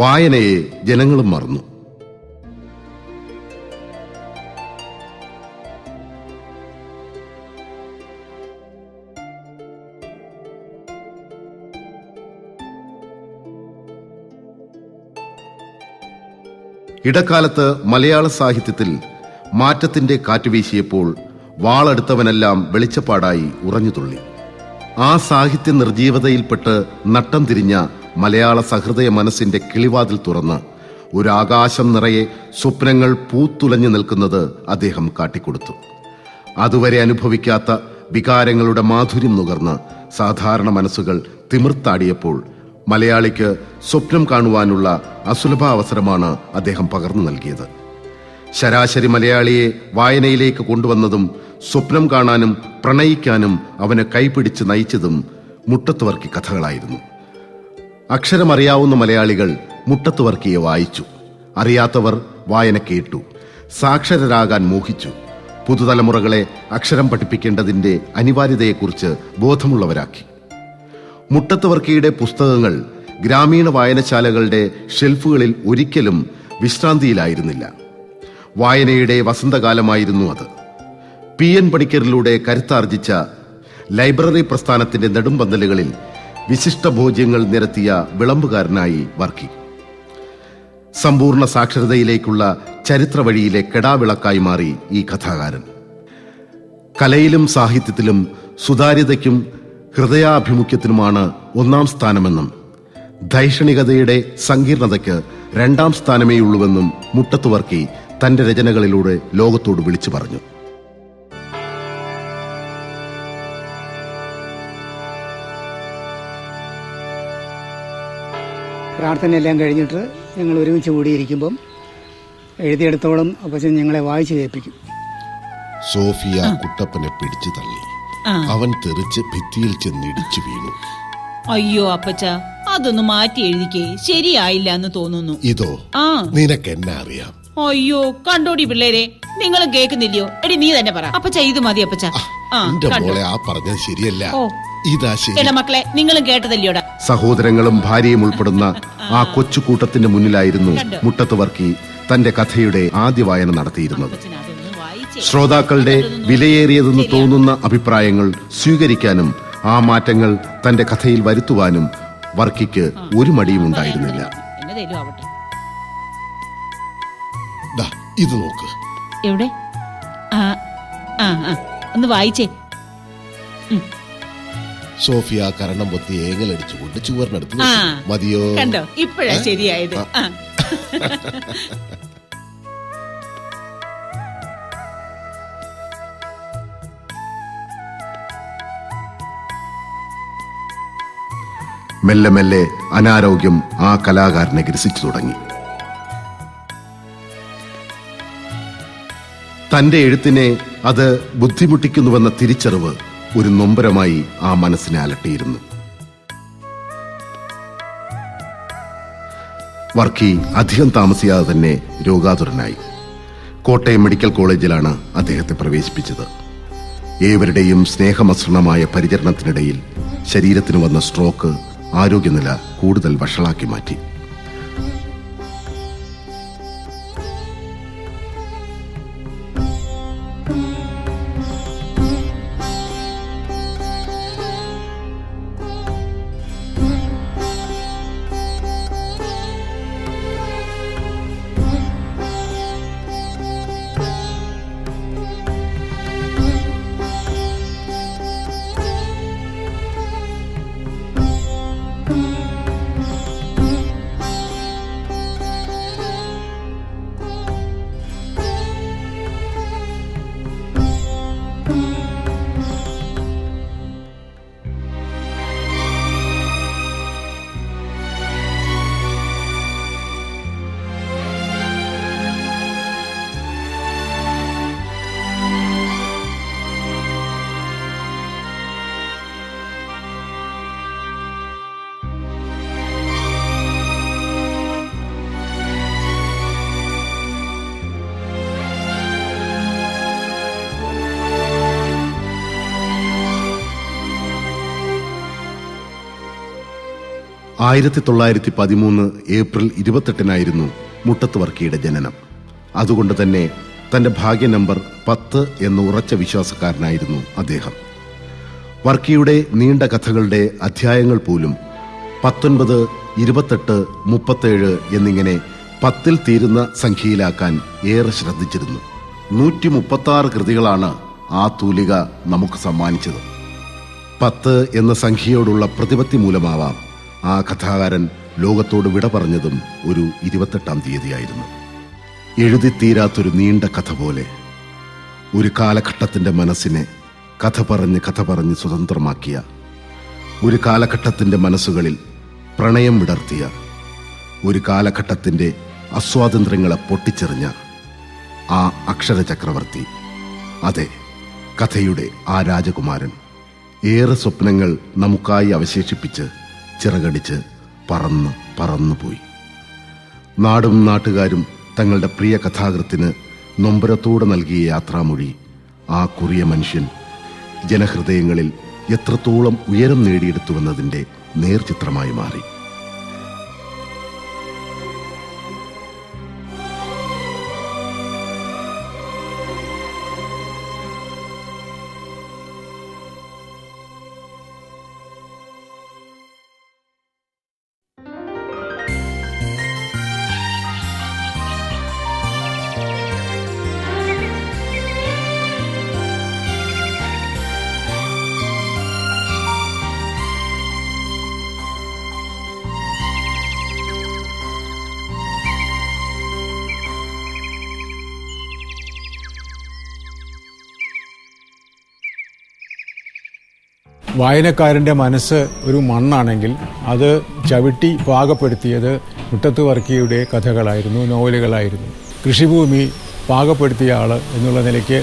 വായനയെ ജനങ്ങളും മറന്നു. ഇടക്കാലത്ത് മലയാള സാഹിത്യത്തിൽ മാറ്റത്തിന്റെ കാറ്റുവീശിയപ്പോൾ വാളെടുത്തവനെല്ലാം വെളിച്ചപ്പാടായി ഉറഞ്ഞുതുള്ളി. ആ സാഹിത്യ നിർജീവതയിൽപ്പെട്ട് നട്ടം തിരിഞ്ഞ മലയാള സഹൃദയ മനസ്സിന്റെ കിളിവാതിൽ തുറന്ന് ഒരാകാശം നിറയെ സ്വപ്നങ്ങൾ പൂത്തുലഞ്ഞു നിൽക്കുന്നത് അദ്ദേഹം കാട്ടിക്കൊടുത്തു. അതുവരെ അനുഭവിക്കാത്ത വികാരങ്ങളുടെ മാധുര്യം നുകർന്ന് സാധാരണ മനസ്സുകൾ തിമിർത്താടിയപ്പോൾ മലയാളിക്ക് സ്വപ്നം കാണുവാനുള്ള അസുലഭ അവസരമാണ് അദ്ദേഹം പകർന്നു നൽകിയത്. ശരാശരി മലയാളിയെ വായനയിലേക്ക് കൊണ്ടുവന്നതും സ്വപ്നം കാണാനും പ്രണയിക്കാനും അവനെ കൈപിടിച്ച് നയിച്ചതും മുട്ടത്ത് വർക്കി കഥകളായിരുന്നു. അക്ഷരമറിയാവുന്ന മലയാളികൾ മുട്ടത്ത് വർക്കിയെ വായിച്ചു. അറിയാത്തവർ വായന കേട്ടു. സാക്ഷരരാകാൻ മോഹിച്ചു. പുതുതലമുറകളെ അക്ഷരം പഠിപ്പിക്കേണ്ടതിന്റെ അനിവാര്യതയെക്കുറിച്ച് ബോധമുള്ളവരാക്കി. മുട്ടത്ത് വർക്കിയുടെ പുസ്തകങ്ങൾ ഗ്രാമീണ വായനശാലകളുടെ ഷെൽഫുകളിൽ ഒരിക്കലും വിശ്രാന്തിയിലായിരുന്നില്ല. വായനയുടെ വസന്തകാലമായിരുന്നു അത്. PN പണിക്കരിലൂടെ കരുത്താർജിച്ച ലൈബ്രറി പ്രസ്ഥാനത്തിന്റെ നെടുമ്പന്തലുകളിൽ വിശിഷ്ട ഭോജ്യങ്ങൾ നിരത്തിയ വിളമ്പുകാരനായി വർക്കി. സമ്പൂർണ്ണ സാക്ഷരതയിലേക്കുള്ള ചരിത്ര വഴിയിലെ കെടാവിളക്കായി മാറി ഈ കഥാകാരൻ. കലയിലും സാഹിത്യത്തിലും സുതാര്യതയ്ക്കും ഹൃദയാഭിമുഖ്യത്തിനുമാണ് 1-ാം സ്ഥാനമെന്നും ധൈഷണികതയുടെ സങ്കീർണതയ്ക്ക് 2-ാം സ്ഥാനമേയുള്ളൂവെന്നും മുട്ടത്ത് വർക്കി തന്റെ രചനകളിലൂടെ ലോകത്തോട് വിളിച്ചു പറഞ്ഞു. പ്രാർത്ഥനയെല്ലാം കഴിഞ്ഞിട്ട് ഞങ്ങൾ ഒരുമിച്ച് കൂടിയിരിക്കുമ്പം എഴുതിയെടുത്തോളം അപ്പച്ചൻ ഞങ്ങളെ വായിച്ചു കേൾപ്പിക്കും. സോഫിയ കുട്ടപ്പനെ പിടിച്ചു തള്ളി. അവൻ തെറിച്ച് ഭിത്തിയിൽ ചെന്നിടിച്ചു വീണു. അയ്യോ അപ്പച്ച, അതൊന്ന് മാറ്റി എഴുതിക്കേ, ശരിയായില്ല എന്ന് തോന്നുന്നു. ഇതോ നിനക്ക് എന്നെ അറിയാം. അയ്യോ കണ്ടോടി പിള്ളേരെ, നിങ്ങളും കേൾക്കുന്നില്ലയോ? എടി നീ തന്നെ പറ. അപ്പച്ച ഇത് മതി അപ്പച്ച. എന്റെ മോളെ ആ പറഞ്ഞത് ശരിയല്ല. ഇതാ ശരി. എടാ മക്കളെ, നിങ്ങളും കേട്ടതല്ലോടാ. സഹോദരങ്ങളും ഭാര്യയും ഉൾപ്പെടുന്ന ആ കൊച്ചുകൂട്ടത്തിന്റെ മുന്നിലായിരുന്നു മുട്ടത്ത് വർക്കി തന്റെ കഥയുടെ ആദ്യ വായന നടത്തിയിരുന്നത്. ശ്രോതാക്കളുടെ വിലയേറിയതെന്ന് തോന്നുന്ന അഭിപ്രായങ്ങൾ സ്വീകരിക്കാനും ആ മാറ്റങ്ങൾ തന്റെ കഥയിൽ വരുത്തുവാനും വർക്കിക്ക് ഒരു മടിയും ഉണ്ടായിരുന്നില്ല. ഇത് നോക്ക്. എവിടെ? ഒന്ന് വായിച്ചേ. സോഫിയ കരണം പൊത്തി ഏങ്ങലടിച്ചുകൊണ്ട് ചുവറിനടുത്ത് മതിയോ? കണ്ടോ, ഇപ്പോഴാ ശരിയായത്. മെല്ലെ മെല്ലെ അനാരോഗ്യം ആ കലാകാരനെ ഗ്രസിച്ചു തുടങ്ങി. തന്റെ എഴുത്തിനെ അത് ബുദ്ധിമുട്ടിക്കുന്നുവെന്ന തിരിച്ചറിവ് ഒരു നൊമ്പരമായി ആ മനസ്സിനെ അലട്ടിയിരുന്നു. വർക്കി അധികം താമസിയാതെ തന്നെ രോഗാതുരനായി. കോട്ടയം മെഡിക്കൽ കോളേജിലാണ് അദ്ദേഹത്തെ പ്രവേശിപ്പിച്ചത്. ഏവരുടെയും സ്നേഹമസൃണമായ പരിചരണത്തിനിടയിൽ ശരീരത്തിന് വന്ന സ്ട്രോക്ക് ആരോഗ്യനില കൂടുതൽ വഷളാക്കി മാറ്റി. ഏപ്രിൽ 28 മുട്ടത്ത് വർക്കിയുടെ ജനനം. അതുകൊണ്ട് തന്നെ തന്റെ ഭാഗ്യ നമ്പർ 10 എന്ന് ഉറച്ച വിശ്വാസക്കാരനായിരുന്നു അദ്ദേഹം. വർക്കിയുടെ നീണ്ട കഥകളുടെ അധ്യായങ്ങൾ പോലും 19, 28, 37 എന്നിങ്ങനെ 10 തീരുന്ന സംഖ്യയിലാക്കാൻ ഏറെ ശ്രദ്ധിച്ചിരുന്നു. 136 കൃതികളാണ് ആ തൂലിക നമുക്ക് സമ്മാനിച്ചത്. 10 എന്ന സംഖ്യയോടുള്ള പ്രതിപത്തി മൂലമാവാം ആ കഥാകാരൻ ലോകത്തോട് വിട പറഞ്ഞതും ഒരു 28-ാം തീയതിയായിരുന്നു. എഴുതിത്തീരാത്തൊരു നീണ്ട കഥ പോലെ ഒരു കാലഘട്ടത്തിന്റെ മനസ്സിനെ കഥ പറഞ്ഞ് സ്വതന്ത്രമാക്കിയ, ഒരു കാലഘട്ടത്തിന്റെ മനസ്സുകളിൽ പ്രണയം വിടർത്തിയ, ഒരു കാലഘട്ടത്തിന്റെ അസ്വാതന്ത്ര്യങ്ങളെ പൊട്ടിച്ചെറിഞ്ഞ ആ അക്ഷരചക്രവർത്തി, അതെ, കഥയുടെ ആ രാജകുമാരൻ ഏറെ സ്വപ്നങ്ങൾ നമുക്കായി അവശേഷിപ്പിച്ച് ചിറകടിച്ച് പറന്നുപോയി. നാടും നാട്ടുകാരും തങ്ങളുടെ പ്രിയ കഥാകൃത്തിന് നൊമ്പരത്തോടെ നൽകിയ യാത്രാമൊഴി ആ കുറിയ മനുഷ്യൻ ജനഹൃദയങ്ങളിൽ എത്രത്തോളം ഉയരം നേടിയെടുത്തുവെന്നതിൻ്റെ നേർചിത്രമായി മാറി. വായനക്കാരൻ്റെ മനസ്സ് ഒരു മണ്ണാണെങ്കിൽ അത് ചവിട്ടി പാകപ്പെടുത്തിയത് മുട്ടത്ത് വർക്കിയുടെ കഥകളായിരുന്നു, നോവലുകളായിരുന്നു. കൃഷിഭൂമി പാകപ്പെടുത്തിയ ആൾ എന്നുള്ള നിലയ്ക്ക്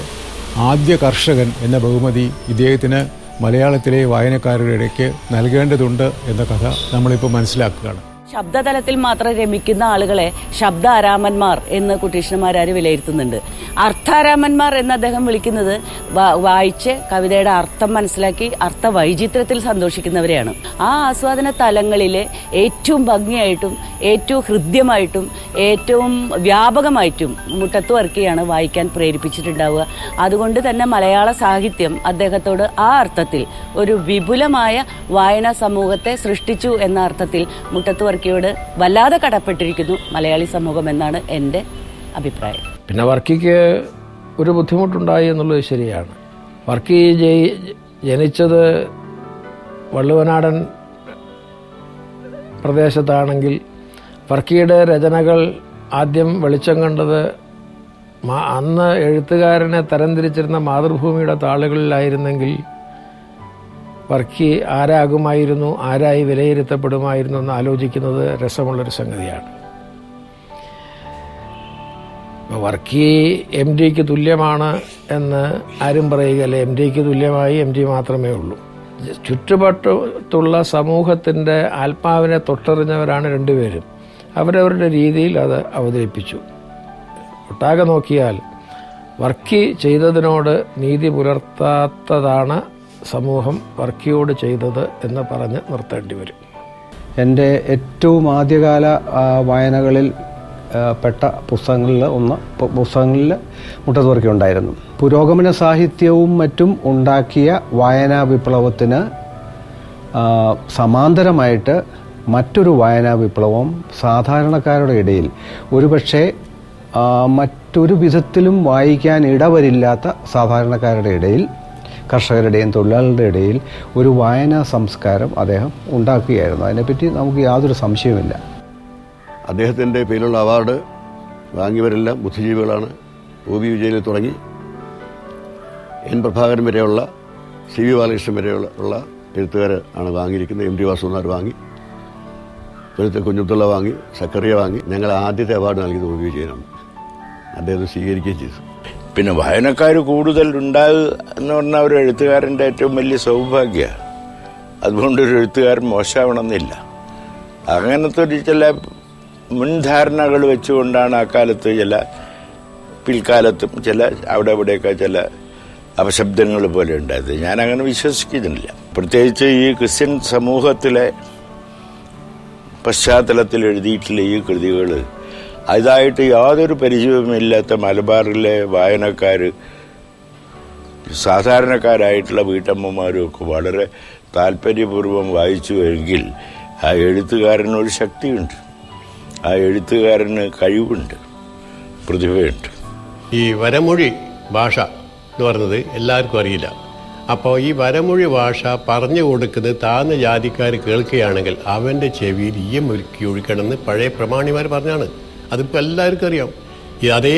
ആദ്യ കർഷകൻ എന്ന ബഹുമതി ഇദ്ദേഹത്തിന് മലയാളത്തിലെ വായനക്കാരുടെ ഇടയ്ക്ക് നൽകേണ്ടതുണ്ട് എന്ന കഥ നമ്മളിപ്പോൾ മനസ്സിലാക്കുകയാണ്. ശബ്ദതലത്തിൽ മാത്രം രമിക്കുന്ന ആളുകളെ ശബ്ദാരാമന്മാർ എന്ന് കുട്ടീഷ്ണന്മാരാര് വിലയിരുത്തുന്നുണ്ട്. അർത്ഥാരാമന്മാർ എന്ന് അദ്ദേഹം വിളിക്കുന്നത് വായിച്ച് കവിതയുടെ അർത്ഥം മനസ്സിലാക്കി അർത്ഥവൈചിത്രത്തിൽ സന്തോഷിക്കുന്നവരെയാണ്. ആ ആസ്വാദന തലങ്ങളിലെ ഏറ്റവും ഭംഗിയായിട്ടും ഏറ്റവും ഹൃദ്യമായിട്ടും ഏറ്റവും വ്യാപകമായിട്ടും മുട്ടത്ത് വർക്കിയാണ് വായിക്കാൻ പ്രേരിപ്പിച്ചിട്ടുണ്ടാവുക. അതുകൊണ്ട് തന്നെ മലയാള സാഹിത്യം അദ്ദേഹത്തോട് ആ അർത്ഥത്തിൽ ഒരു വിപുലമായ വായനാ സമൂഹത്തെ സൃഷ്ടിച്ചു എന്ന അർത്ഥത്തിൽ മുട്ടത്ത് വർക്കിയോട് വല്ലാതെ കടപ്പെട്ടിരിക്കുന്നു മലയാളി സമൂഹം എന്നാണ് എൻ്റെ അഭിപ്രായം. പിന്നെ വർക്കിക്ക് ഒരു ബുദ്ധിമുട്ടുണ്ടായി എന്നുള്ളത് ശരിയാണ്. വർക്കി ജനിച്ചത് വള്ളുവനാടൻ പ്രദേശത്താണെങ്കിൽ വർക്കിയുടെ രചനകൾ ആദ്യം വെളിച്ചം കണ്ടത് അന്ന് എഴുത്തുകാരനെ തരംതിരിച്ചിരുന്ന മാതൃഭൂമിയുടെ താളുകളിലായിരുന്നെങ്കിൽ വർക്കി ആരാകുമായിരുന്നു, ആരായി വിലയിരുത്തപ്പെടുമായിരുന്നു എന്ന് ആലോചിക്കുന്നത് രസമുള്ളൊരു സംഗതിയാണ്. വർക്കി എം ഡിക്ക് തുല്യമാണ് എന്ന് ആരും പറയുകയല്ല. എം ഡിക്ക് തുല്യമായി എം ഡി മാത്രമേ ഉള്ളൂ. ചുറ്റുപാട്ടുള്ള സമൂഹത്തിൻ്റെ ആത്മാവിനെ തൊട്ടറിഞ്ഞവരാണ് രണ്ടുപേരും. അവരവരുടെ രീതിയിൽ അത് അവതരിപ്പിച്ചു. ഒട്ടാകെ നോക്കിയാൽ വർക്കി ചെയ്തതിനോട് നീതി പുലർത്താത്തതാണ് സമൂഹം വർക്കിയോട് ചെയ്തത് എന്ന് പറഞ്ഞ് നിർത്തേണ്ടി വരും. എൻ്റെ ഏറ്റവും ആദ്യകാല വായനകളിൽ പെട്ട പുസ്തകങ്ങളിൽ മുട്ടത്ത് വർക്കി ഉണ്ടായിരുന്നു. പുരോഗമന സാഹിത്യവും മറ്റും ഉണ്ടാക്കിയ വായനാ വിപ്ലവത്തിന് സമാന്തരമായിട്ട് മറ്റൊരു വായനാ വിപ്ലവം സാധാരണക്കാരുടെ ഇടയിൽ ഒരുപക്ഷെ മറ്റൊരു വിധത്തിലും വായിക്കാൻ ഇടവരില്ലാത്ത സാധാരണക്കാരുടെ ഇടയിൽ, കർഷകരുടെയും തൊഴിലാളികളുടെ ഇടയിൽ ഒരു വായനാ സംസ്കാരം അദ്ദേഹം ഉണ്ടാക്കുകയായിരുന്നു. അതിനെപ്പറ്റി നമുക്ക് യാതൊരു സംശയവുമില്ല. അദ്ദേഹത്തിൻ്റെ പേരിലുള്ള അവാർഡ് വാങ്ങിയവരെല്ലാം ബുദ്ധിജീവികളാണ്. ഒ വി വിജയനിൽ തുടങ്ങി എൻ പ്രഭാകരൻ വരെയുള്ള സി വി ബാലകൃഷ്ണൻ വരെയുള്ള എഴുത്തുകാർ ആണ് വാങ്ങിയിരിക്കുന്നത്. എം ടി വാസുനാർ വാങ്ങി, ഇപ്പോഴത്തെ കുഞ്ഞുത്തുള്ള വാങ്ങി, സക്കറിയ വാങ്ങി. ഞങ്ങൾ ആദ്യത്തെ അവാർഡ് നൽകിയത് ഒ വി വിജയനാണ്. അദ്ദേഹം സ്വീകരിക്കുകയും ചെയ്തു. പിന്നെ വായനക്കാർ കൂടുതൽ ഉണ്ടാകുക എന്ന് പറഞ്ഞാൽ ഒരു എഴുത്തുകാരൻ്റെ ഏറ്റവും വലിയ സൗഭാഗ്യമാണ്. അതുകൊണ്ടൊരു എഴുത്തുകാരൻ മോശമാവണമെന്നില്ല. അങ്ങനത്തെ ഒരു ചില മുൻധാരണകൾ വെച്ചുകൊണ്ടാണ് അക്കാലത്ത് പിൽക്കാലത്തും ചില അവിടെ ഇവിടെയൊക്കെ ചില അപശബ്ദങ്ങൾ പോലെ ഉണ്ടായത്. ഞാനങ്ങനെ വിശ്വസിക്കുന്നില്ല. പ്രത്യേകിച്ച് ഈ ക്രിസ്ത്യൻ സമൂഹത്തിലെ പശ്ചാത്തലത്തിൽ എഴുതിയിട്ടുള്ള ഈ കൃതികൾ അതായിട്ട് യാതൊരു പരിചയവുമില്ലാത്ത മലബാറിലെ വായനക്കാർ, സാധാരണക്കാരായിട്ടുള്ള വീട്ടമ്മമാരും ഒക്കെ വളരെ താല്പര്യപൂർവ്വം വായിച്ചുവെങ്കിൽ ആ എഴുത്തുകാരനൊരു ശക്തിയുണ്ട്, ആ എഴുത്തുകാരന് കഴിവുണ്ട്, പ്രതിഭയുണ്ട്. ഈ വരമൊഴി ഭാഷ എന്ന് പറയുന്നത് എല്ലാവർക്കും അറിയില്ല. അപ്പോൾ ഈ വരമൊഴി ഭാഷ പറഞ്ഞു കൊടുക്കുന്നത് താഴ്ന്ന ജാതിക്കാർ കേൾക്കുകയാണെങ്കിൽ അവൻ്റെ ചെവിയിൽ ഈയം ഒരുക്കി ഒഴിക്കണമെന്ന് പഴയ പ്രമാണിമാർ പറഞ്ഞാണ്. അതിപ്പോൾ എല്ലാവർക്കും അറിയാം. അതേ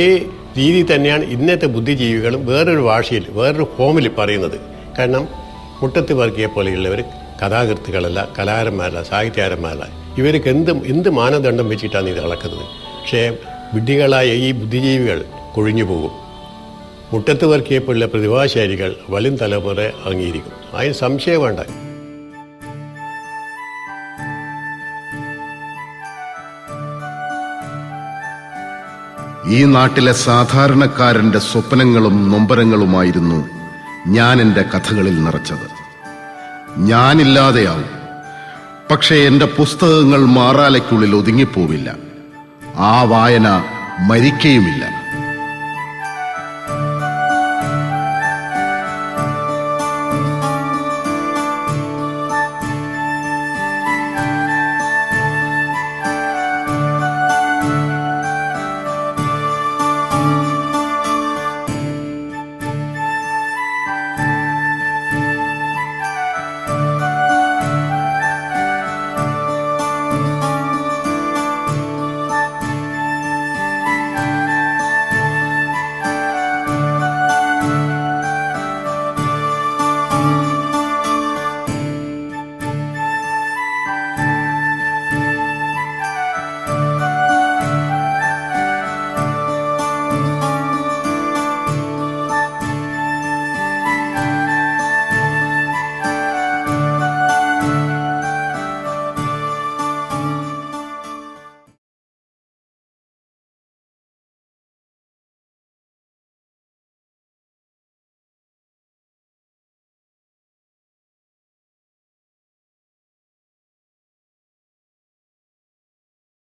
രീതി തന്നെയാണ് ഇന്നത്തെ ബുദ്ധിജീവികളും വേറൊരു ഭാഷയിൽ വേറൊരു ഫോമിൽ പറയുന്നത്. കാരണം മുട്ടത്ത് വർക്കിയെ പോലെയുള്ളവർ കഥാകൃത്തുക്കളല്ല, കലാകാരന്മാരല്ല, സാഹിത്യകാരന്മാരല്ല. ഇവർക്ക് എന്ത് മാനദണ്ഡം വെച്ചിട്ടാണ് ഇത് അളക്കുന്നത്. പക്ഷേ വിഡ്ഢികളായ ഈ ബുദ്ധിജീവികൾ കൊഴിഞ്ഞു പോകും. മുട്ടത്ത് വർക്കിയെ പോലുള്ള പ്രതിഭാശാലികൾ വരും തലമുറ അംഗീകരിക്കും. അതിന് സംശയം വേണ്ട. ഈ നാട്ടിലെ സാധാരണക്കാരന്റെ സ്വപ്നങ്ങളും നൊമ്പരങ്ങളുമായിരുന്നു ഞാൻ എൻ്റെ കഥകളിൽ നിറച്ചത്. ഞാനില്ലാതെയാവും, പക്ഷേ എൻ്റെ പുസ്തകങ്ങൾ മാറാലയ്ക്കുള്ളിൽ ഒതുങ്ങിപ്പോവില്ല. ആ വായന മരിക്കുകയുമില്ല.